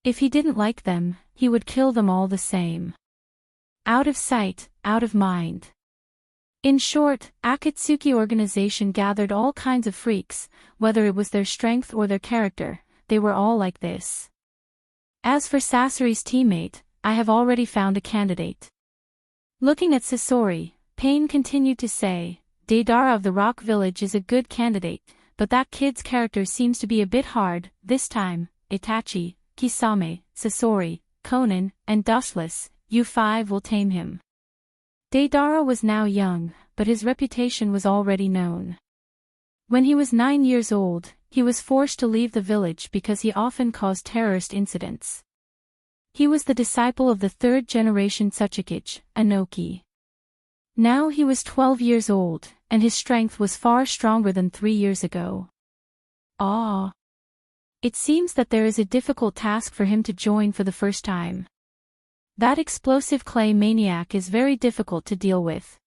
If he didn't like them, he would kill them all the same. Out of sight, out of mind. In short, Akatsuki organization gathered all kinds of freaks, whether it was their strength or their character, they were all like this. As for Sasori's teammate, I have already found a candidate. Looking at Sasori, Pain continued to say, Deidara of the Rock Village is a good candidate, but that kid's character seems to be a bit hard. This time, Itachi, Kisame, Sasori, Conan, and Dustless, you 5 will tame him. Deidara was now young, but his reputation was already known. When he was 9 years old, he was forced to leave the village because he often caused terrorist incidents. He was the disciple of the third-generation Tsuchikage, Anoki. Now he was 12 years old, and his strength was far stronger than 3 years ago. Ah! It seems that there is a difficult task for him to join for the first time. That explosive clay maniac is very difficult to deal with.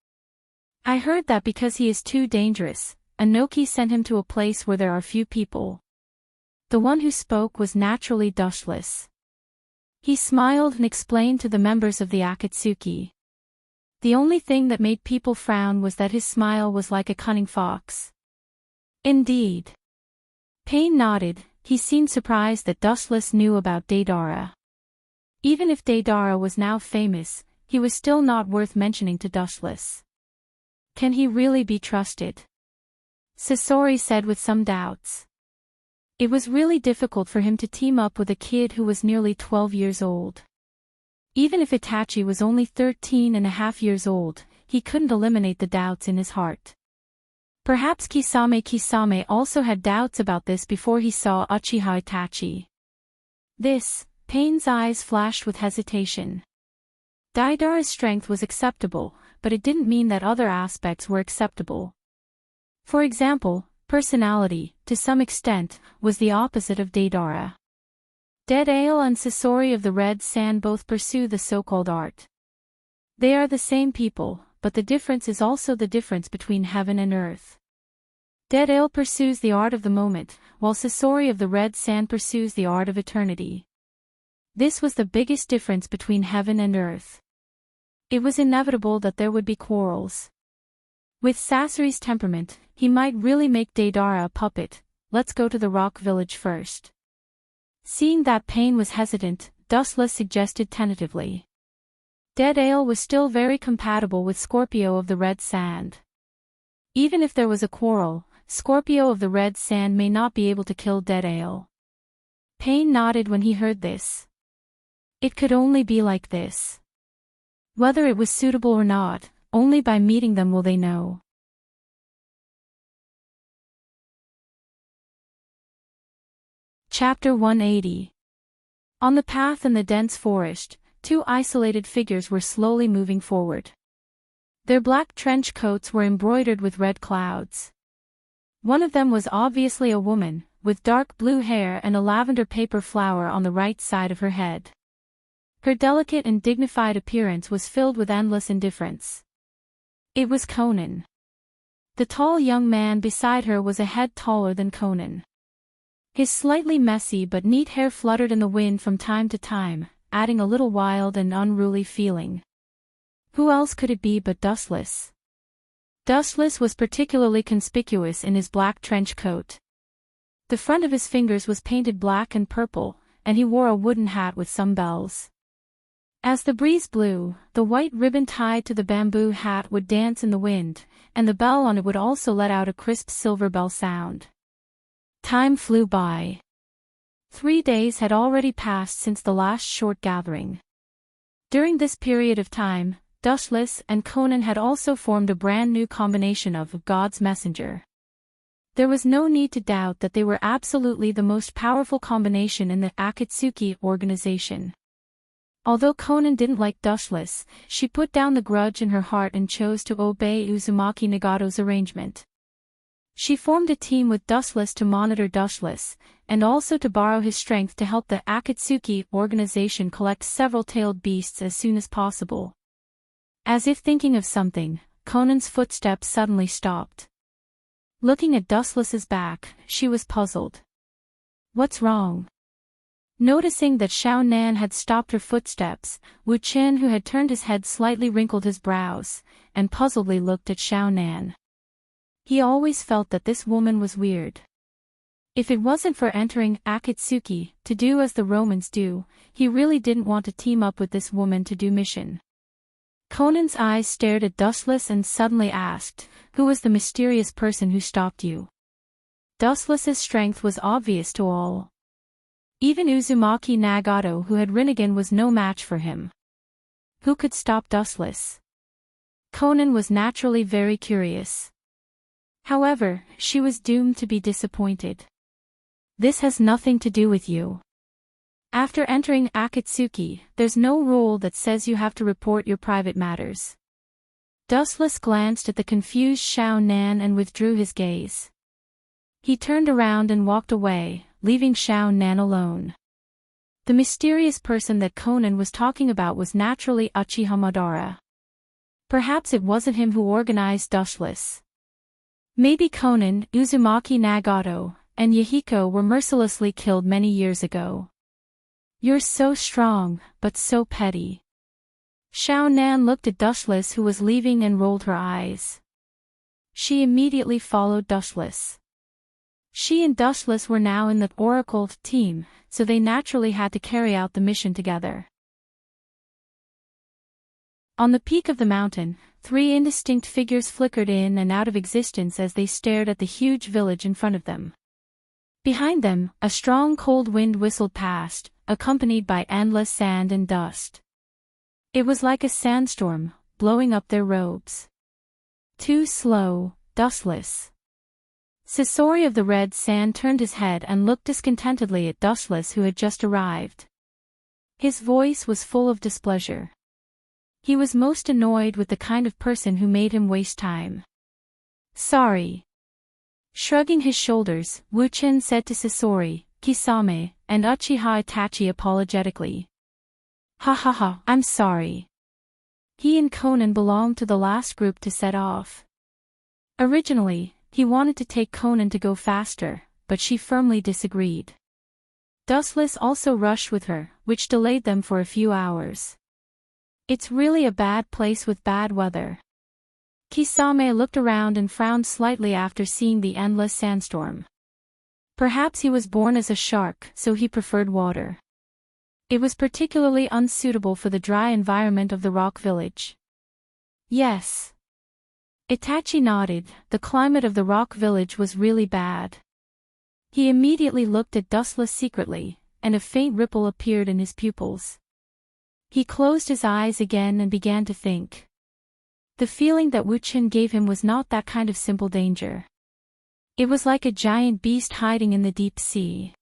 I heard that because he is too dangerous, Anoki sent him to a place where there are few people. The one who spoke was naturally dustless. He smiled and explained to the members of the Akatsuki. The only thing that made people frown was that his smile was like a cunning fox. Indeed. Pain nodded. He seemed surprised that Dustless knew about Deidara. Even if Deidara was now famous, he was still not worth mentioning to Dustless. Can he really be trusted? Sasori said with some doubts. It was really difficult for him to team up with a kid who was nearly 12 years old. Even if Itachi was only 13.5 years old, he couldn't eliminate the doubts in his heart. Perhaps Kisame also had doubts about this before he saw Uchiha Itachi. Pain's eyes flashed with hesitation. Deidara's strength was acceptable, but it didn't mean that other aspects were acceptable. For example, personality, to some extent, was the opposite of Deidara. Dead Ale and Sasori of the Red Sand both pursue the so-called art. They are the same people, but the difference is also the difference between heaven and earth. Dead Ale pursues the art of the moment, while Sasori of the Red Sand pursues the art of eternity. This was the biggest difference between heaven and earth. It was inevitable that there would be quarrels. With Sasori's temperament, he might really make Deidara a puppet. Let's go to the rock village first. Seeing that Pain was hesitant, Dustless suggested tentatively. Dead Ale was still very compatible with Scorpio of the Red Sand. Even if there was a quarrel, Scorpio of the Red Sand may not be able to kill Dead Ale. Pain nodded when he heard this. It could only be like this. Whether it was suitable or not, only by meeting them will they know. Chapter 180. On the path in the dense forest, two isolated figures were slowly moving forward. Their black trench coats were embroidered with red clouds. One of them was obviously a woman, with dark blue hair and a lavender paper flower on the right side of her head. Her delicate and dignified appearance was filled with endless indifference. It was Conan. The tall young man beside her was a head taller than Conan. His slightly messy but neat hair fluttered in the wind from time to time, adding a little wild and unruly feeling. Who else could it be but Dustless? Dustless was particularly conspicuous in his black trench coat. The front of his fingers was painted black and purple, and he wore a wooden hat with some bells. As the breeze blew, the white ribbon tied to the bamboo hat would dance in the wind, and the bell on it would also let out a crisp silver bell sound. Time flew by. 3 days had already passed since the last short gathering. During this period of time, Dustless and Conan had also formed a brand new combination of God's Messenger. There was no need to doubt that they were absolutely the most powerful combination in the Akatsuki organization. Although Conan didn't like Dustless, she put down the grudge in her heart and chose to obey Uzumaki Nagato's arrangement. She formed a team with Dustless to monitor Dustless, and also to borrow his strength to help the Akatsuki organization collect several tailed beasts as soon as possible. As if thinking of something, Conan's footsteps suddenly stopped. Looking at Dustless's back, she was puzzled. What's wrong? Noticing that Xiao Nan had stopped her footsteps, Wu Qin, who had turned his head, slightly wrinkled his brows, and puzzledly looked at Xiao Nan. He always felt that this woman was weird. If it wasn't for entering Akatsuki to do as the Romans do, he really didn't want to team up with this woman to do mission. Conan's eyes stared at Dustless and suddenly asked, "Who was the mysterious person who stopped you?" Dustless's strength was obvious to all. Even Uzumaki Nagato, who had Rinnegan, was no match for him. Who could stop Dustless? Conan was naturally very curious. However, she was doomed to be disappointed. This has nothing to do with you. After entering Akatsuki, there's no rule that says you have to report your private matters. Dustless glanced at the confused Xiao Nan and withdrew his gaze. He turned around and walked away, leaving Xiao Nan alone. The mysterious person that Conan was talking about was naturally Uchiha Madara. Perhaps it wasn't him who organized Dustless. Maybe Conan, Uzumaki Nagato, and Yahiko were mercilessly killed many years ago. You're so strong, but so petty. Xiao Nan looked at Dustless who was leaving and rolled her eyes. She immediately followed Dustless. She and Dustless were now in the Oracle team, so they naturally had to carry out the mission together. On the peak of the mountain, 3 indistinct figures flickered in and out of existence as they stared at the huge village in front of them. Behind them, a strong cold wind whistled past, accompanied by endless sand and dust. It was like a sandstorm, blowing up their robes. Too slow, Dustless. Sasori of the red sand turned his head and looked discontentedly at Dustless who had just arrived. His voice was full of displeasure. He was most annoyed with the kind of person who made him waste time. Sorry. Shrugging his shoulders, Wu-chin said to Sasori, Kisame, and Uchiha Itachi apologetically. Ha ha ha, I'm sorry. He and Conan belonged to the last group to set off. Originally, he wanted to take Conan to go faster, but she firmly disagreed. Dustless also rushed with her, which delayed them for a few hours. It's really a bad place with bad weather. Kisame looked around and frowned slightly after seeing the endless sandstorm. Perhaps he was born as a shark, so he preferred water. It was particularly unsuitable for the dry environment of the rock village. Yes. Itachi nodded, the climate of the rock village was really bad. He immediately looked at Dustless secretly, and a faint ripple appeared in his pupils. He closed his eyes again and began to think. The feeling that Wu-chin gave him was not that kind of simple danger. It was like a giant beast hiding in the deep sea.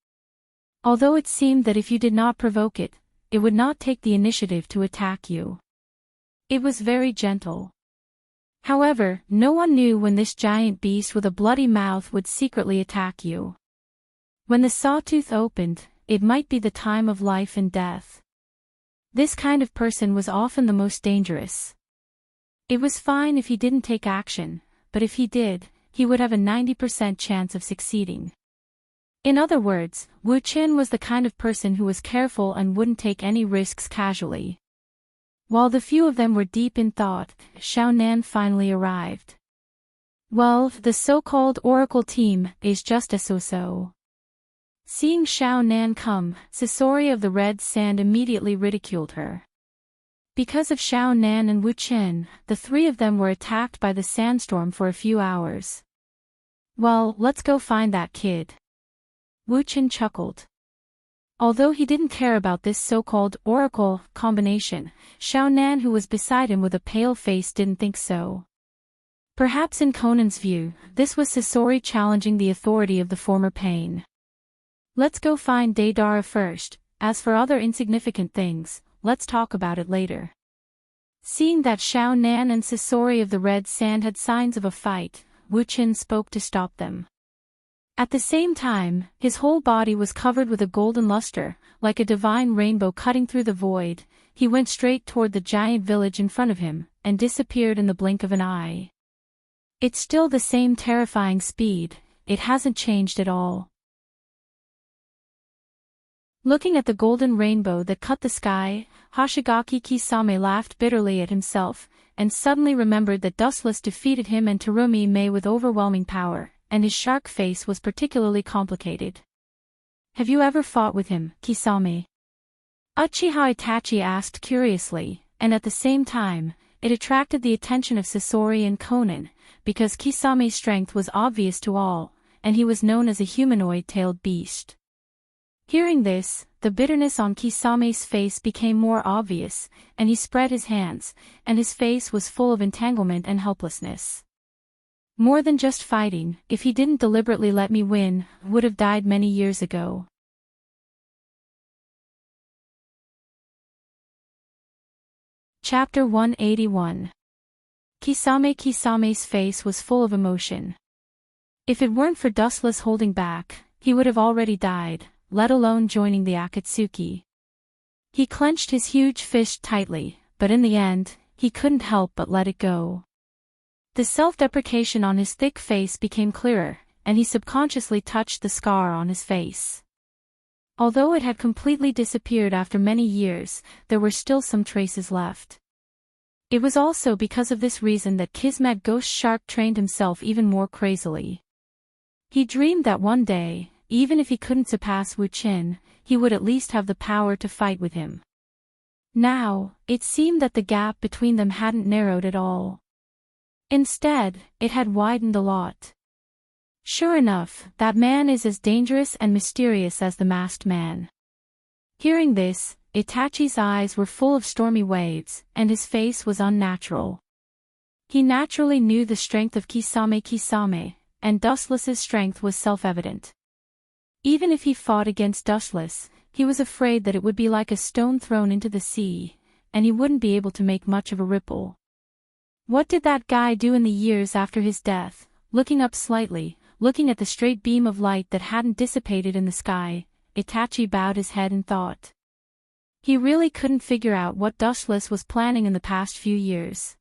Although it seemed that if you did not provoke it, it would not take the initiative to attack you. It was very gentle. However, no one knew when this giant beast with a bloody mouth would secretly attack you. When the sawtooth opened, it might be the time of life and death. This kind of person was often the most dangerous. It was fine if he didn't take action, but if he did, he would have a 90% chance of succeeding. In other words, Wu-chin was the kind of person who was careful and wouldn't take any risks casually. While the few of them were deep in thought, Xiao Nan finally arrived. Well, the so-called Oracle team is just a so-so. Seeing Xiao Nan come, Sasori of the red sand immediately ridiculed her. Because of Xiao Nan and Wu-chin, the 3 of them were attacked by the sandstorm for a few hours. Well, let's go find that kid. Wu-chin chuckled. Although he didn't care about this so-called Oracle combination, Xiao Nan who was beside him with a pale face didn't think so. Perhaps in Conan's view, this was Sasori challenging the authority of the former pain. Let's go find Deidara first, as for other insignificant things, let's talk about it later. Seeing that Xiao Nan and Sasori of the red sand had signs of a fight, Wu-chin spoke to stop them. At the same time, his whole body was covered with a golden luster, like a divine rainbow cutting through the void. He went straight toward the giant village in front of him, and disappeared in the blink of an eye. It's still the same terrifying speed, it hasn't changed at all. Looking at the golden rainbow that cut the sky, Hoshigaki Kisame laughed bitterly at himself, and suddenly remembered that Dustless defeated him and Terumi Mei with overwhelming power, and his shark face was particularly complicated. Have you ever fought with him, Kisame? Uchiha Itachi asked curiously, and at the same time, it attracted the attention of Sasori and Conan, because Kisame's strength was obvious to all, and he was known as a humanoid-tailed beast. Hearing this, the bitterness on Kisame's face became more obvious, and he spread his hands, and his face was full of entanglement and helplessness. More than just fighting, if he didn't deliberately let me win, would have died many years ago. Chapter 181. Kisame's face was full of emotion. If it weren't for Dustless holding back, he would have already died, let alone joining the Akatsuki. He clenched his huge fist tightly, but in the end, he couldn't help but let it go. The self-deprecation on his thick face became clearer, and he subconsciously touched the scar on his face. Although it had completely disappeared after many years, there were still some traces left. It was also because of this reason that Kismet Ghost Shark trained himself even more crazily. He dreamed that one day, even if he couldn't surpass Wu Qin, he would at least have the power to fight with him. Now, it seemed that the gap between them hadn't narrowed at all. Instead, it had widened a lot. Sure enough, that man is as dangerous and mysterious as the masked man. Hearing this, Itachi's eyes were full of stormy waves, and his face was unnatural. He naturally knew the strength of Kisame, and Dustless's strength was self-evident. Even if he fought against Dustless, he was afraid that it would be like a stone thrown into the sea, and he wouldn't be able to make much of a ripple. What did that guy do in the years after his death? Looking up slightly, looking at the straight beam of light that hadn't dissipated in the sky, Itachi bowed his head in thought. He really couldn't figure out what Dustless was planning in the past few years.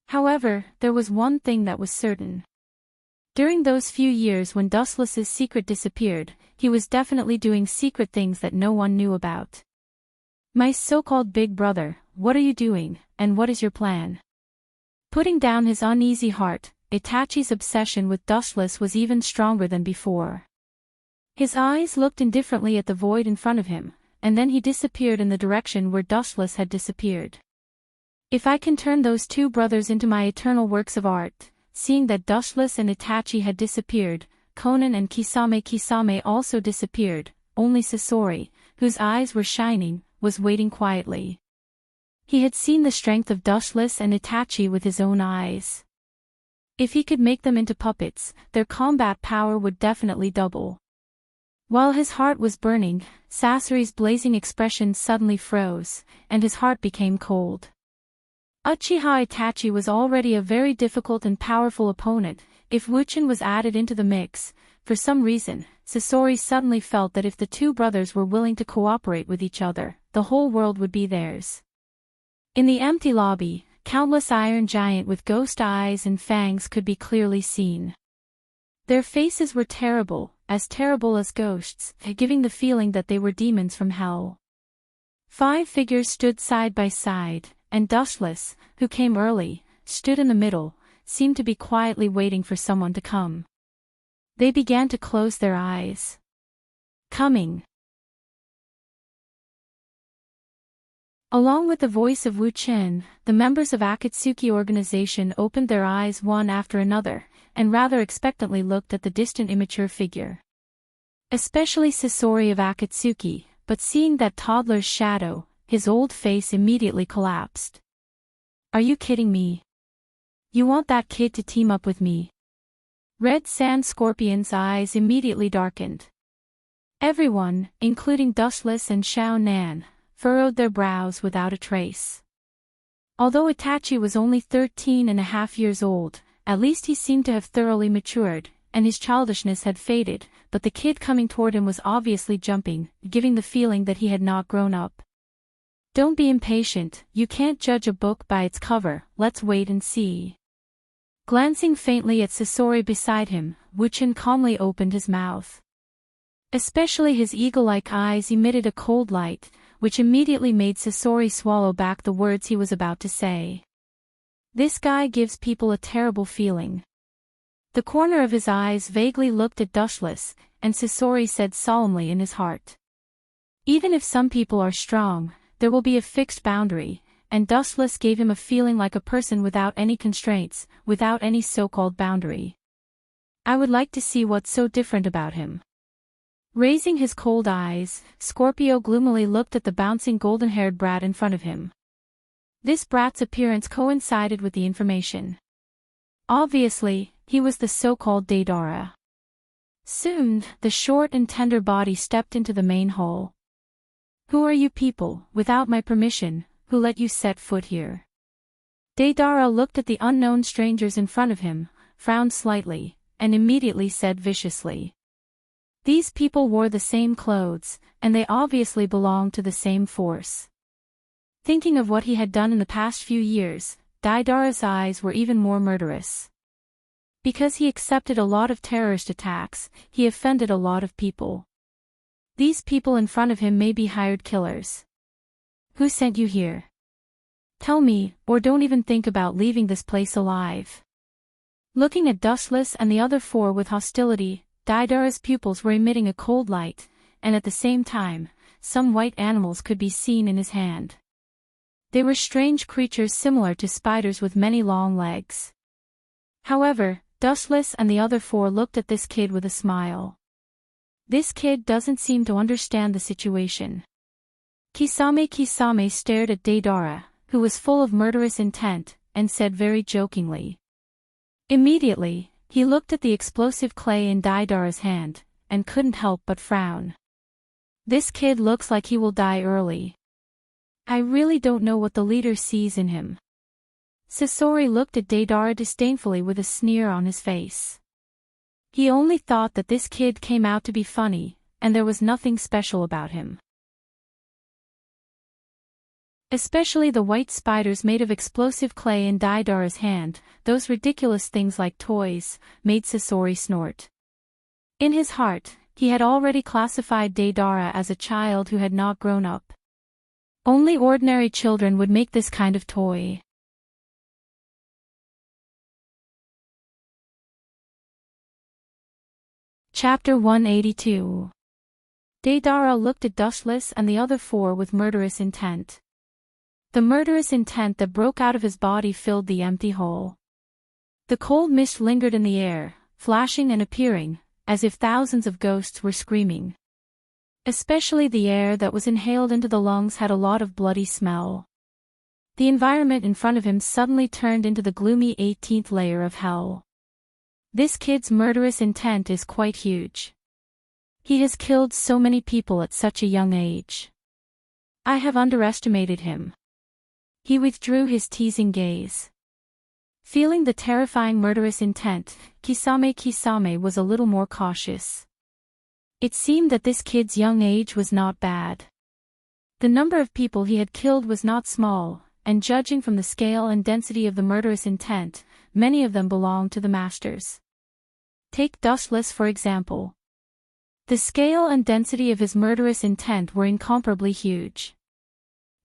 However, there was one thing that was certain. During those few years when Dustless's secret disappeared, he was definitely doing secret things that no one knew about. My so-called big brother, what are you doing, and what is your plan? Putting down his uneasy heart, Itachi's obsession with Dustless was even stronger than before. His eyes looked indifferently at the void in front of him, and then he disappeared in the direction where Dustless had disappeared. If I can turn those two brothers into my eternal works of art. Seeing that Dustless and Itachi had disappeared, Konan and Kisame also disappeared, only Sasori, whose eyes were shining, was waiting quietly. He had seen the strength of Dustless and Itachi with his own eyes. If he could make them into puppets, their combat power would definitely double. While his heart was burning, Sasori's blazing expression suddenly froze, and his heart became cold. Uchiha Itachi was already a very difficult and powerful opponent. If Wu Qin was added into the mix, for some reason, Sasori suddenly felt that if the two brothers were willing to cooperate with each other, the whole world would be theirs. In the empty lobby, countless iron giants with ghost eyes and fangs could be clearly seen. Their faces were terrible as ghosts, giving the feeling that they were demons from hell. 5 figures stood side by side, and Dustless, who came early, stood in the middle, seemed to be quietly waiting for someone to come. They began to close their eyes. Coming. Along with the voice of Wu Qin, the members of Akatsuki organization opened their eyes one after another, and rather expectantly looked at the distant immature figure. Especially Sasori of Akatsuki, but seeing that toddler's shadow, his old face immediately collapsed. Are you kidding me? You want that kid to team up with me? Red Sand Scorpion's eyes immediately darkened. Everyone, including Dustless and Xiao Nan, furrowed their brows without a trace. Although Itachi was only 13.5 years old, at least he seemed to have thoroughly matured, and his childishness had faded, but the kid coming toward him was obviously jumping, giving the feeling that he had not grown up. Don't be impatient, you can't judge a book by its cover, let's wait and see. Glancing faintly at Sasori beside him, Wu Qin calmly opened his mouth. Especially his eagle-like eyes emitted a cold light, which immediately made Sasori swallow back the words he was about to say. This guy gives people a terrible feeling. The corner of his eyes vaguely looked at Dustless, and Sasori said solemnly in his heart. Even if some people are strong, there will be a fixed boundary, and Dustless gave him a feeling like a person without any constraints, without any so-called boundary. I would like to see what's so different about him. Raising his cold eyes, Scorpio gloomily looked at the bouncing golden-haired brat in front of him. This brat's appearance coincided with the information. Obviously, He was the so-called Deidara. Soon, the short and tender body stepped into the main hall. "Who are you people, without my permission, who let you set foot here?" Deidara looked at the unknown strangers in front of him, frowned slightly, and immediately said viciously. These people wore the same clothes, and they obviously belonged to the same force. Thinking of what he had done in the past few years, Deidara's eyes were even more murderous. Because he accepted a lot of terrorist attacks, he offended a lot of people. These people in front of him may be hired killers. Who sent you here? Tell me, or don't even think about leaving this place alive. Looking at Dustless and the other four with hostility, Deidara's pupils were emitting a cold light, and at the same time, some white animals could be seen in his hand. They were strange creatures similar to spiders with many long legs. However, Dustless and the other four looked at this kid with a smile. This kid doesn't seem to understand the situation. Kisame stared at Deidara, who was full of murderous intent, and said very jokingly. Immediately, he looked at the explosive clay in Deidara's hand, and couldn't help but frown. This kid looks like he will die early. I really don't know what the leader sees in him. Sasori looked at Deidara disdainfully with a sneer on his face. He only thought that this kid came out to be funny, and there was nothing special about him. Especially the white spiders made of explosive clay in Deidara's hand, those ridiculous things like toys, made Sasori snort. In his heart, he had already classified Deidara as a child who had not grown up. Only ordinary children would make this kind of toy. Chapter 182. Deidara looked at Dustless and the other four with murderous intent. The murderous intent that broke out of his body filled the empty hole. The cold mist lingered in the air, flashing and appearing, as if thousands of ghosts were screaming. Especially the air that was inhaled into the lungs had a lot of bloody smell. The environment in front of him suddenly turned into the gloomy 18th layer of hell. This kid's murderous intent is quite huge. He has killed so many people at such a young age. I have underestimated him. He withdrew his teasing gaze. Feeling the terrifying murderous intent, Kisame was a little more cautious. It seemed that this kid's young age was not bad. The number of people he had killed was not small, and judging from the scale and density of the murderous intent, many of them belonged to the masters. Take Dustless for example. The scale and density of his murderous intent were incomparably huge.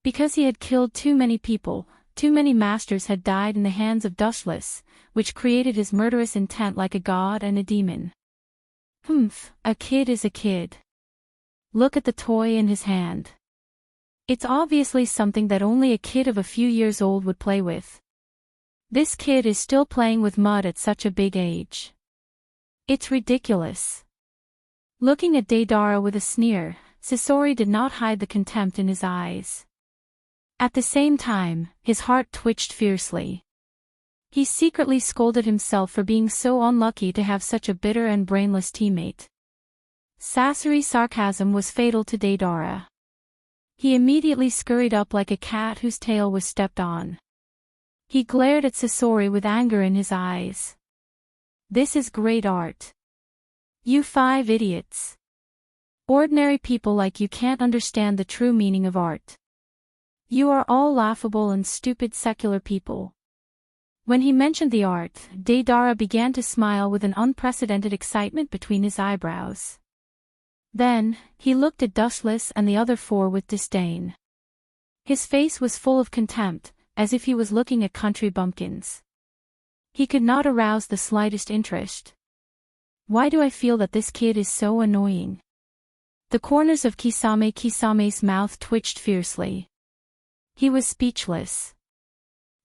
Because he had killed too many people, too many masters had died in the hands of Dustless, which created his murderous intent like a god and a demon. A kid is a kid. Look at the toy in his hand. It's obviously something that only a kid of a few years old would play with. This kid is still playing with mud at such a big age. It's ridiculous. Looking at Deidara with a sneer, Sasori did not hide the contempt in his eyes. At the same time, his heart twitched fiercely. He secretly scolded himself for being so unlucky to have such a bitter and brainless teammate. Sasori's sarcasm was fatal to Deidara. He immediately scurried up like a cat whose tail was stepped on. He glared at Sasori with anger in his eyes. This is great art. You 5 idiots. Ordinary people like you can't understand the true meaning of art. You are all laughable and stupid secular people. When he mentioned the art, Deidara began to smile with an unprecedented excitement between his eyebrows. Then, he looked at Dustless and the other four with disdain. His face was full of contempt, as if he was looking at country bumpkins. He could not arouse the slightest interest. Why do I feel that this kid is so annoying? The corners of Kisame's mouth twitched fiercely. He was speechless.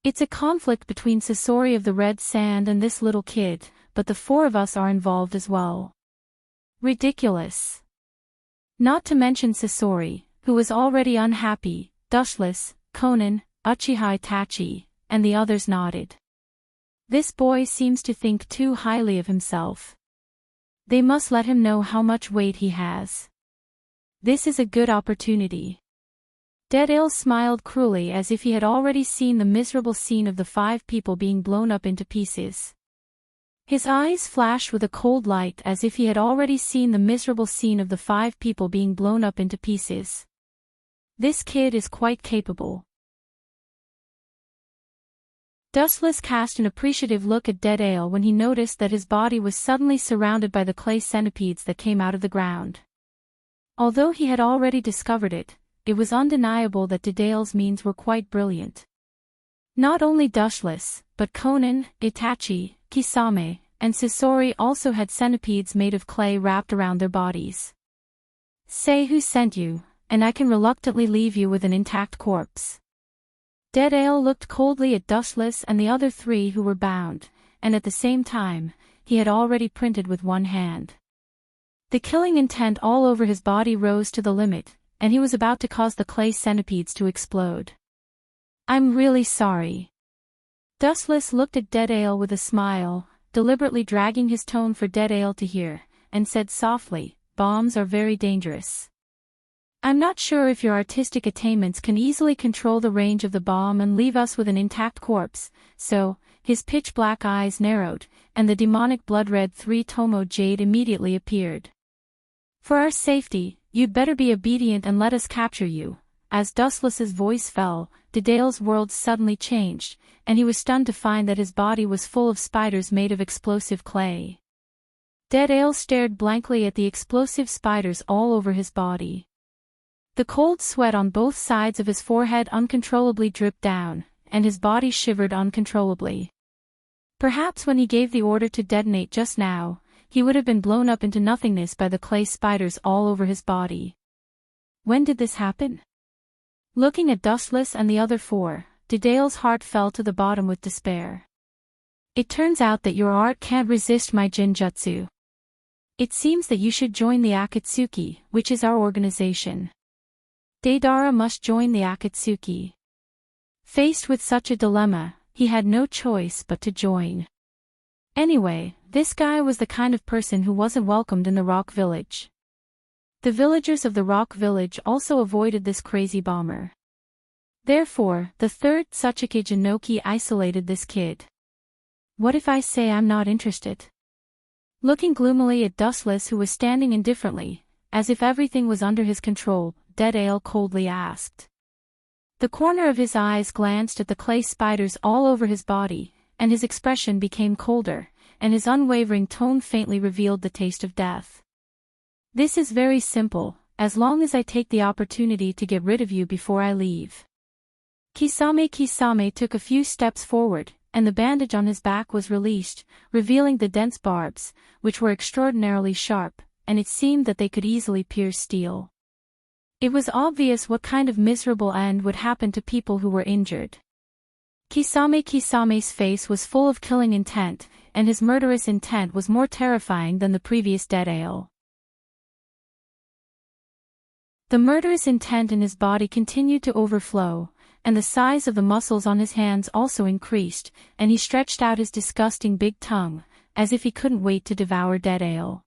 It's a conflict between Sasori of the Red Sand and this little kid, but the 4 of us are involved as well. Ridiculous. Not to mention Sasori, who was already unhappy, Dustless, Conan, Uchiha Itachi, and the others nodded. This boy seems to think too highly of himself. They must let him know how much weight he has. This is a good opportunity. Deadale smiled cruelly as if he had already seen the miserable scene of the 5 people being blown up into pieces. His eyes flashed with a cold light as if he had already seen the miserable scene of the 5 people being blown up into pieces. This kid is quite capable. Dustless cast an appreciative look at Deadale when he noticed that his body was suddenly surrounded by the clay centipedes that came out of the ground. Although he had already discovered it, it was undeniable that Deadale's means were quite brilliant. Not only Dustless, but Conan, Itachi, Kisame, and Sasori also had centipedes made of clay wrapped around their bodies. Say who sent you, and I can reluctantly leave you with an intact corpse. Deadale looked coldly at Dustless and the other 3 who were bound, and at the same time, he had already printed with one hand. The killing intent all over his body rose to the limit, and he was about to cause the clay centipedes to explode. I'm really sorry. Dustless looked at Deadale with a smile, deliberately dragging his tone for Deadale to hear, and said softly, bombs are very dangerous. I'm not sure if your artistic attainments can easily control the range of the bomb and leave us with an intact corpse, so, his pitch-black eyes narrowed, and the demonic blood-red 3-tomo jade immediately appeared. For our safety, you'd better be obedient and let us capture you. As Dustless's voice fell, Deadale's world suddenly changed, and he was stunned to find that his body was full of spiders made of explosive clay. Deadale stared blankly at the explosive spiders all over his body. The cold sweat on both sides of his forehead uncontrollably dripped down, and his body shivered uncontrollably. Perhaps when he gave the order to detonate just now, he would have been blown up into nothingness by the clay spiders all over his body. When did this happen? Looking at Dustless and the other 4, Deadale's heart fell to the bottom with despair. It turns out that your art can't resist my jinjutsu. It seems that you should join the Akatsuki, which is our organization. Deidara must join the Akatsuki. Faced with such a dilemma, he had no choice but to join. Anyway, this guy was the kind of person who wasn't welcomed in the Rock Village. The villagers of the Rock Village also avoided this crazy bomber. Therefore, the 3rd Tsuchikage Inoki isolated this kid. What if I say I'm not interested? Looking gloomily at Dustless who was standing indifferently, as if everything was under his control, Deadale coldly asked. The corner of his eyes glanced at the clay spiders all over his body, and his expression became colder, and his unwavering tone faintly revealed the taste of death. This is very simple, as long as I take the opportunity to get rid of you before I leave. Kisame took a few steps forward, and the bandage on his back was released, revealing the dense barbs, which were extraordinarily sharp, and it seemed that they could easily pierce steel. It was obvious what kind of miserable end would happen to people who were injured. Kisame's face was full of killing intent, and his murderous intent was more terrifying than the previous Deadale. The murderous intent in his body continued to overflow, and the size of the muscles on his hands also increased, and he stretched out his disgusting big tongue, as if he couldn't wait to devour Deadale.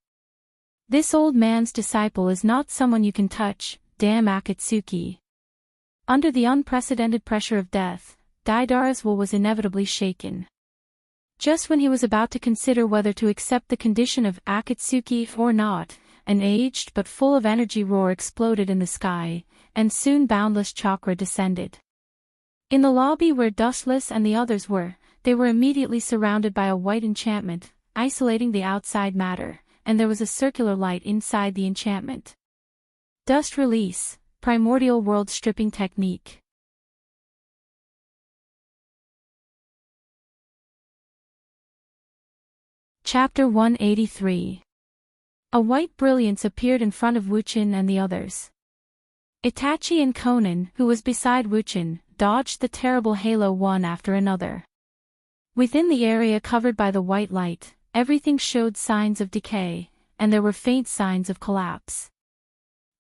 This old man's disciple is not someone you can touch, damn Akatsuki. Under the unprecedented pressure of death, Deidara's will was inevitably shaken. Just when he was about to consider whether to accept the condition of Akatsuki or not, an aged but full of energy roar exploded in the sky, and soon boundless chakra descended. In the lobby where Dustless and the others were, they were immediately surrounded by a white enchantment, isolating the outside matter, and there was a circular light inside the enchantment. Dust release, primordial world stripping technique. Chapter 183. A white brilliance appeared in front of Wuchin and the others. Itachi and Conan, who was beside Wuchin, dodged the terrible halo one after another. Within the area covered by the white light, everything showed signs of decay, and there were faint signs of collapse.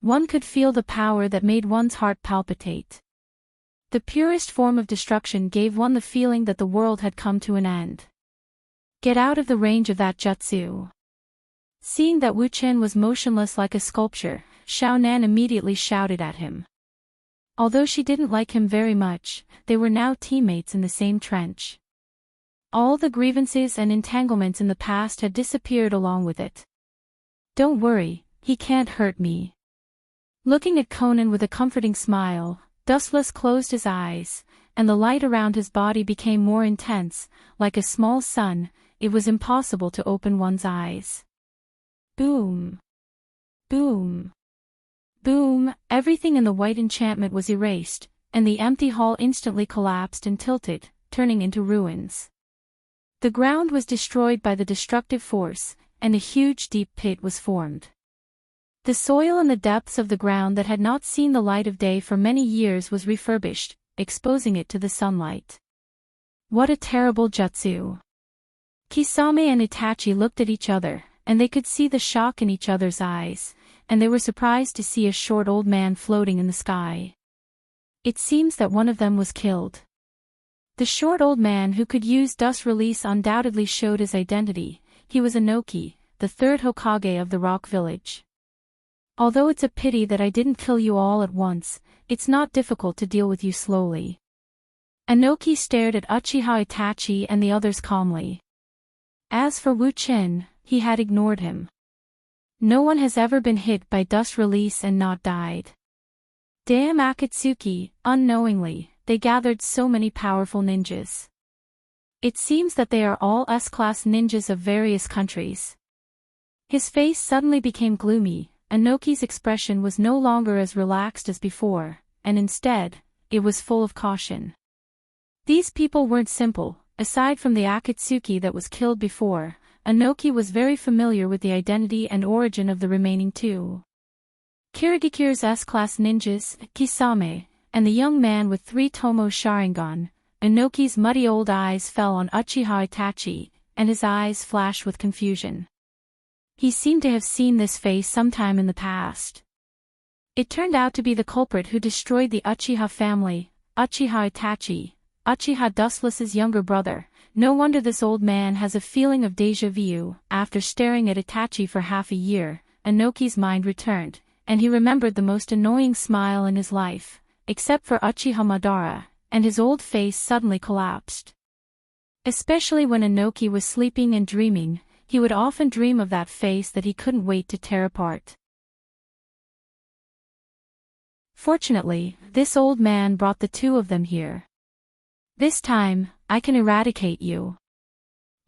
One could feel the power that made one's heart palpitate. The purest form of destruction gave one the feeling that the world had come to an end. Get out of the range of that jutsu. Seeing that Wu Chen was motionless like a sculpture, Xiao Nan immediately shouted at him. Although she didn't like him very much, they were now teammates in the same trench. All the grievances and entanglements in the past had disappeared along with it. Don't worry, he can't hurt me. Looking at Conan with a comforting smile, Dustless closed his eyes, and the light around his body became more intense, like a small sun. It was impossible to open one's eyes. Boom. Boom. Boom, everything in the white enchantment was erased, and the empty hall instantly collapsed and tilted, turning into ruins. The ground was destroyed by the destructive force, and a huge deep pit was formed. The soil in the depths of the ground that had not seen the light of day for many years was refurbished, exposing it to the sunlight. What a terrible jutsu! Kisame and Itachi looked at each other, and they could see the shock in each other's eyes, and they were surprised to see a short old man floating in the sky. It seems that one of them was killed. The short old man who could use dust release undoubtedly showed his identity. He was Inoki, the third Hokage of the Rock Village. Although it's a pity that I didn't kill you all at once, it's not difficult to deal with you slowly. Inoki stared at Uchiha Itachi and the others calmly. As for Wu Chen, he had ignored him. No one has ever been hit by dust release and not died. Damn Akatsuki, unknowingly, they gathered so many powerful ninjas. It seems that they are all S-class ninjas of various countries. His face suddenly became gloomy. Inoki's expression was no longer as relaxed as before, and instead, it was full of caution. These people weren't simple. Aside from the Akatsuki that was killed before, Inoki was very familiar with the identity and origin of the remaining two. Kirigikire's S-class ninjas, Kisame, and the young man with 3 Tomo Sharingan. Inoki's muddy old eyes fell on Uchiha Itachi, and his eyes flashed with confusion. He seemed to have seen this face sometime in the past. It turned out to be the culprit who destroyed the Uchiha family, Uchiha Itachi, Uchiha Dustless's younger brother. No wonder this old man has a feeling of déjà vu. After staring at Itachi for half a year, Inoki's mind returned, and he remembered the most annoying smile in his life, except for Uchiha Madara, and his old face suddenly collapsed. Especially when Inoki was sleeping and dreaming, he would often dream of that face that he couldn't wait to tear apart. Fortunately, this old man brought the two of them here. This time, I can eradicate you.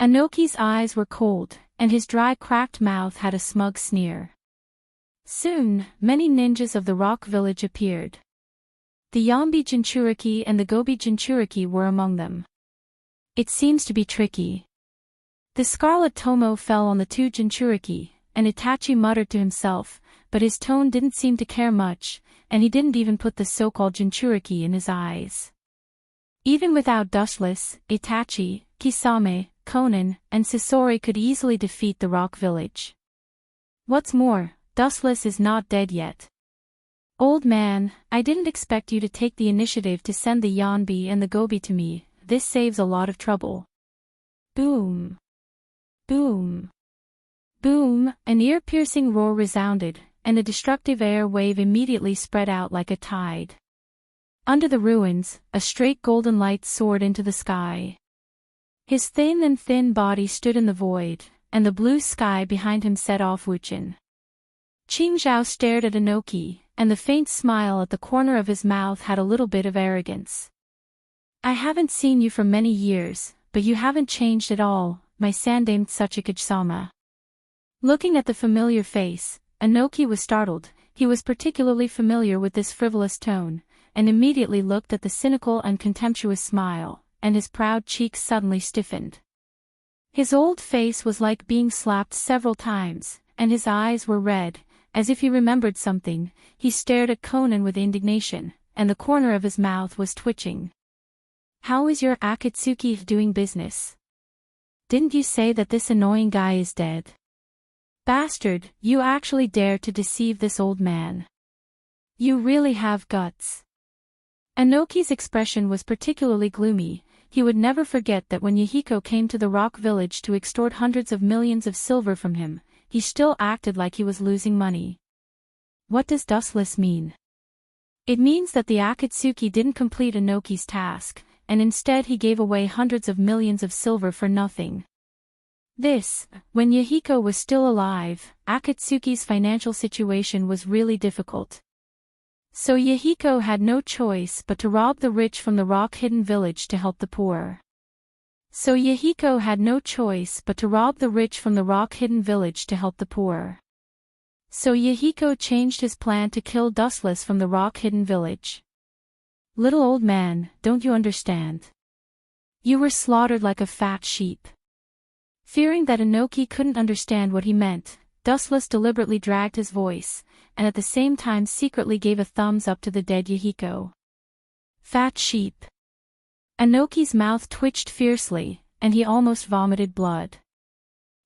Inoki's eyes were cold, and his dry cracked mouth had a smug sneer. Soon, many ninjas of the Rock Village appeared. The Yambi Jinchuriki and the Gobi Jinchuriki were among them. It seems to be tricky. The Scarlet Tomo fell on the 2 Jinchuriki, and Itachi muttered to himself, but his tone didn't seem to care much, and he didn't even put the so-called Jinchuriki in his eyes. Even without Dustless, Itachi, Kisame, Conan, and Sasori could easily defeat the Rock Village. What's more, Dustless is not dead yet. Old man, I didn't expect you to take the initiative to send the Yanbi and the Gobi to me. This saves a lot of trouble. Boom. Boom. Boom, an ear-piercing roar resounded, and a destructive air wave immediately spread out like a tide. Under the ruins, a straight golden light soared into the sky. His thin body stood in the void, and the blue sky behind him set off Wuchen. Qingzhao stared at Inoki, and the faint smile at the corner of his mouth had a little bit of arrogance. I haven't seen you for many years, but you haven't changed at all, my sandaime Tsuchikage-sama. Looking at the familiar face, Inoki was startled. He was particularly familiar with this frivolous tone, and immediately looked at the cynical and contemptuous smile, and his proud cheeks suddenly stiffened. His old face was like being slapped several times, and his eyes were red, as if he remembered something. He stared at Conan with indignation, and the corner of his mouth was twitching. How is your Akatsuki doing business? Didn't you say that this annoying guy is dead? Bastard, you actually dare to deceive this old man. You really have guts. Inoki's expression was particularly gloomy. he would never forget that when Yahiko came to the rock village to extort hundreds of millions of silver from him, he still acted like he was losing money. What does dustless mean? It means that the Akatsuki didn't complete Enoki's task, and instead he gave away hundreds of millions of silver for nothing. This, when Yahiko was still alive, Akatsuki's financial situation was really difficult. So Yahiko had no choice but to rob the rich from the rock-hidden village to help the poor. So Yahiko changed his plan to kill Dustless from the rock-hidden village. Little old man, don't you understand? You were slaughtered like a fat sheep. Fearing that Enoki couldn't understand what he meant, Dustless deliberately dragged his voice, and at the same time secretly gave a thumbs up to the dead Yahiko. Fat sheep. Enoki's mouth twitched fiercely, and he almost vomited blood.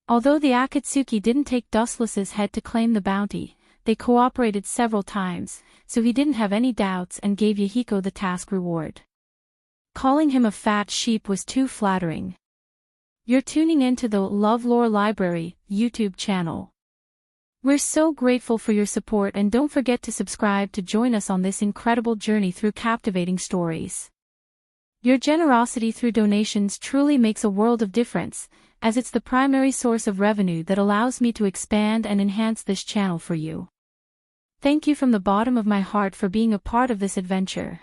Although the Akatsuki didn't take Dustless's head to claim the bounty, they cooperated several times, so he didn't have any doubts and gave Yahiko the task reward. Calling him a fat sheep was too flattering. You're tuning in to the LoveLore Library YouTube channel. We're so grateful for your support, and don't forget to subscribe to join us on this incredible journey through captivating stories. Your generosity through donations truly makes a world of difference, as it's the primary source of revenue that allows me to expand and enhance this channel for you. Thank you from the bottom of my heart for being a part of this adventure.